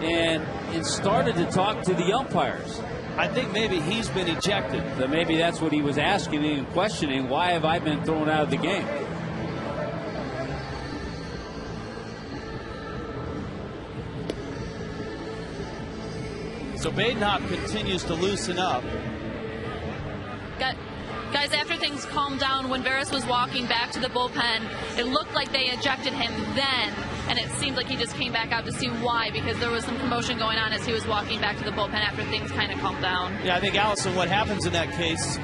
and started to talk to the umpires. I think maybe he's been ejected. So maybe that's what he was asking and questioning. Why have I been thrown out of the game? So Badenhop continues to loosen up. Guys, after things calmed down, when Veras was walking back to the bullpen, it looked like they ejected him then, and it seemed like he just came back out to see why, because there was some commotion going on as he was walking back to the bullpen after things kind of calmed down. Yeah, I think, Allison, what happens in that case...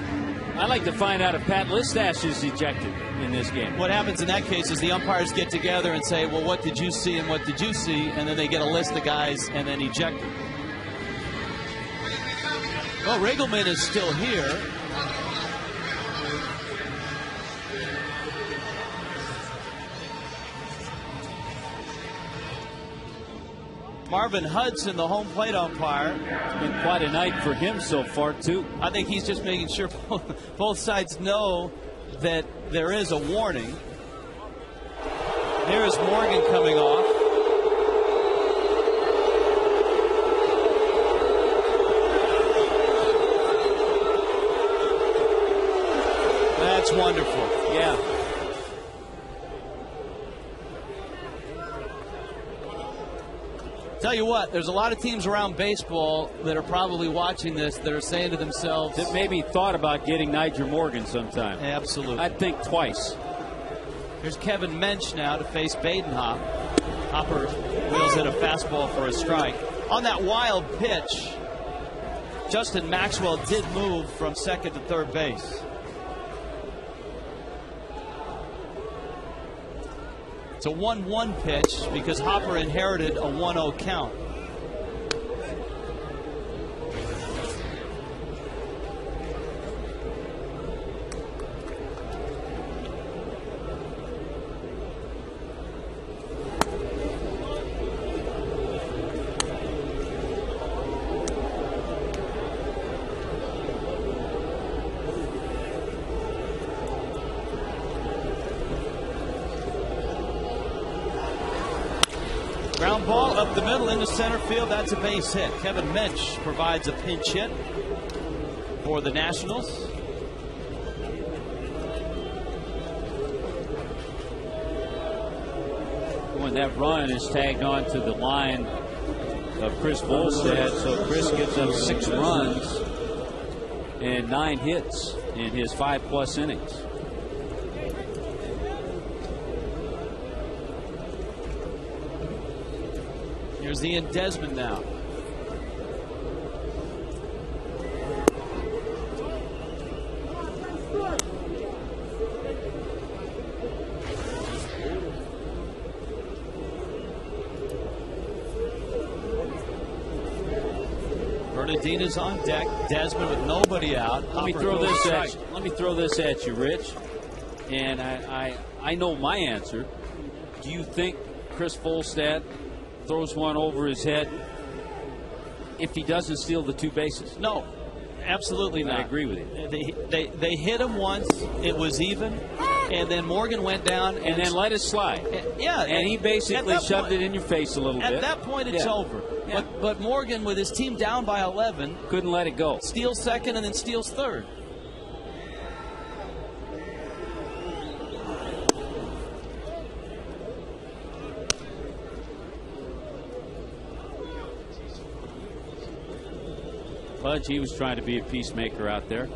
I'd like to find out if Pat Listash is ejected in this game. What happens in that case is the umpires get together and say, well, what did you see and what did you see? And then they get a list of guys and then eject them. Well, Riggleman is still here. Marvin Hudson, the home plate umpire. It's been quite a night for him so far, too. I think he's just making sure both sides know that there is a warning. There is Morgan coming off. That's wonderful. Yeah. Tell you what, there's a lot of teams around baseball that are probably watching this that are saying to themselves... That maybe thought about getting Nyjer Morgan sometime. Absolutely. I'd think twice. Here's Kevin Mench now to face Badenhop. Hopper wheels in a fastball for a strike. On that wild pitch, Justin Maxwell did move from second to third base. It's a 1-1 pitch because Hopper inherited a 1-0 count. Ground ball up the middle into center field. That's a base hit. Kevin Mench provides a pinch hit for the Nationals. When that run is tagged on to the line of Chris Volstad, so Chris gives up 6 runs and 9 hits. in his 5+ innings. Here's Ian Desmond now. Bernardina's on deck. Desmond with nobody out. Let me throw this at you, Rich. And I know my answer. Do you think Chris Volstad throws one over his head if he doesn't steal the 2 bases? No, absolutely not. I agree with you. They hit him once. It was even. And then Morgan went down. And then let it slide. And he basically shoved it in your face a little bit. At that point, it's over. Yeah. But Morgan, with his team down by 11, couldn't let it go. Steals second and then steals third. Pudge, he was trying to be a peacemaker out there.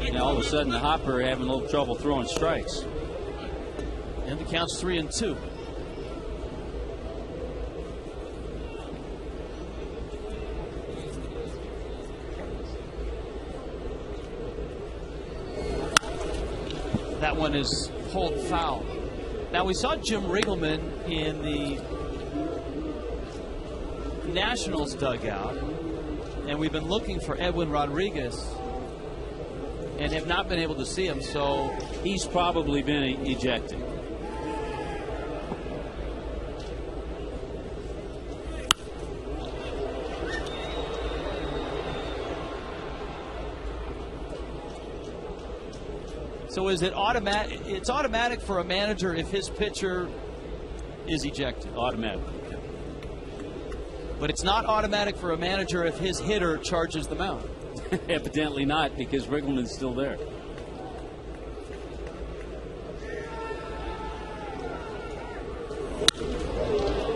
And all of a sudden, the Hopper having a little trouble throwing strikes. And the count's 3-2. That one is pulled foul. Now, we saw Jim Riggleman in the Nationals dugout, and we've been looking for Edwin Rodriguez and have not been able to see him, so he's probably been ejected. So is it automatic? It's automatic for a manager if his pitcher is ejected. Automatic. But it's not automatic for a manager if his hitter charges the mound. Evidently not, because Riggleman's still there.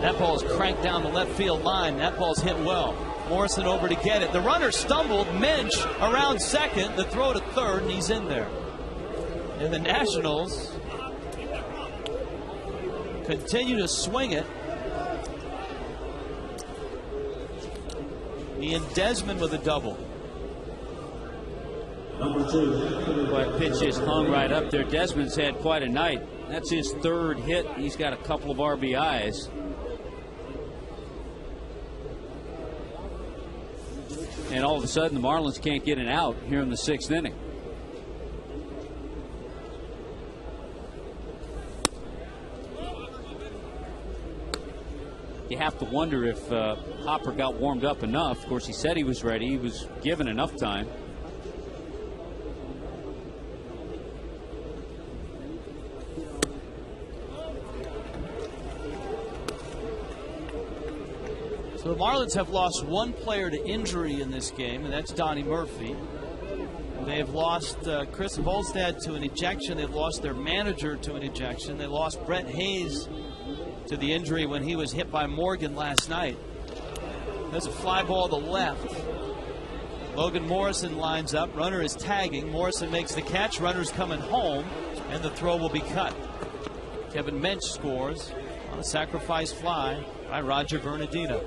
That ball's cranked down the left field line. That ball's hit well. Morrison over to get it. The runner stumbled. Mensch around second. The throw to third, and he's in there. And the Nationals continue to swing it. Ian Desmond with a double. But pitch is hung right up there. Desmond's had quite a night. That's his 3rd hit. He's got a couple of RBIs. And all of a sudden, the Marlins can't get an out here in the 6th inning. You have to wonder if Hopper got warmed up enough. Of course, he said he was ready. He was given enough time. So the Marlins have lost one player to injury in this game, and that's Donnie Murphy. They have lost Chris Volstad to an ejection. They've lost their manager to an ejection. They lost Brett Hayes to the injury when he was hit by Morgan last night. There's a fly ball to the left. Logan Morrison lines up. Runner is tagging. Morrison makes the catch. Runner's coming home, and the throw will be cut. Kevin Mensch scores on a sacrifice fly by Roger Bernardino.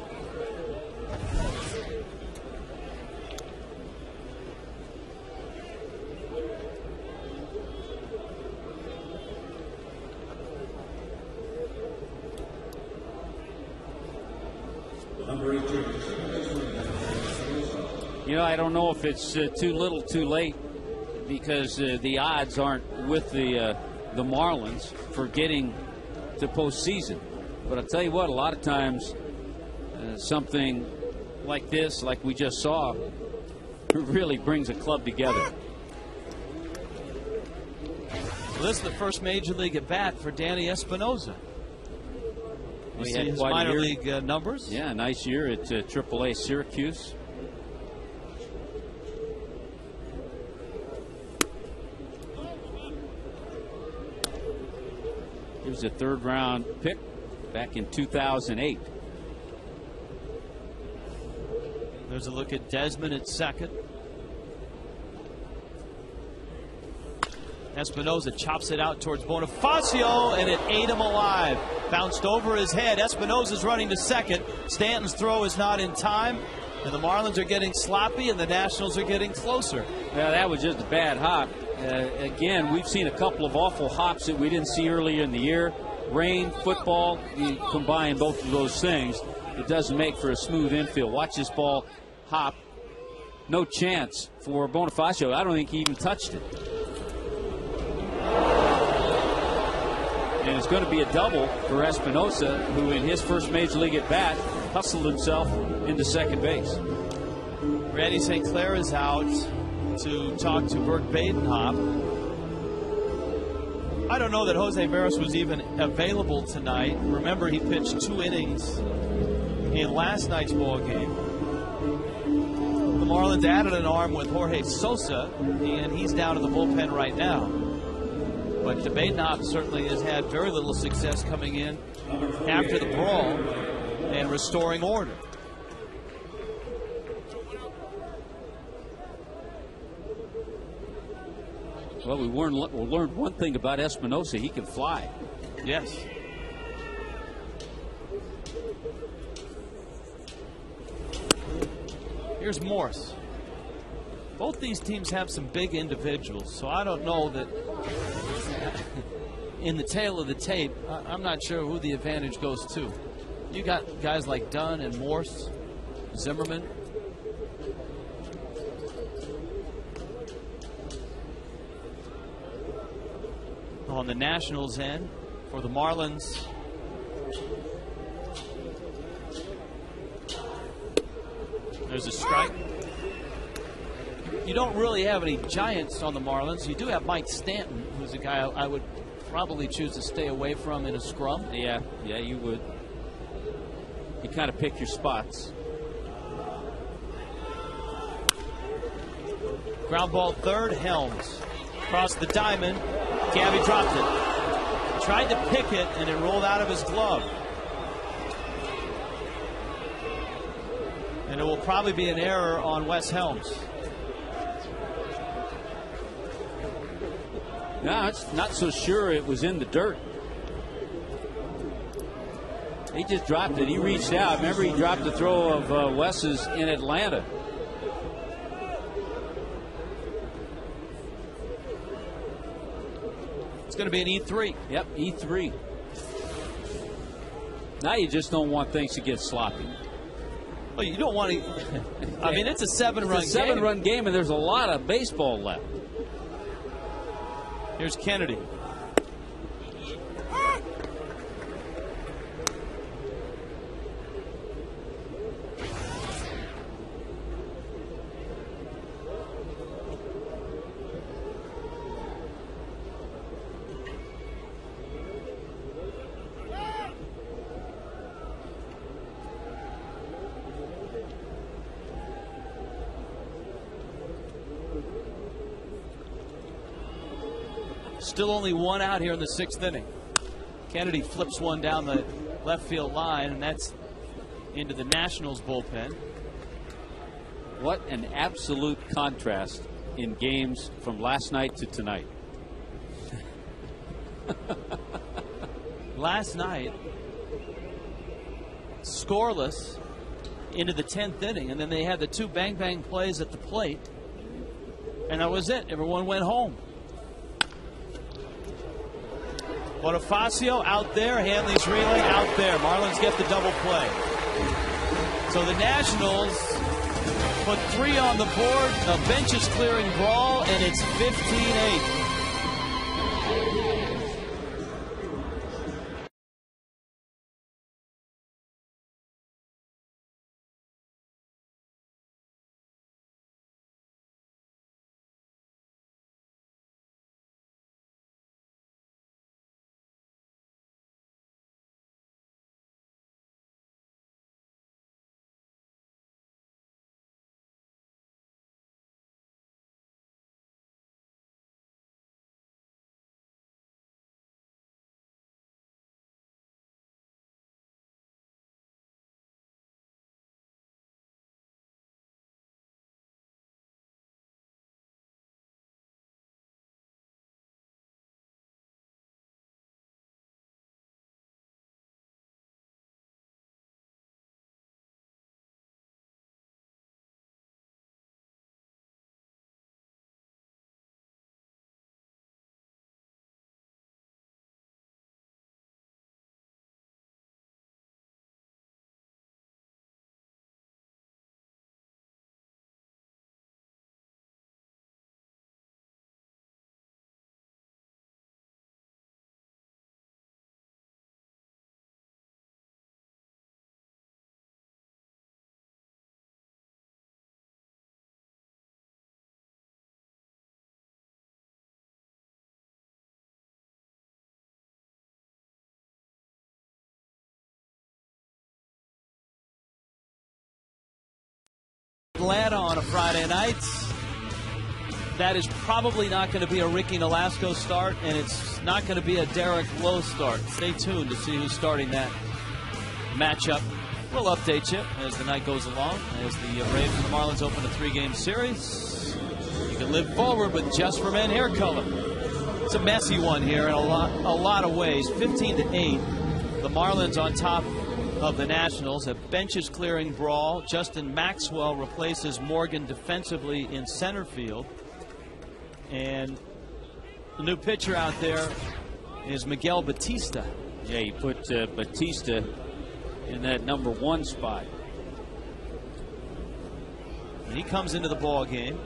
You know, I don't know if it's too little too late, because the odds aren't with the Marlins for getting to postseason. But I'll tell you what, a lot of times something like this, like we just saw, really brings a club together. Well, this is the first Major League at bat for Danny Espinosa. You see his minor league numbers? Yeah, nice year at AAA Syracuse. He was a 3rd-round pick back in 2008. There's a look at Desmond at second. Espinosa chops it out towards Bonifacio, and it ate him alive. Bounced over his head. Espinosa's running to second. Stanton's throw is not in time, and the Marlins are getting sloppy, and the Nationals are getting closer. Yeah, that was just a bad hop. Again, we've seen a couple of awful hops that we didn't see earlier in the year. Rain, football, you combine both of those things, it doesn't make for a smooth infield. Watch this ball hop. No chance for Bonifacio. I don't think he even touched it. And it's going to be a double for Espinosa, who in his first major league at bat hustled himself into second base. Randy St. Clair is out to talk to Bert Badenhop. I don't know that Jose Veras was even available tonight. Remember, he pitched 2 innings in last night's ball game. The Marlins added an arm with Jorge Sosa, and he's down in the bullpen right now. But Badenhop certainly has had very little success coming in after the brawl and restoring order. Well, we learned one thing about Espinosa. He can fly. Yes. Here's Morse. Both these teams have some big individuals, so I don't know that in the tail of the tape, I'm not sure who the advantage goes to. You got guys like Dunn and Morse, Zimmerman. On the Nationals end, for the Marlins, there's a strike. You don't really have any giants on the Marlins. You do have Mike Stanton, who's a guy I would probably choose to stay away from in a scrum. Yeah, you would. You kind of pick your spots. Ground ball third, Helms. Across the diamond, Gabby dropped it. Tried to pick it, and it rolled out of his glove. And it will probably be an error on Wes Helms. No, it's not so sure it was in the dirt. He just dropped it. He reached out. Remember, he dropped the throw of Wes's in Atlanta. It's going to be an E3. Yep, E3. Now you just don't want things to get sloppy. Well, you don't want to. I mean, it's a 7-run game. It's a 7-run game, and there's a lot of baseball left. Here's Kennedy. Still only one out here in the 6th inning. Kennedy flips one down the left field line, and that's into the Nationals bullpen. What an absolute contrast in games from last night to tonight. Last night, scoreless into the 10th inning, and then they had the 2 bang-bang plays at the plate, and that was it. Everyone went home. Bonifacio out there, Hanley's reeling out there. Marlins get the double play. So the Nationals put 3 on the board. The bench is clearing brawl, and it's 15-8. Friday night. That is probably not going to be a Ricky Nolasco start, and it's not going to be a Derek Lowe start. Stay tuned to see who's starting that matchup. We'll update you as the night goes along, as the Braves and the Marlins open a 3-game series. You can live forward with Just for Men hair color. It's a messy one here in a lot of ways. 15-8, the Marlins on top of the Nationals. A benches clearing brawl. Justin Maxwell replaces Morgan defensively in center field. And the new pitcher out there is Miguel Batista. Yeah, he put Batista in that #1 spot. And he comes into the ball game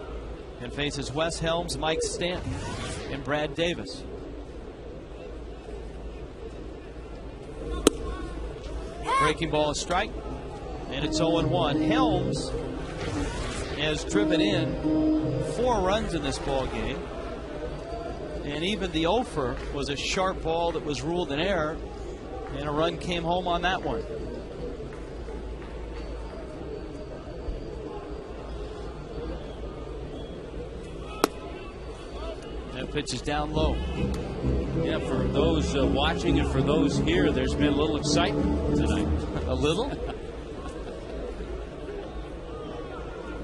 and faces Wes Helms, Mike Stanton, and Brad Davis. Breaking ball, a strike, and it's 0-1. Helms has driven in 4 runs in this ball game, and even the offer was a sharp ball that was ruled an error, and a run came home on that one. That pitch is down low. Yeah, for those watching and for those here, there's been a little excitement tonight. A little?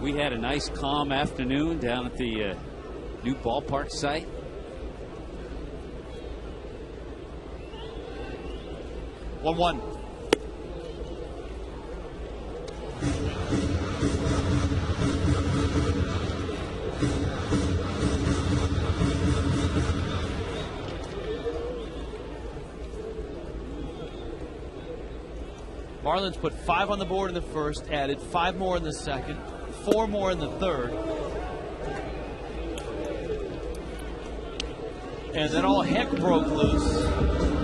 We had a nice calm afternoon down at the new ballpark site. One. Marlins put 5 on the board in the first, added 5 more in the second, 4 more in the third. And then all heck broke loose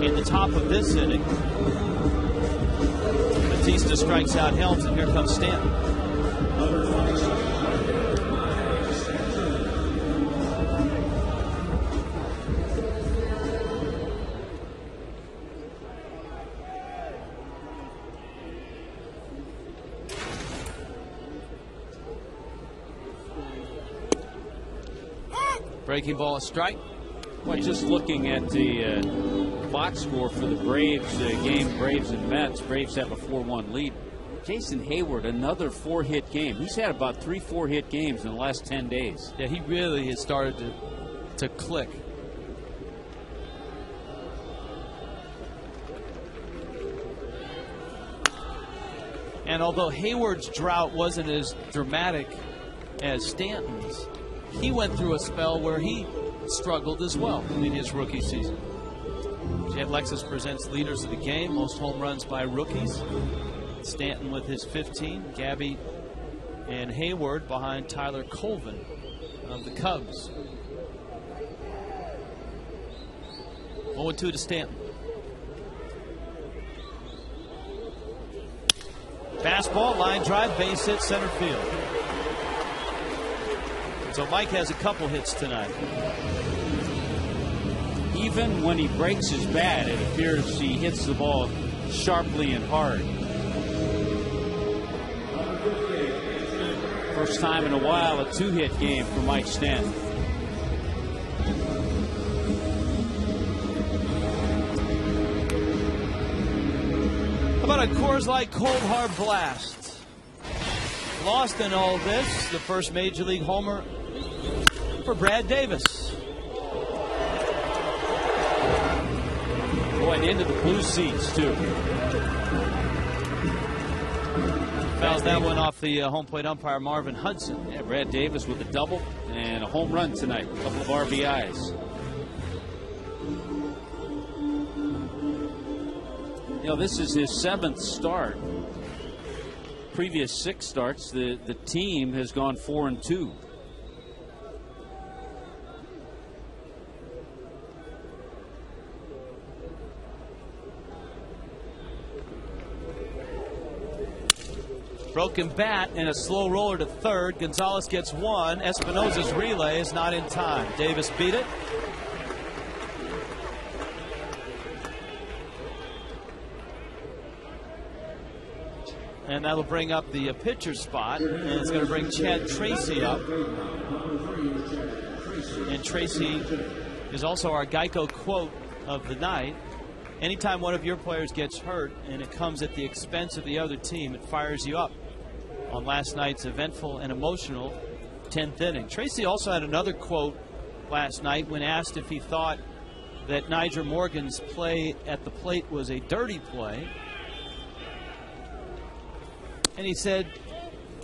in the top of this inning. Batista strikes out Helms, and here comes Stanton. Breaking ball, a strike. Well, just looking at the box score for the Braves game, Braves and Mets. Braves have a 4-1 lead. Jason Heyward, another 4-hit game. He's had about 3 4-hit games in the last 10 days. Yeah, he really has started to click. And although Hayward's drought wasn't as dramatic as Stanton's, he went through a spell where he struggled as well in his rookie season. Jet Lexus presents leaders of the game, most home runs by rookies. Stanton with his 15, Gabby and Hayward behind Tyler Colvin of the Cubs. 0-2 to Stanton. Fastball, line drive, base hit, center field. So Mike has a couple hits tonight. Even when he breaks his bat, it appears he hits the ball sharply and hard. First time in a while, a 2-hit game for Mike Stanton. How about a Coors Light Cold Hard Blast? Lost in all this, the first Major League homer for Brad Davis. Boy, and into the blue seats, too. Fouls that one off the home plate umpire, Marvin Hudson. Yeah, Brad Davis with a double and a home run tonight. A couple of RBIs. You know, this is his 7th start. Previous 6 starts, the team has gone 4-2. Broken bat and a slow roller to third. Gonzalez gets 1. Espinosa's relay is not in time. Davis beat it. And that'll bring up the pitcher spot, and it's going to bring Chad Tracy up. And Tracy is also our Geico quote of the night. Anytime one of your players gets hurt and it comes at the expense of the other team, it fires you up. On last night's eventful and emotional 10th inning. Tracy also had another quote last night when asked if he thought that Nyjer Morgan's play at the plate was a dirty play. And he said,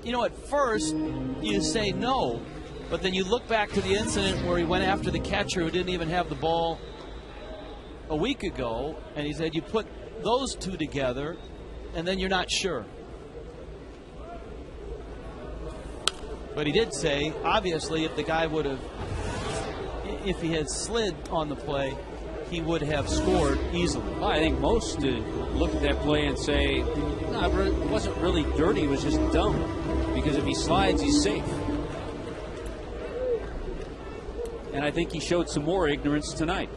you know, at first you say no, but then you look back to the incident where he went after the catcher who didn't even have the ball a week ago, and he said you put those two together and then you're not sure. But he did say, obviously, if the guy would have, if he had slid on the play, he would have scored easily. Well, I think most look at that play and say, no, it wasn't really dirty, it was just dumb. Because if he slides, he's safe. And I think he showed some more ignorance tonight.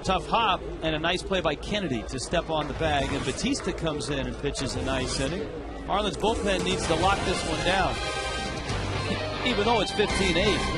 Tough hop and a nice play by Kennedy to step on the bag, and Batista comes in and pitches a nice inning. Marlins bullpen needs to lock this one down, even though it's 15-8.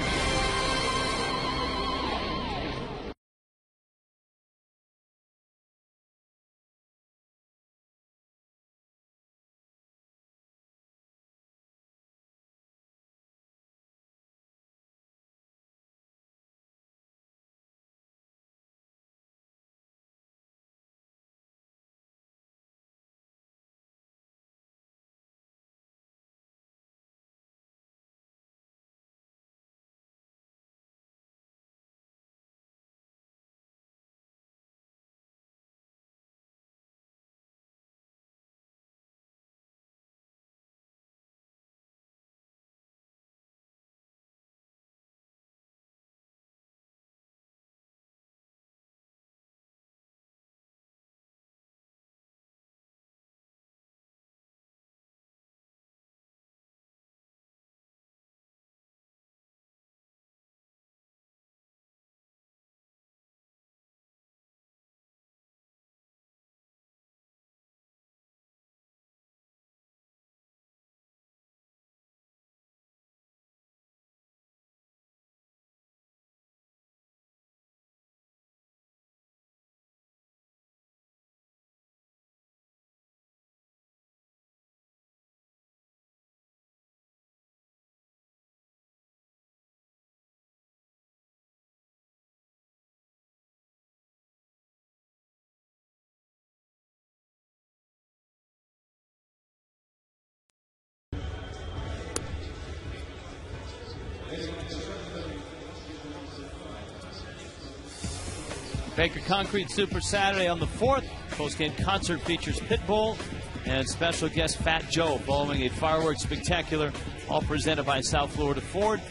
Baker Concrete Super Saturday on the 4th. Post-game concert features Pitbull and special guest Fat Joe following a fireworks spectacular, all presented by South Florida Ford.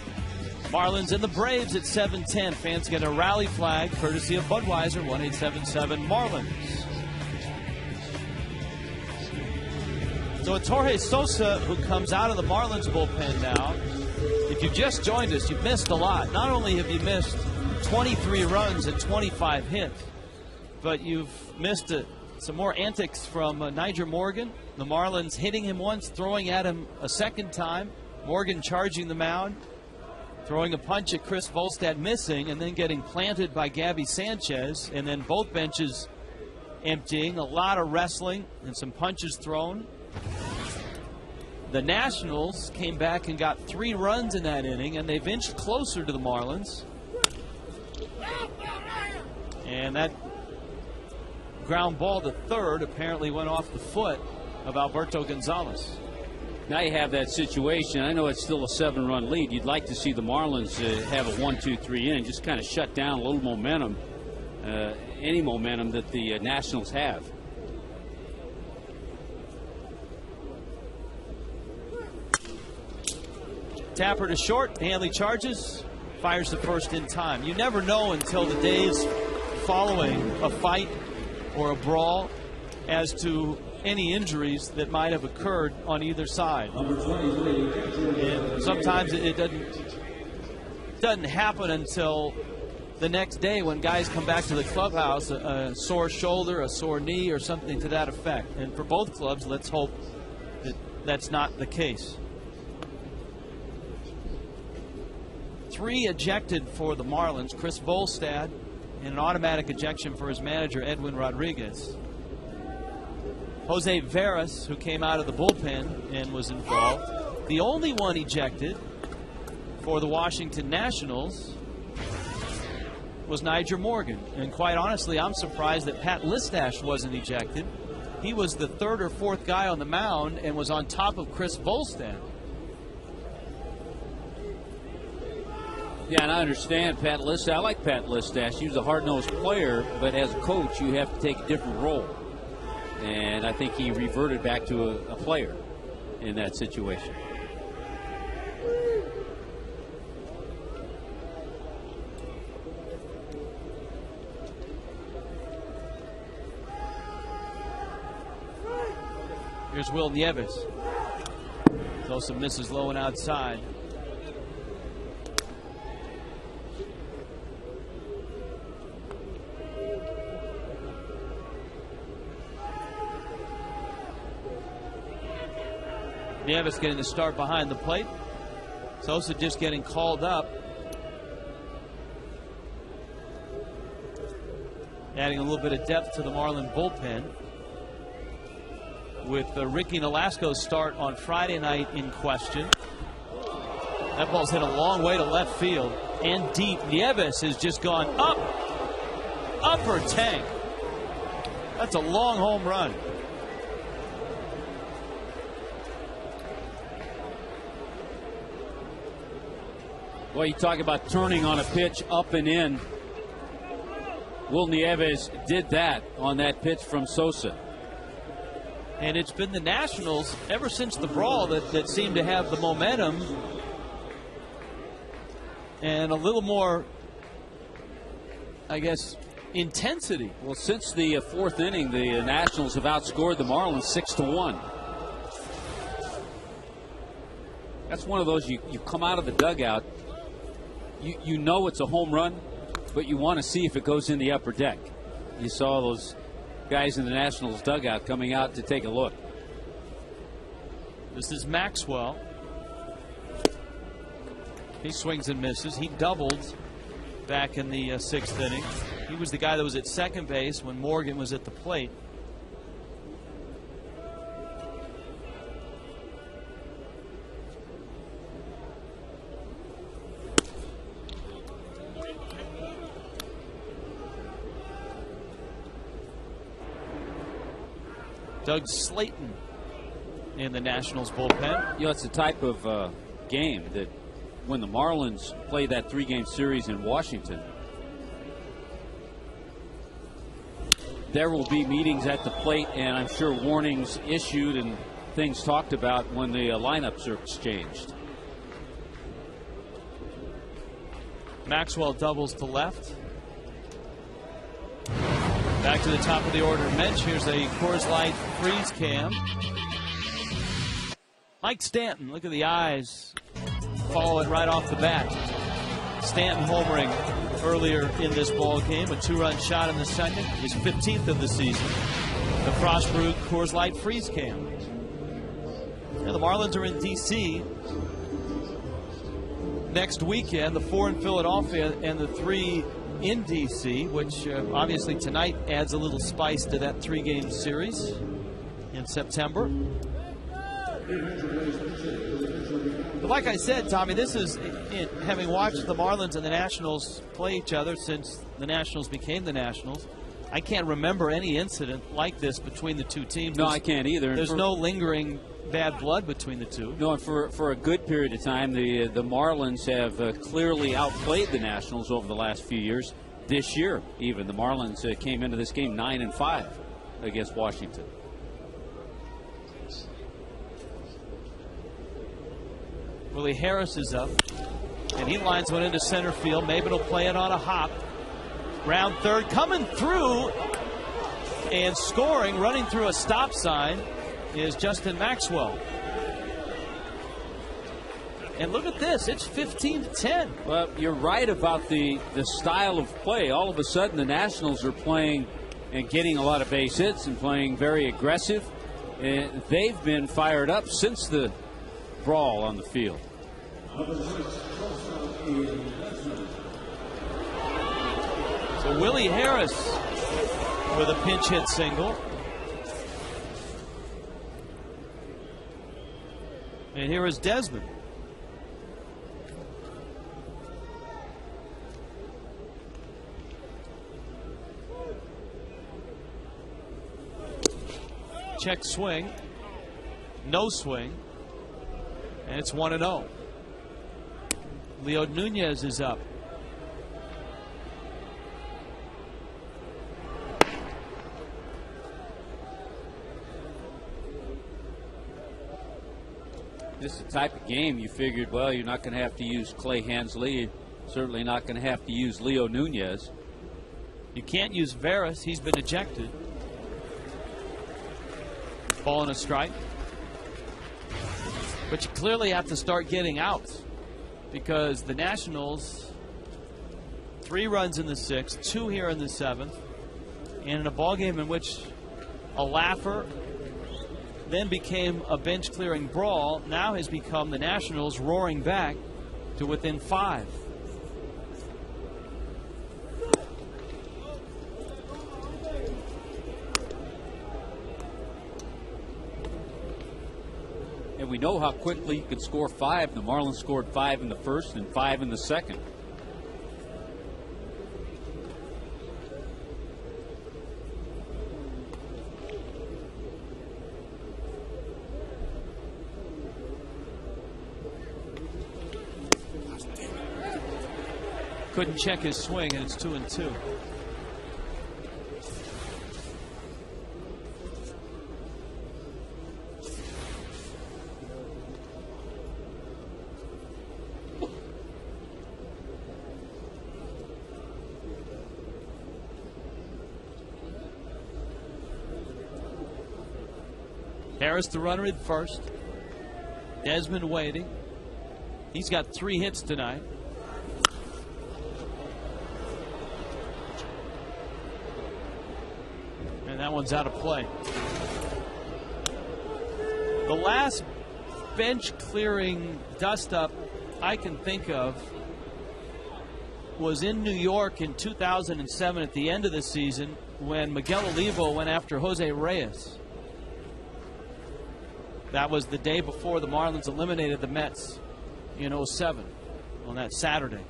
Marlins and the Braves at 7:10. Fans get a rally flag courtesy of Budweiser, 1-877 Marlins. So it's Jorge Sosa who comes out of the Marlins bullpen now. If you've just joined us, you've missed a lot. Not only have you missed 23 runs and 25 hits, but you've missed some more antics from Nyjer Morgan. The Marlins hitting him once, throwing at him a second time. Morgan charging the mound, throwing a punch at Chris Volstad, missing, and then getting planted by Gabby Sanchez, and then both benches emptying. A lot of wrestling and some punches thrown. The Nationals came back and got 3 runs in that inning, and they've inched closer to the Marlins. And that ground ball to third apparently went off the foot of Alberto Gonzalez. Now you have that situation. I know it's still a 7-run lead. You'd like to see the Marlins have a 1-2-3 inning, just kind of shut down a little momentum, any momentum that the Nationals have. Tapper to short. Hanley charges, fires the first in time. You never know until the days following a fight or a brawl as to any injuries that might have occurred on either side. And sometimes it doesn't doesn't happen until the next day when guys come back to the clubhouse, a sore shoulder, a sore knee, or something to that effect. And for both clubs, let's hope that that's not the case. 3 ejected for the Marlins. Chris Volstad, and an automatic ejection for his manager, Edwin Rodriguez. Jose Veras, who came out of the bullpen and was involved. The only one ejected for the Washington Nationals was Nyjer Morgan. And quite honestly, I'm surprised that Pat Listash wasn't ejected. He was the 3rd or 4th guy on the mound and was on top of Chris Volstad. Yeah, and I understand Pat Listash. I like Pat Listash. He was a hard-nosed player, but as a coach, you have to take a different role. And I think he reverted back to a player in that situation. Here's Will Nieves. Sosa misses low and outside. Nieves getting the start behind the plate. Sosa just getting called up. Adding a little bit of depth to the Marlin bullpen. With Ricky Nolasco's start on Friday night in question. That ball's hit a long way to left field and deep. Nieves has just gone up. Upper tank. That's a long home run. Well, you talk about turning on a pitch up and in. Will Nieves did that on that pitch from Sosa. And it's been the Nationals ever since the brawl that seem to have the momentum and a little more, I guess, intensity. Well, since the 4th inning, the Nationals have outscored the Marlins 6-1. That's one of those you come out of the dugout, you know it's a home run, but you want to see if it goes in the upper deck. You saw those guys in the Nationals dugout coming out to take a look. This is Maxwell. He swings and misses. He doubled back in the 6th inning. He was the guy that was at second base when Morgan was at the plate. Doug Slayton in the Nationals bullpen. You know, it's the type of game that when the Marlins play that 3-game series in Washington, there will be meetings at the plate and I'm sure warnings issued and things talked about when the lineups are exchanged. Maxwell doubles to left. Back to the top of the order bench. Here's a Coors Light freeze cam. Mike Stanton, look at the eyes. Follow it right off the bat. Stanton homering earlier in this ball game. A 2-run shot in the second. His 15th of the season. The Frost Brewed Coors Light freeze cam. And the Marlins are in D.C. next weekend. The 4 in Philadelphia and the 3 in D.C., which obviously tonight adds a little spice to that 3-game series in September. But like I said, Tommy, this is, having watched the Marlins and the Nationals play each other since the Nationals became the Nationals, I can't remember any incident like this between the two teams. No, I can't either. There's no lingering bad blood between the two. No, and for a good period of time, the Marlins have clearly outplayed the Nationals over the last few years. This year, even, the Marlins came into this game 9-5 against Washington. Willie Harris is up, and he lines one into center field. Maybin will play it on a hop. Round third, coming through and scoring, running through a stop sign, is Justin Maxwell. And look at this. It's 15-10. Well, you're right about the style of play. All of a sudden, the Nationals are playing and getting a lot of base hits and playing very aggressive. And they've been fired up since the brawl on the field. So Willie Harris with a pinch hit single. And here is Desmond. Check swing. No swing. And it's 1-0. Leo Nunez is up. This is the type of game you figured, well, you're not going to have to use Clay Hensley. Certainly not going to have to use Leo Nunez. You can't use Veras. He's been ejected. Ball and a strike. But you clearly have to start getting outs because the Nationals, 3 runs in the 6th, 2 here in the 7th, and in a ball game in which a laugher then became a bench clearing brawl, now has become the Nationals roaring back to within 5. And we know how quickly you could score 5. The Marlins scored 5 in the first and 5 in the second. Couldn't check his swing, and it's 2-2. Harris the runner at first. Desmond waiting. He's got 3 hits tonight. And that one's out of play. The last bench clearing dust up I can think of was in New York in 2007 at the end of the season when Miguel Olivo went after Jose Reyes. That was the day before the Marlins eliminated the Mets in 07 on that Saturday.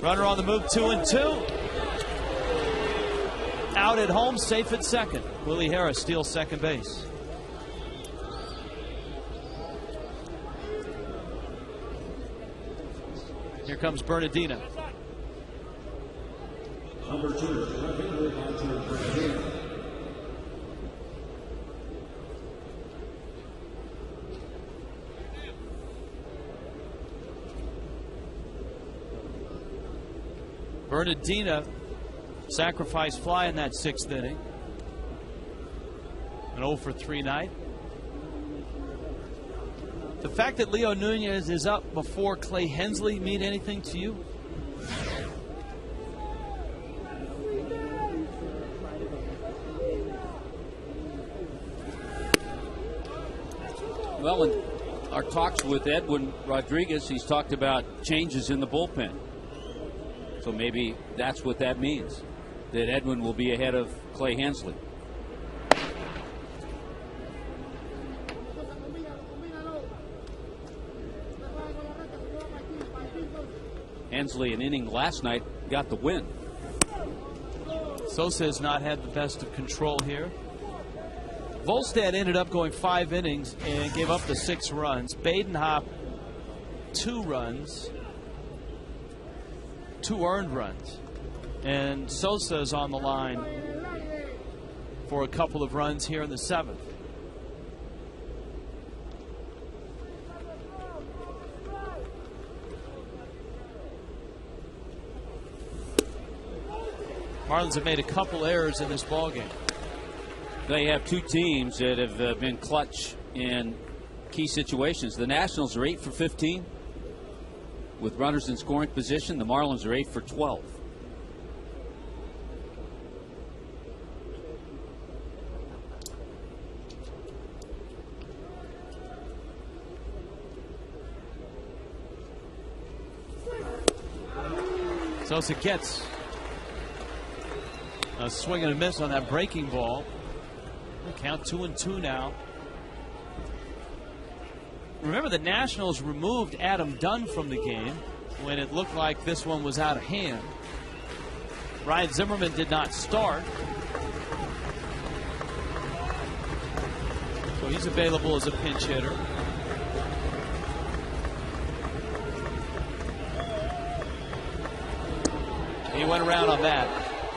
Runner on the move, 2-2. Out at home, safe at second. Willie Harris steals second base. Here comes Bernardino. Number 2, Bernardino sacrifice fly in that 6th inning. An 0-for-3 night. The fact that Leo Nunez is up before Clay Hensley mean anything to you? Well, in our talks with Edwin Rodriguez, he's talked about changes in the bullpen. So maybe that's what that means, that Edwin will be ahead of Clay Hensley. Hensley, an inning last night, got the win. Sosa has not had the best of control here. Volstad ended up going 5 innings and gave up the 6 runs. Badenhop 2 runs, 2 earned runs. And Sosa is on the line for a couple of runs here in the 7th. Marlins have made a couple errors in this ballgame. They have two teams that have been clutch in key situations. The Nationals are 8 for 15 with runners in scoring position. The Marlins are 8 for 12. Sosa gets a swing and a miss on that breaking ball. Count 2-2 now. Remember, the Nationals removed Adam Dunn from the game when it looked like this one was out of hand. Ryan Zimmerman did not start, so he's available as a pinch hitter. He went around on that.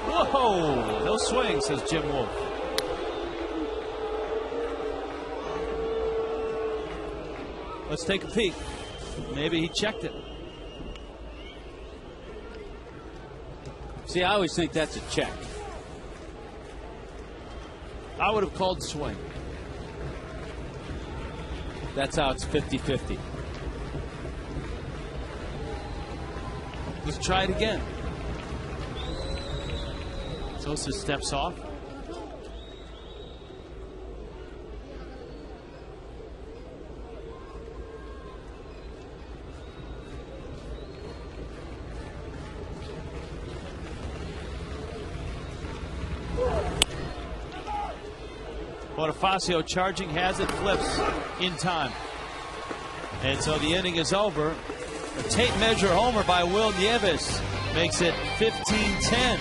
Whoa! No swing, says Jim Wolf. Let's take a peek. Maybe he checked it. See, I always think that's a check. I would have called swing. That's how it's 50-50. Let's try it again. Sosa steps off. Bonifacio charging, has it, flips in time. And so the inning is over. A tape measure homer by Will Nieves makes it 15-10.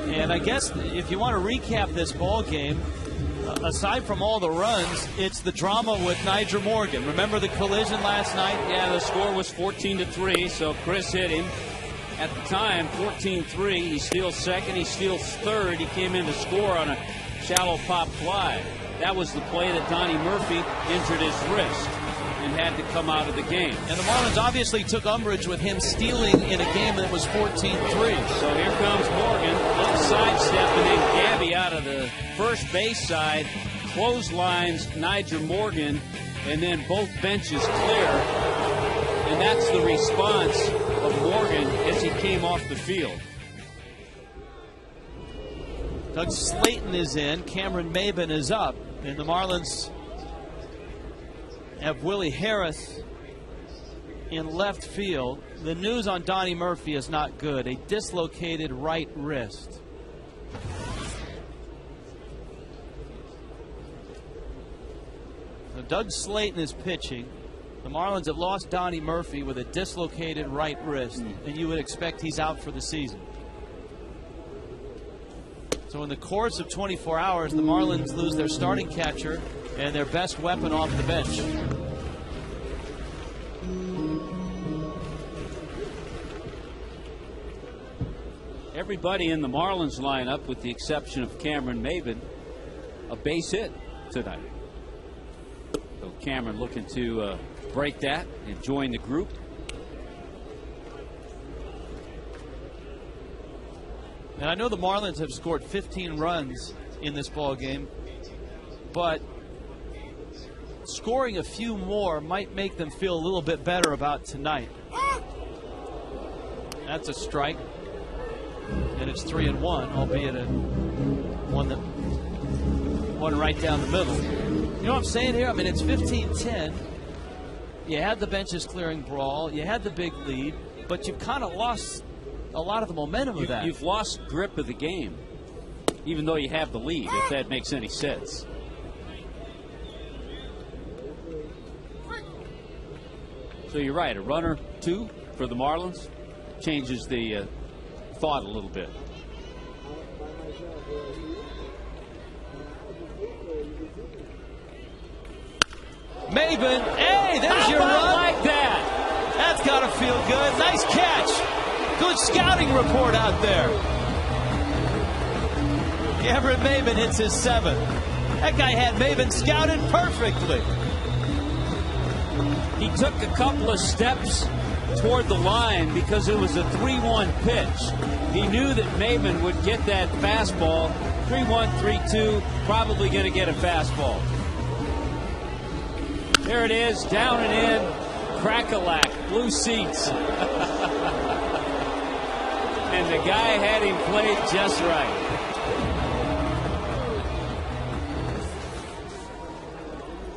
And I guess if you want to recap this ball game, aside from all the runs, it's the drama with Nyjer Morgan. Remember the collision last night? Yeah, the score was 14-3, so Chris hit him. At the time, 14-3. He steals second, he steals third. He came in to score on a shallow pop fly. That was the play that Donnie Murphy injured his wrist and had to come out of the game. And the Marlins obviously took umbrage with him stealing in a game that was 14-3. So here comes Morgan, little sidestep, and then Gabby out of the first base side clotheslines Nyjer Morgan, and then both benches clear. And that's the response of Morgan as he came off the field. Doug Slayton is in, Cameron Maybin is up, and the Marlins have Willie Harris in left field. The news on Donnie Murphy is not good. A dislocated right wrist. So Doug Slayton is pitching. The Marlins have lost Donnie Murphy with a dislocated right wrist, and you would expect he's out for the season. So in the course of 24 hours, the Marlins lose their starting catcher and their best weapon off the bench. Everybody in the Marlins lineup, with the exception of Cameron Maybin, a base hit tonight. So Cameron looking to break that and join the group. And I know the Marlins have scored 15 runs in this ball game, but scoring a few more might make them feel a little bit better about tonight. That's a strike. And it's 3-1, albeit one right down the middle. You know what I'm saying here? I mean, it's 15-10. You had the benches clearing brawl. You had the big lead, but you've kind of lost a lot of the momentum of that. You've lost grip of the game, even though you have the lead, if that makes any sense. So you're right. A runner, 2 for the Marlins changes the thought a little bit. Maybin, hey, there's your run. Like that. That's got to feel good. Nice catch. Good scouting report out there. Cameron Maybin hits his 7th. That guy had Maybin scouted perfectly. He took a couple of steps toward the line because it was a 3-1 pitch. He knew that Maybin would get that fastball. 3-1, 3-2, probably going to get a fastball. There it is, down and in, crack-a-lack, blue seats. And the guy had him played just right.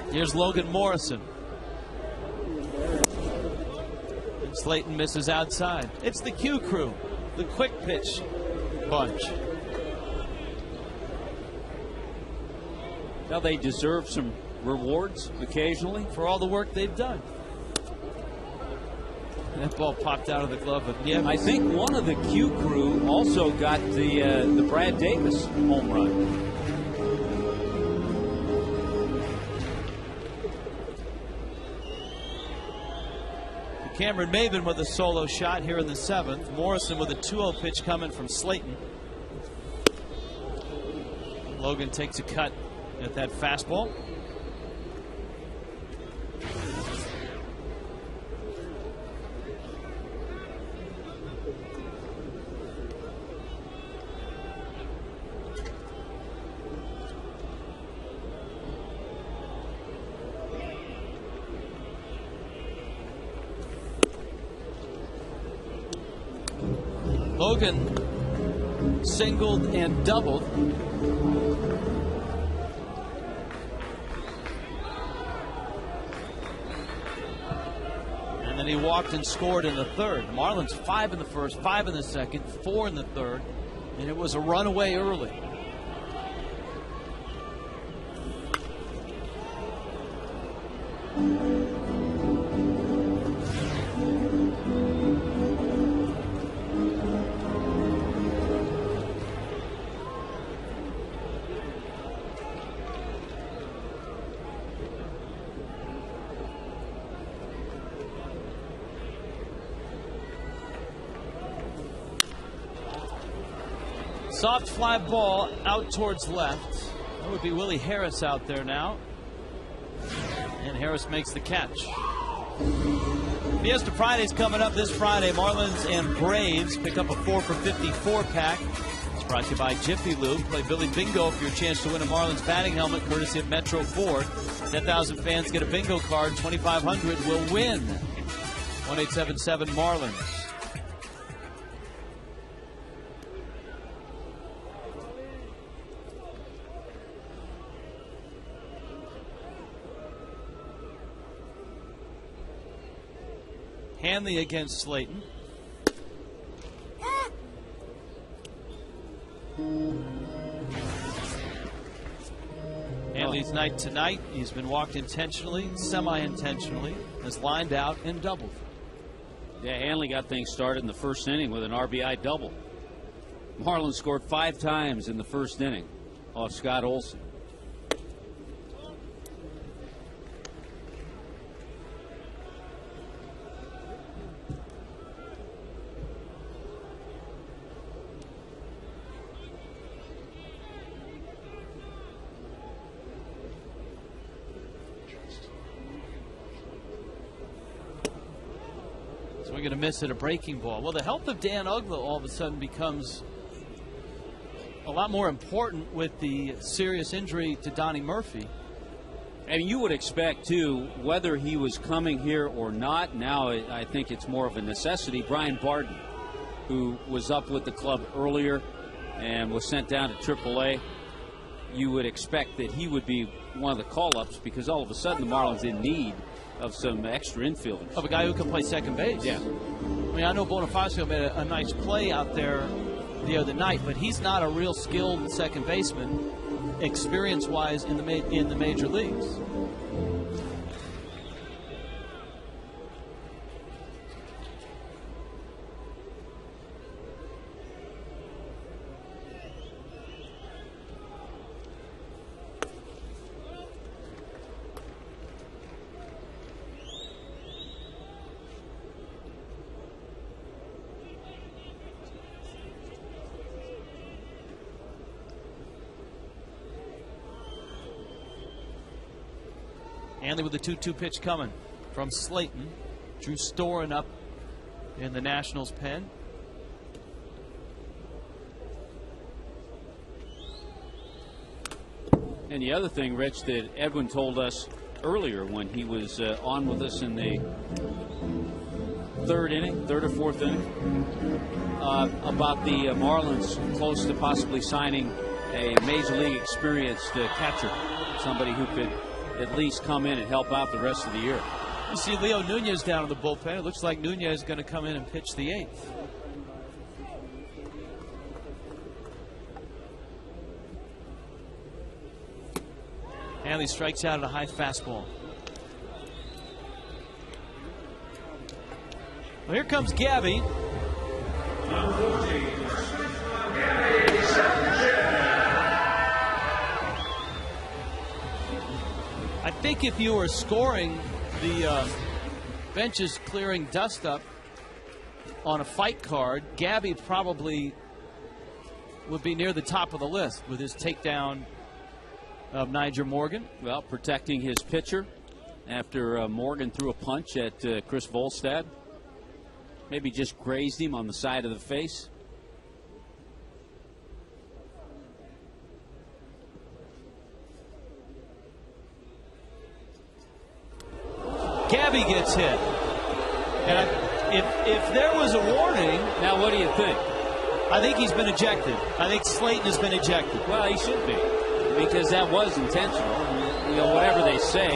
Here's Logan Morrison. And Slayton misses outside. It's the Q crew, the quick pitch bunch. Now they deserve some rewards occasionally for all the work they've done. That ball popped out of the glove of Nieves. I think one of the Q crew also got the Brad Davis home run. Cameron Maybin with a solo shot here in the 7th. Morrison with a 2-0 pitch coming from Slayton. Logan takes a cut at that fastball. Logan singled and doubled. And then he walked and scored in the 3rd. Marlins 5 in the 1st, 5 in the 2nd, 4 in the 3rd, and it was a runaway early. Soft fly ball out towards left. That would be Willie Harris out there now. And Harris makes the catch. Fiesta Friday's coming up this Friday. Marlins and Braves pick up a 4 for $54 pack. It's brought to you by Jiffy Lube. Play Billy Bingo for your chance to win a Marlins batting helmet courtesy of Metro Ford. 10,000 fans get a bingo card. 2,500 will win. 1-877 Marlins. Hanley against Slayton. Hanley's night tonight. He's been walked intentionally, semi-intentionally, has lined out and doubled. Yeah, Hanley got things started in the 1st inning with an RBI double. Marlins scored 5 times in the first inning off Scott Olson. So we're going to miss at a breaking ball. Well, the health of Dan Uggla all of a sudden becomes a lot more important with the serious injury to Donnie Murphy. And you would expect, too, whether he was coming here or not, now I think it's more of a necessity. Brian Barden, who was up with the club earlier and was sent down to AAA, you would expect that he would be one of the call-ups because all of a sudden the Marlins in need of some extra infielders. Of a guy who can play second base. Yeah. I mean, I know Bonifacio made a nice play out there the other night, but he's not a real skilled second baseman, experience-wise, in the major leagues. Hanley with the 2-2 pitch coming from Slayton. Drew Storen up in the Nationals pen. And the other thing, Rich, that Edwin told us earlier when he was on with us in the third or fourth inning, about the Marlins close to possibly signing a major league experienced catcher, somebody who could at least come in and help out the rest of the year. You see Leo Nunez down in the bullpen. It looks like Nunez is going to come in and pitch the 8th. Hanley strikes out at a high fastball. Well, here comes Gabby. I think if you were scoring the benches clearing dust up on a fight card, Gabby probably would be near the top of the list with his takedown of Nyjer Morgan. Well, protecting his pitcher after Morgan threw a punch at Chris Volstad. Maybe just grazed him on the side of the face. Gabby gets hit. And if there was a warning... Now, what do you think? I think he's been ejected. I think Slayton has been ejected. Well, he should be, because that was intentional. You know, whatever they say.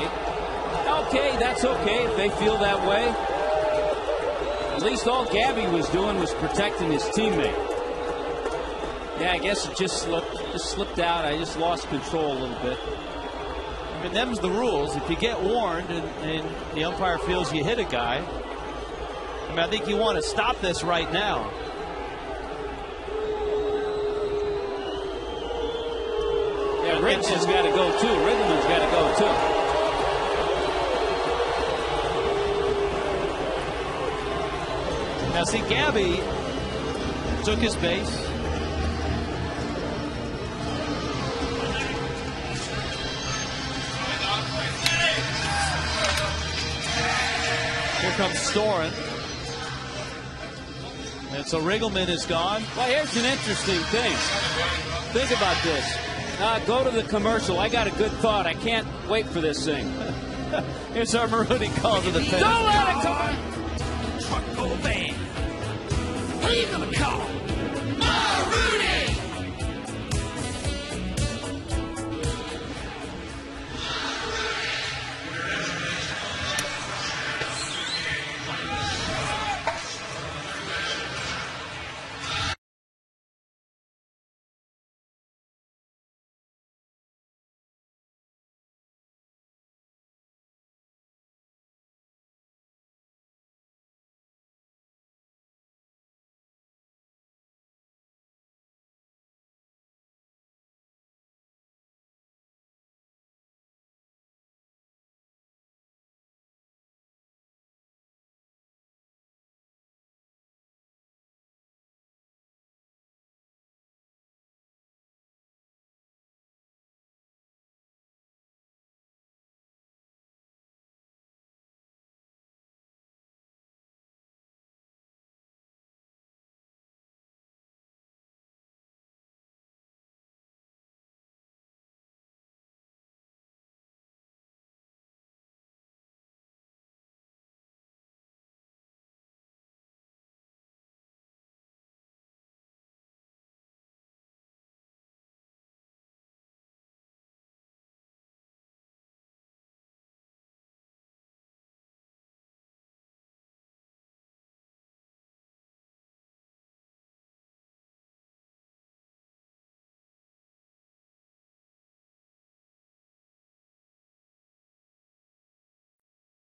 Okay, that's okay if they feel that way. At least all Gabby was doing was protecting his teammate. Yeah, I guess it just slipped out. I just lost control a little bit. I mean, them's the rules. If you get warned and the umpire feels you hit a guy, I mean, I think you want to stop this right now. Yeah, Riggs has got to go too. Riggleman's got to go too. Now, see, Gabby took his base. Here comes Storen. And so Riggleman is gone. Well, here's an interesting thing. Think about this. Go to the commercial. I got a good thought. I can't wait for this thing. Here's our Maroon call to the pen. Don't let it come. Truck or van. Who you gonna call?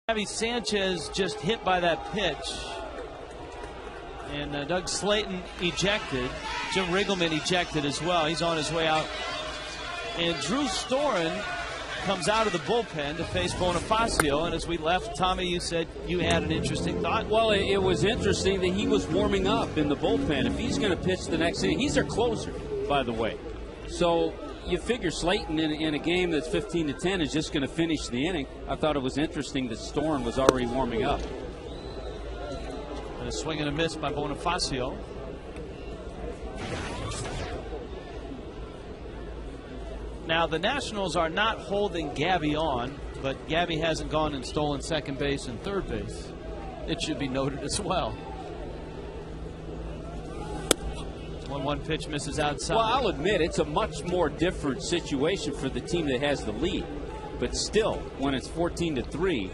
Gabby Sanchez just hit by that pitch. And Doug Slayton ejected. Jim Riggleman ejected as well. He's on his way out. And Drew Storen comes out of the bullpen to face Bonifacio. And as we left, Tommy, you said you had an interesting thought. Well, it was interesting that he was warming up in the bullpen. If he's going to pitch the next inning, he's their closer, by the way. So you figure Slayton in a game that's 15-10 is just going to finish the inning. I thought it was interesting that Storen was already warming up. And a swing and a miss by Bonifacio. Now, the Nationals are not holding Gabby on, but Gabby hasn't gone and stolen second base and third base. It should be noted as well. 1-1 pitch misses outside. Well, I'll admit it's a much more different situation for the team that has the lead. But still, when it's 14-3,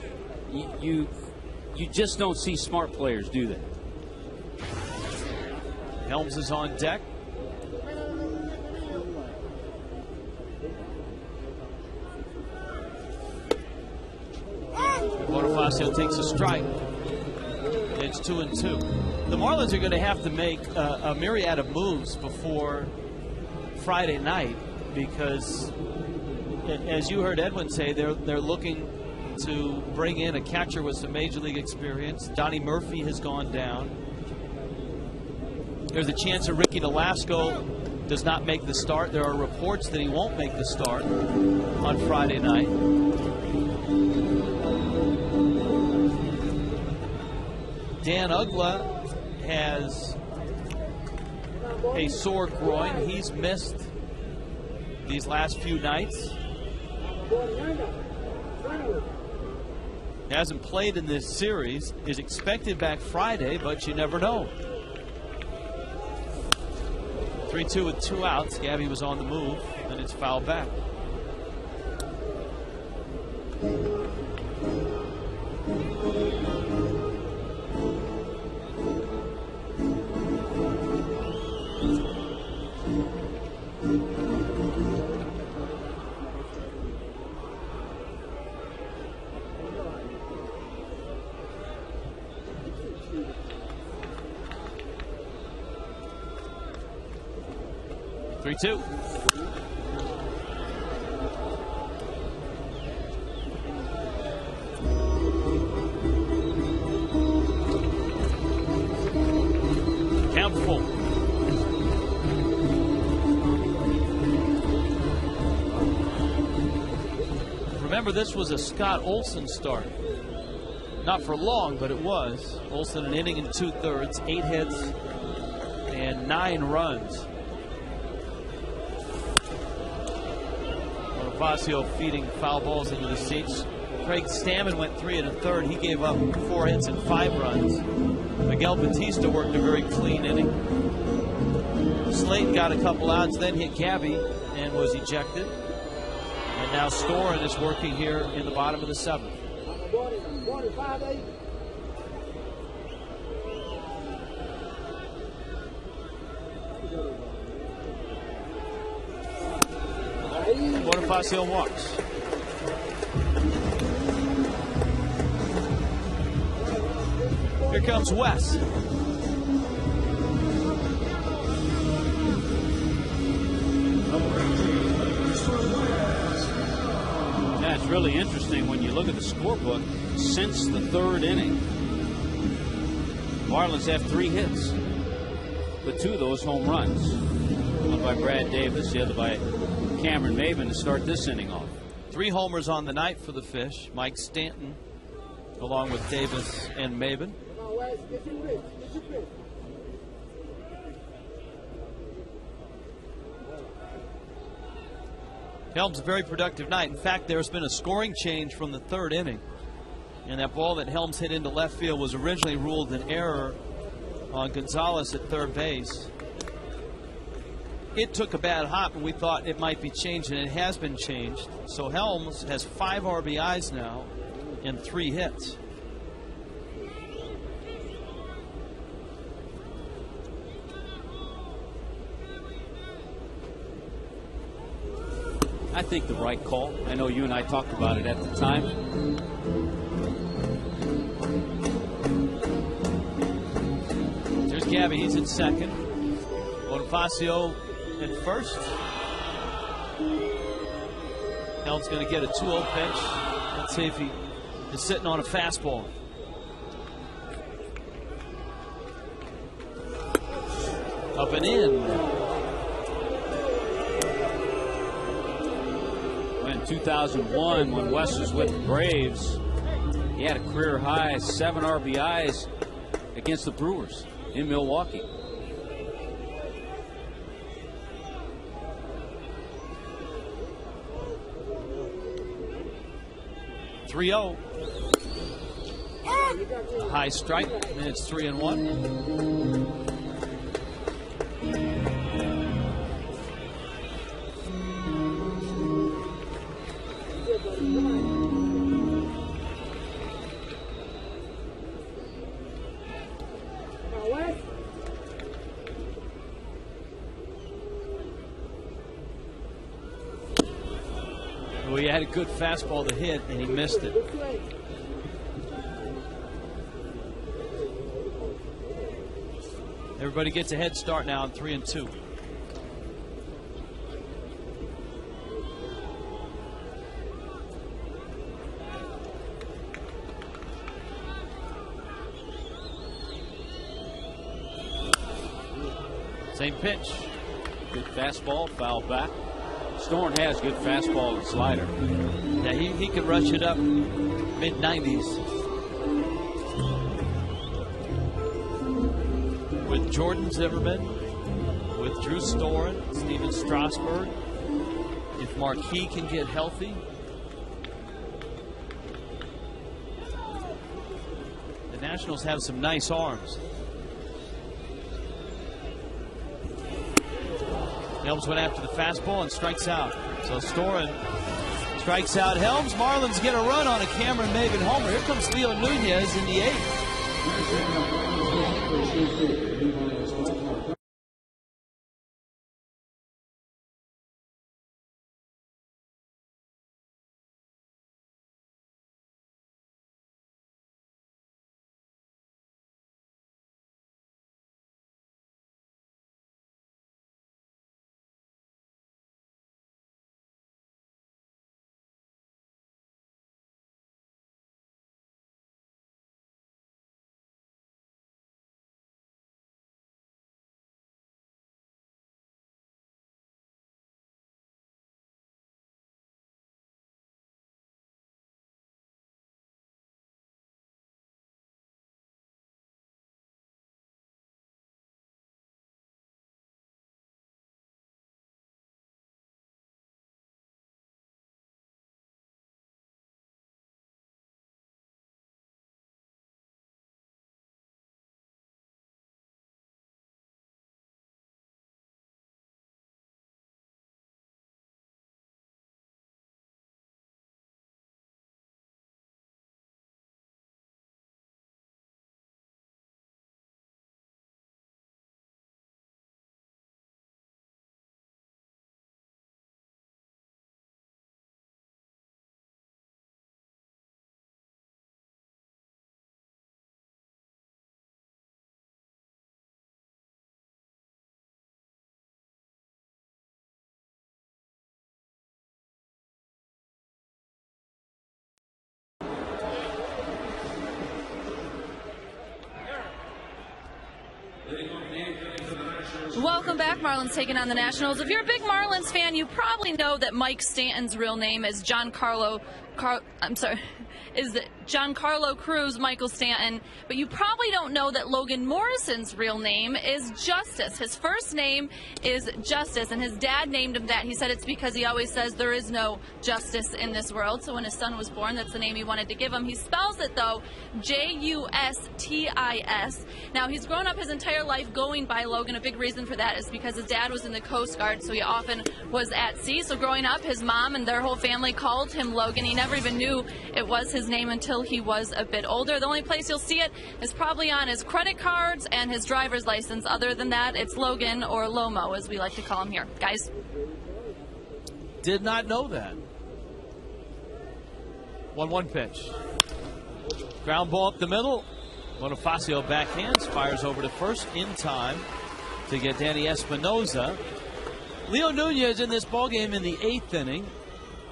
you just don't see smart players do that. Helms is on deck. Bonifacio takes a strike. It's 2-2. The Marlins are going to have to make a myriad of moves before Friday night because, as you heard Edwin say, they're looking to bring in a catcher with some major league experience. Donnie Murphy has gone down. There's a chance that Ricky Nolasco does not make the start. There are reports that he won't make the start on Friday night. Dan Uggla has a sore groin. He's missed these last few nights. He hasn't played in this series. Is expected back Friday, but you never know. 3-2 with 2 outs. Gabby was on the move, and it's fouled back. Two. Count full. Remember, this was a Scott Olson start. Not for long, but it was. Olson an inning and 2/3, 8 hits and 9 runs. Bonifacio feeding foul balls into the seats. Craig Stammen went 3 1/3. He gave up 4 hits and 5 runs. Miguel Batista worked a very clean inning. Slayton got a couple outs, then hit Gabby and was ejected. And now Storen is working here in the bottom of the 7th. Bonifacio walks. Here comes Wes. Yeah, it's really interesting when you look at the scorebook. Since the 3rd inning, Marlins have 3 hits, but 2 of those home runs. One by Brad Davis, the other by Cameron Maybin to start this inning off. 3 homers on the night for the Fish. Mike Stanton along with Davis and Maybin. Helms a very productive night. In fact, there's been a scoring change from the 3rd inning. And that ball that Helms hit into left field was originally ruled an error on Gonzalez at 3rd base. It took a bad hop, and we thought it might be changed, and it has been changed. So Helms has 5 RBIs now and 3 hits. I think the right call. I know you and I talked about it at the time. Gabby, he's in second. Bonifacio in first. Helm's going to get a 2-0 pitch. Let's see if he is sitting on a fastball. Up and in. In 2001, when Wes was with the Braves, he had a career high 7 RBIs against the Brewers in Milwaukee. (3-0). A high strike, and it's 3-1. Well, he had a good fastball to hit, and he missed it. Everybody gets a head start now on 3-2. Same pitch. Good fastball, foul back. Storen has good fastball and slider. Yeah, he can rush it up mid-90s. With Jordan Zimmerman, with Drew Storen, Steven Strasburg. If Marquis can get healthy. The Nationals have some nice arms. Helms went after the fastball and strikes out. So Storen strikes out Helms. Marlins get a run on a Cameron Maybin homer. Here comes Leo Nunez in the 8th. Welcome back. Marlins taking on the Nationals. If you're a big Marlins fan, you probably know that Mike Stanton's real name is Giancarlo Cruz Michael Stanton, but you probably don't know that Logan Morrison's real name is Justice. His first name is Justice, and his dad named him that. He said it's because he always says there is no justice in this world, so when his son was born, that's the name he wanted to give him. He spells it, though, Justis. Now, he's grown up his entire life going by Logan. A big reason for that is because his dad was in the Coast Guard, so he often was at sea. So growing up, his mom and their whole family called him Logan. He never even knew it was his name until he was a bit older. The only place you'll see it is probably on his credit cards and his driver's license. Other than that, it's Logan, or Lomo, as we like to call him here. Guys? Did not know that. 1-1 pitch. Ground ball up the middle. Bonifacio backhands, fires over to first in time to get Danny Espinosa. Leo Nunez in this ballgame in the 8th inning,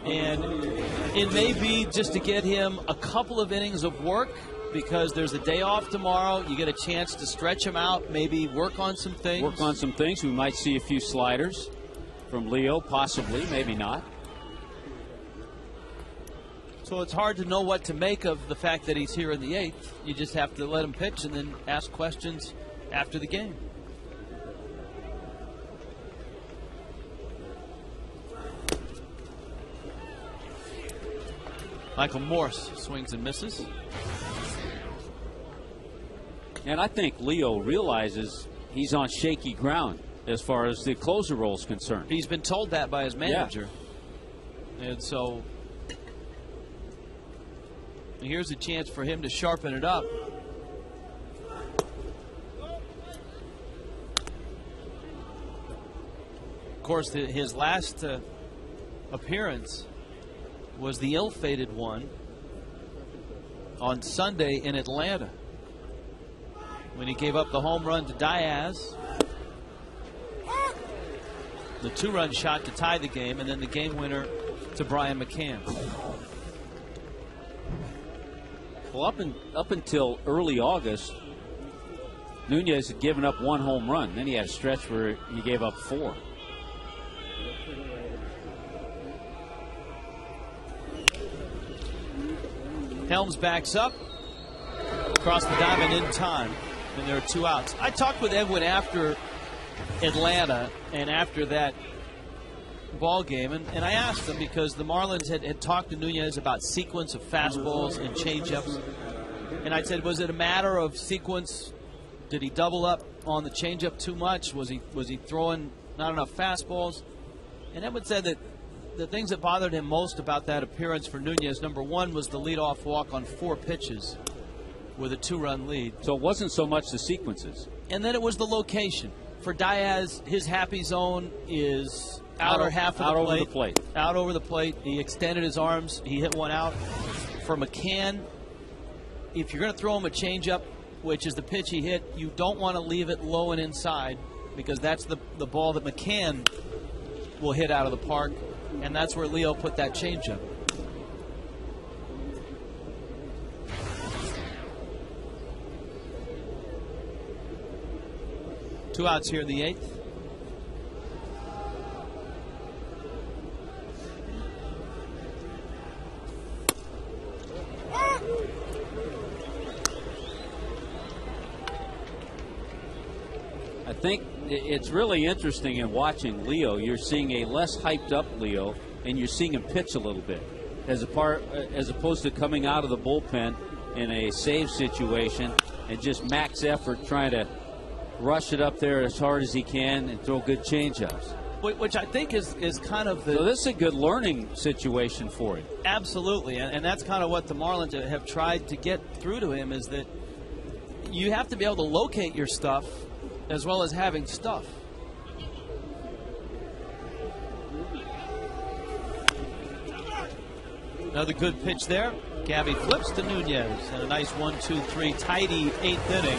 and it may be just to get him a couple of innings of work because there's a day off tomorrow. You get a chance to stretch him out, maybe work on some things. Work on some things. We might see a few sliders from Leo, possibly, maybe not. So it's hard to know what to make of the fact that he's here in the 8th. You just have to let him pitch and then ask questions after the game. Michael Morse swings and misses. And I think Leo realizes he's on shaky ground as far as the closer role is concerned. He's been told that by his manager. Yeah. And so here's a chance for him to sharpen it up. Of course, his last appearance was the ill-fated one on Sunday in Atlanta when he gave up the home run to Diaz, the 2-run shot to tie the game, and then the game winner to Brian McCann. Well, up until early August, Nunez had given up 1 home run. Then he had a stretch where he gave up 4. Helms backs up across the diamond in time, and there are 2 outs. I talked with Edwin after Atlanta and after that ball game, and I asked him because the Marlins had talked to Nunez about sequence of fastballs and changeups, and I said, was it a matter of sequence? Did he double up on the changeup too much? Was he throwing not enough fastballs? And Edwin said that the things that bothered him most about that appearance for Nunez, number 1 was the leadoff walk on 4 pitches with a 2-run lead. So it wasn't so much the sequences. And then it was the location. For Diaz, his happy zone is outer half of the plate. Over the plate. Out over the plate. He extended his arms. He hit one out. For McCann, if you're going to throw him a changeup, which is the pitch he hit, you don't want to leave it low and inside because that's the ball that McCann will hit out of the park. And that's where Leo put that changeup. Two outs here in the 8th. I think it's really interesting in watching Leo. You're seeing a less hyped up Leo, and you're seeing him pitch a little bit, as opposed to coming out of the bullpen in a save situation and just max effort trying to rush it up there as hard as he can and throw good changeups. Which I think is kind of the... So this is a good learning situation for him. Absolutely, and that's kind of what the Marlins have tried to get through to him, is that you have to be able to locate your stuff as well as having stuff. Another good pitch there. Gabby flips to Nunez, and a nice 1-2-3 tidy 8th inning.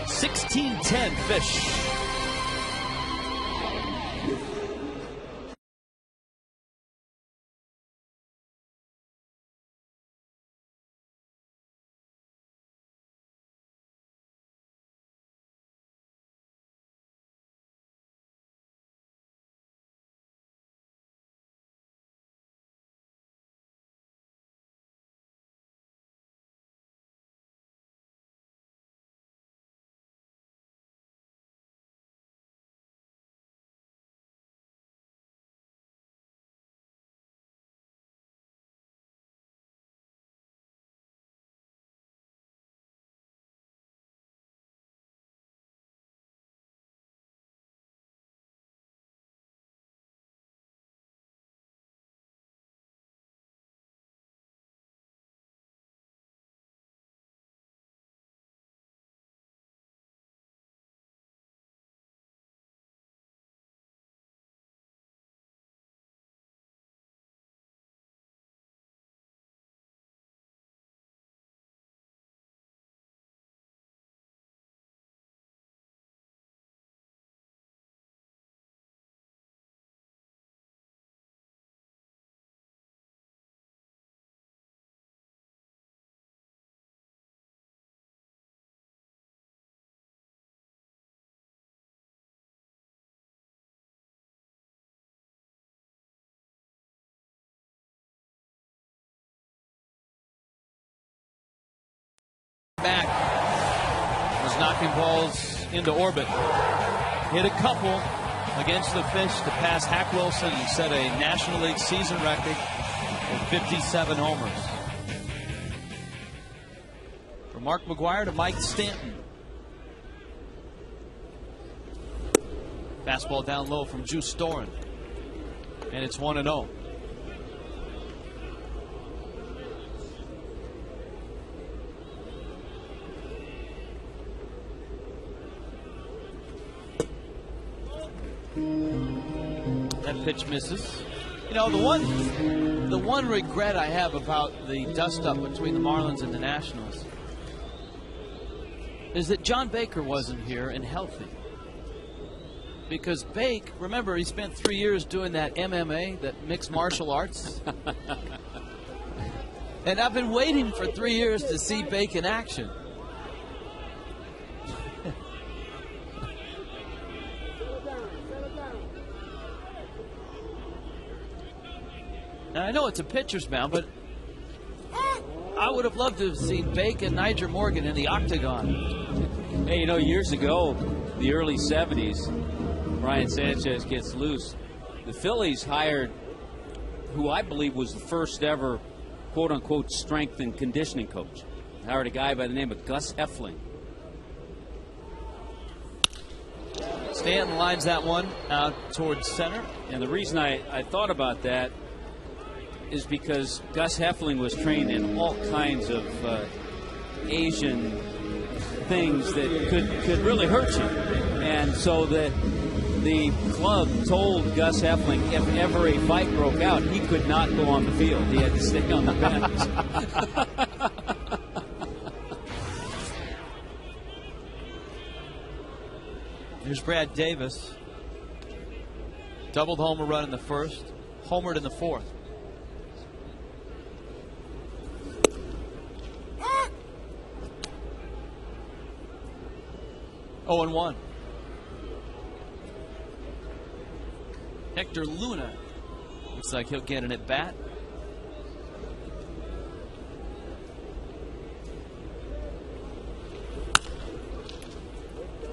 16-10 Fish. back. Was knocking balls into orbit. Hit a couple against the Fish to pass Hack Wilson and set a National League season record with 57 homers. From Mark McGwire to Mike Stanton. Fastball down low from Juice Storen. And it's 1-0. That pitch misses. You know, the one regret I have about the dust-up between the Marlins and the Nationals is that John Baker wasn't here and healthy. Because Bake, remember, he spent 3 years doing that MMA, that mixed martial arts. And I've been waiting for 3 years to see Bake in action. And I know it's a pitcher's mound, but I would have loved to have seen Bake and Nyjer Morgan in the octagon. Hey, you know, years ago, the early 70s, Brian Sanchez gets loose. The Phillies hired who I believe was the first ever quote-unquote strength and conditioning coach. Hired a guy by the name of Gus Heffling. Stanton lines that one out towards center. And the reason I thought about that is because Gus Heffling was trained in all kinds of Asian things that could really hurt you. And so the club told Gus Heffling if ever a fight broke out, he could not go on the field. He had to stay on the bench. Here's Brad Davis. Doubled homer run in the first, homered in the fourth. Oh, and 1. Hector Luna. Looks like he'll get an at bat.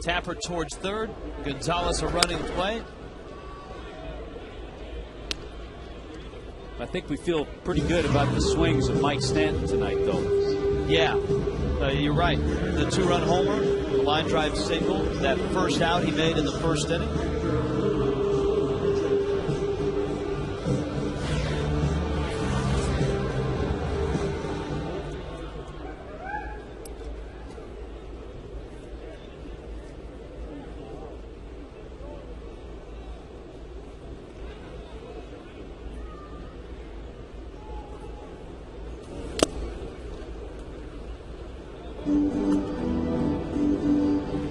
Tapper towards third. Gonzalez a running play. I think we feel pretty good about the swings of Mike Stanton tonight, though. Yeah, you're right. The 2-run homer, the line drive single, that first out he made in the first inning.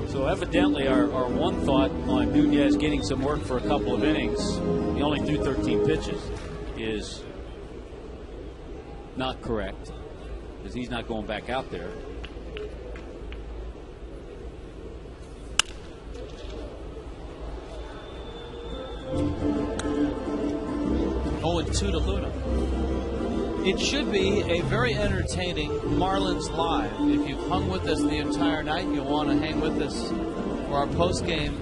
So evidently our one thought on Nunez getting some work for a couple of innings, he only threw 13 pitches, is not correct, because he's not going back out there. Oh, and 2 to Luna. It should be a very entertaining Marlins Live. If you've hung with us the entire night, you'll want to hang with us for our post-game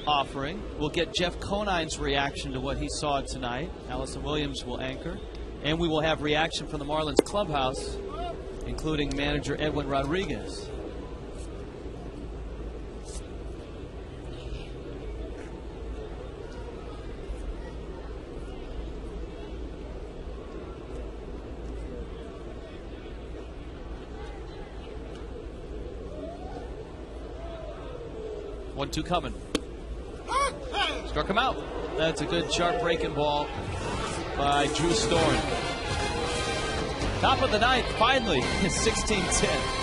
offering. We'll get Jeff Conine's reaction to what he saw tonight. Allison Williams will anchor. And we will have reaction from the Marlins clubhouse, including manager Edwin Rodriguez. One-two coming. Struck him out. That's a good sharp breaking ball by Drew Storen. Top of the ninth, finally, 16-10.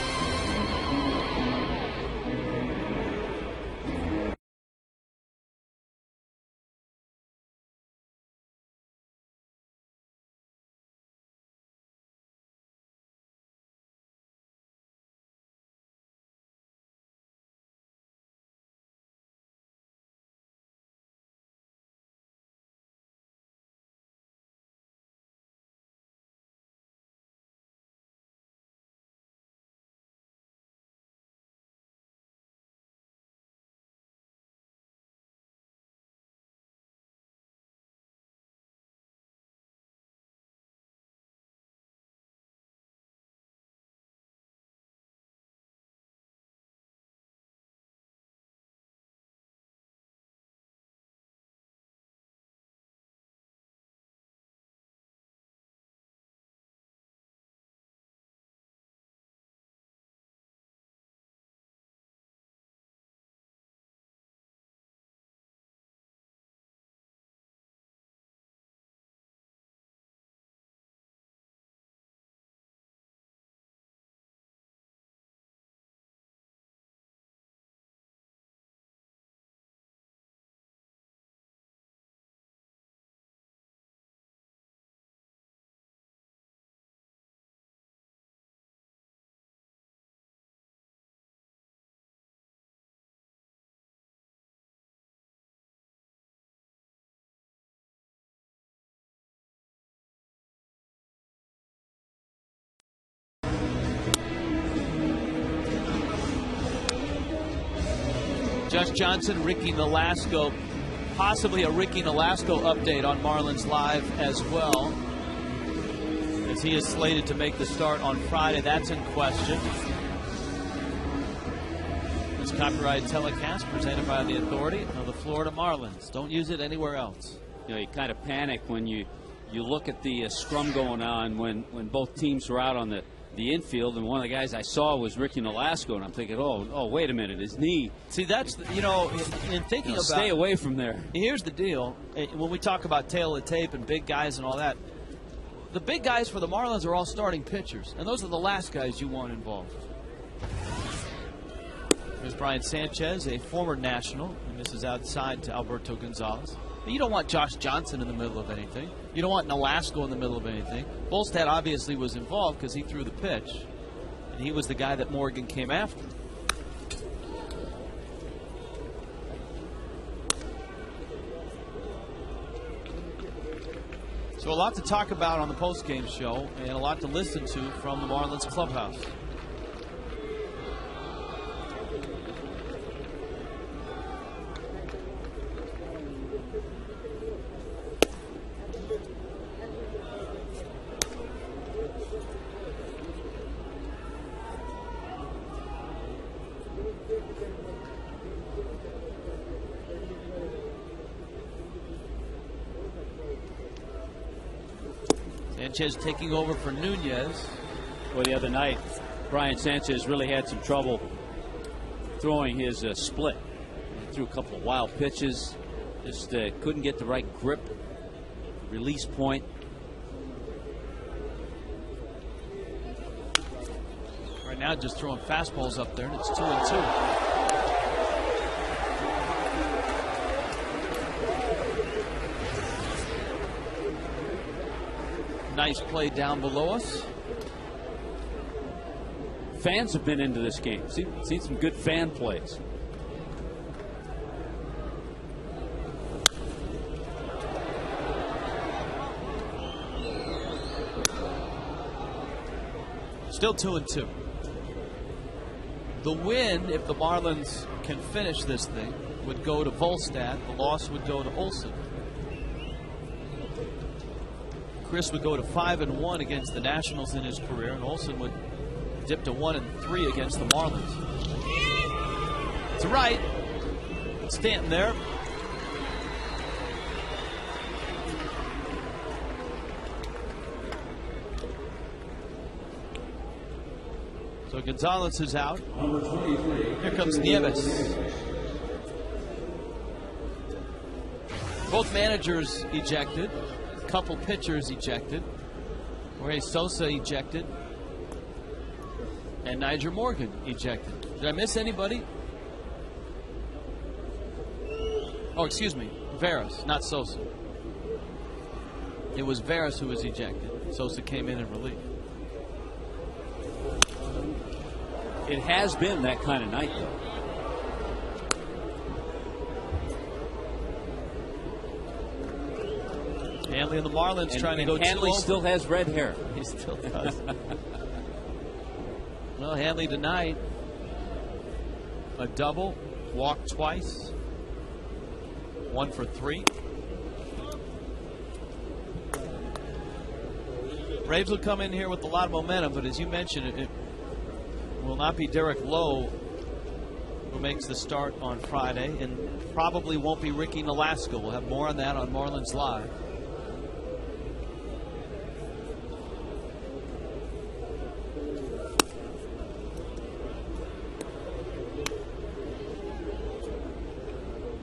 Josh Johnson, Ricky Nolasco, possibly a Ricky Nolasco update on Marlins Live as well, as he is slated to make the start on Friday. That's in question. This copyright telecast presented by the authority of the Florida Marlins. Don't use it anywhere else. You know, you kind of panic when you look at the scrum going on when both teams were out on the infield, and one of the guys I saw was Ricky Nolasco, and I'm thinking, oh, wait a minute, his knee. See, that's, you know, in thinking about. Stay away from there. Here's the deal. When we talk about tail of the tape and big guys and all that, the big guys for the Marlins are all starting pitchers, and those are the last guys you want involved. There's Brian Sanchez, a former National, and this is outside to Alberto Gonzalez. You don't want Josh Johnson in the middle of anything. You don't want Nolasco in the middle of anything. Volstad obviously was involved because he threw the pitch, and he was the guy that Morgan came after. So a lot to talk about on the postgame show, and a lot to listen to from the Marlins clubhouse. Sanchez taking over for Nunez. Well, the other night, Brian Sanchez really had some trouble throwing his split. He threw a couple of wild pitches, just couldn't get the right grip, release point. Right now, just throwing fastballs up there, and it's 2-2. Nice play down below us. Fans have been into this game. Seen some good fan plays. Still 2-2. The win, if the Marlins can finish this thing, would go to Volstad. The loss would go to Olson. Chris would go to 5-1 against the Nationals in his career, and Olson would dip to 1-3 against the Marlins. It's right. Stanton there. So Gonzalez is out. Here comes Nieves. Both managers ejected. Couple pitchers ejected. Jorge Sosa ejected. And Nyjer Morgan ejected. Did I miss anybody? Oh, excuse me. Veras, not Sosa. It was Veras who was ejected. Sosa came in relief. It has been that kind of night, though. Hanley and the Marlins trying to go Hanley still has red hair. He still does. Well, Hanley tonight, a double, walked twice, 1 for 3. Braves will come in here with a lot of momentum, but as you mentioned, it will not be Derek Lowe who makes the start on Friday, and probably won't be Ricky Nolasco. We'll have more on that on Marlins Live.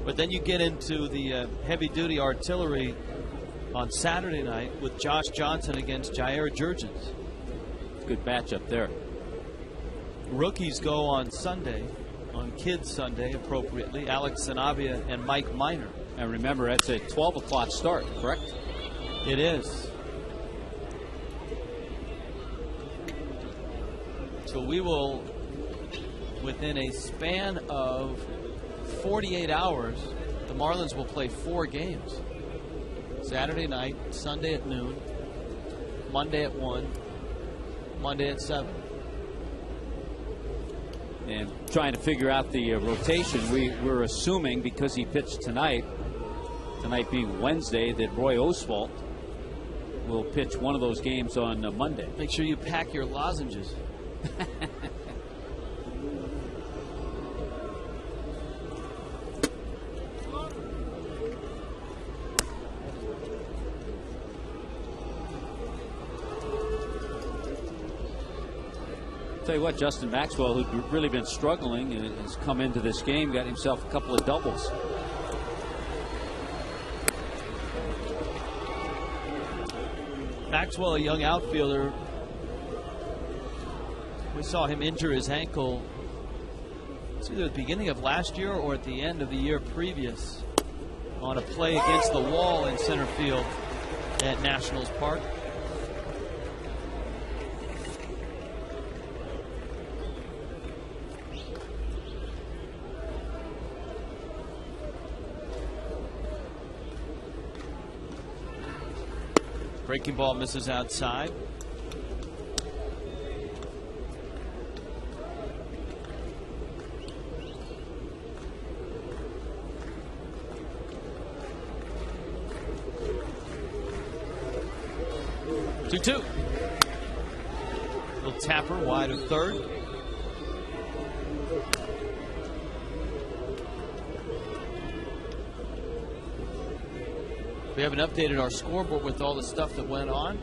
But then you get into the heavy-duty artillery on Saturday night with Josh Johnson against Jair Jurgens. Good matchup there. Rookies go on Sunday, on Kids Sunday appropriately, Alex Sanabia and Mike Minor. And remember, that's a 12 o'clock start, correct? It is. So we will, within a span of 48 hours, the Marlins will play 4 games. Saturday night, Sunday at noon, Monday at 1, Monday at 7. and trying to figure out the rotation. We're assuming, because he pitched tonight being Wednesday, that Roy Oswalt will pitch one of those games on Monday. Make sure you pack your lozenges. Tell you what, Justin Maxwell, who'd really been struggling, has come into this game, got himself a couple of doubles. Maxwell, a young outfielder. We saw him injure his ankle. It's either at the beginning of last year or at the end of the year previous on a play against the wall in center field at Nationals Park. Breaking ball misses outside. Two. Little tapper wide of third. We haven't updated our scoreboard with all the stuff that went on,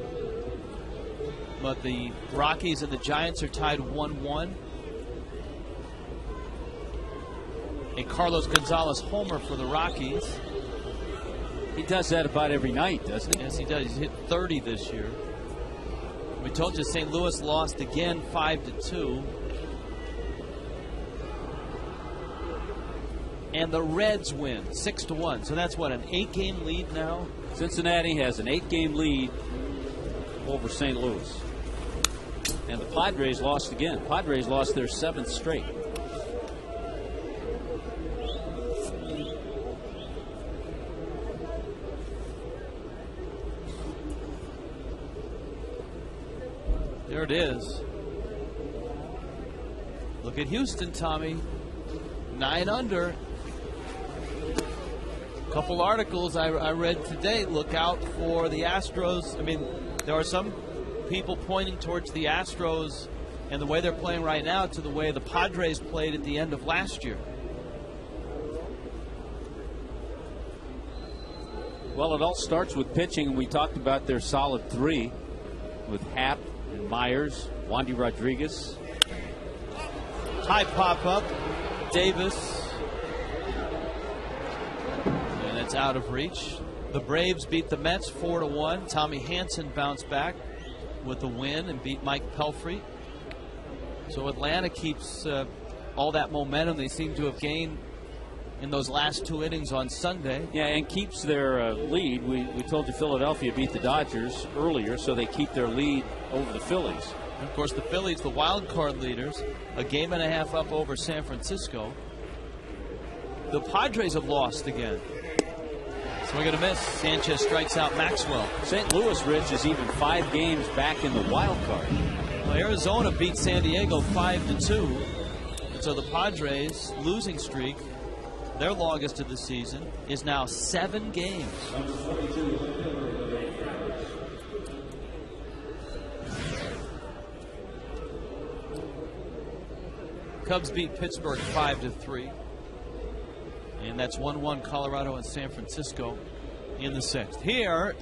but the Rockies and the Giants are tied 1-1. A Carlos Gonzalez homer for the Rockies. He does that about every night, doesn't he? Yes, he does. He's hit 30 this year. We told you St. Louis lost again 5-2. And the Reds win 6-1. So that's what, an 8-game lead now? Cincinnati has an 8-game lead over St. Louis. And the Padres lost again. Padres lost their 7th straight. There it is. Look at Houston, Tommy. 9 under. Couple articles I read today. Look out for the Astros. I mean, there are some people pointing towards the Astros and the way they're playing right now to the way the Padres played at the end of last year. Well, it all starts with pitching, and we talked about their solid 3 with Happ and Myers, Wandy Rodriguez. High pop up, Davis. It's out of reach. The Braves beat the Mets 4-1. Tommy Hanson bounced back with a win and beat Mike Pelfrey. So Atlanta keeps all that momentum they seem to have gained in those last 2 innings on Sunday. Yeah, and keeps their lead. We told you Philadelphia beat the Dodgers earlier, so they keep their lead over the Phillies. And of course, the Phillies, the wild card leaders, a game and a half up over San Francisco. The Padres have lost again. Swing and a miss. Sanchez strikes out Maxwell. St. Louis, Rich, is even 5 games back in the wild card. Well, Arizona beat San Diego 5-2. And so the Padres' losing streak, their longest of the season, is now 7 games. Cubs beat Pittsburgh 5-3. And that's 1-1 Colorado and San Francisco in the 6th. Here,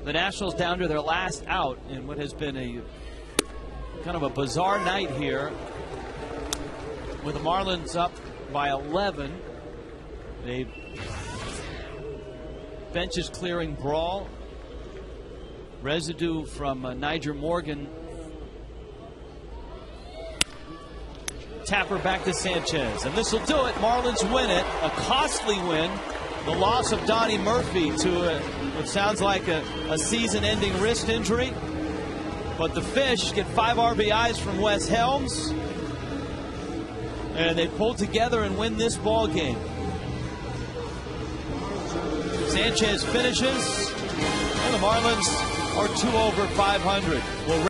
the Nationals down to their last out in what has been a kind of a bizarre night here, with the Marlins up by 11. A benches clearing brawl. Residue from Nyjer Morgan. Tapper back to Sanchez, and this will do it. Marlins win it. A costly win. The loss of Donnie Murphy to what sounds like a season-ending wrist injury. But the Fish get 5 RBIs from Wes Helms, and they pull together and win this ball game. Sanchez finishes, and the Marlins are 2 over 500. Well,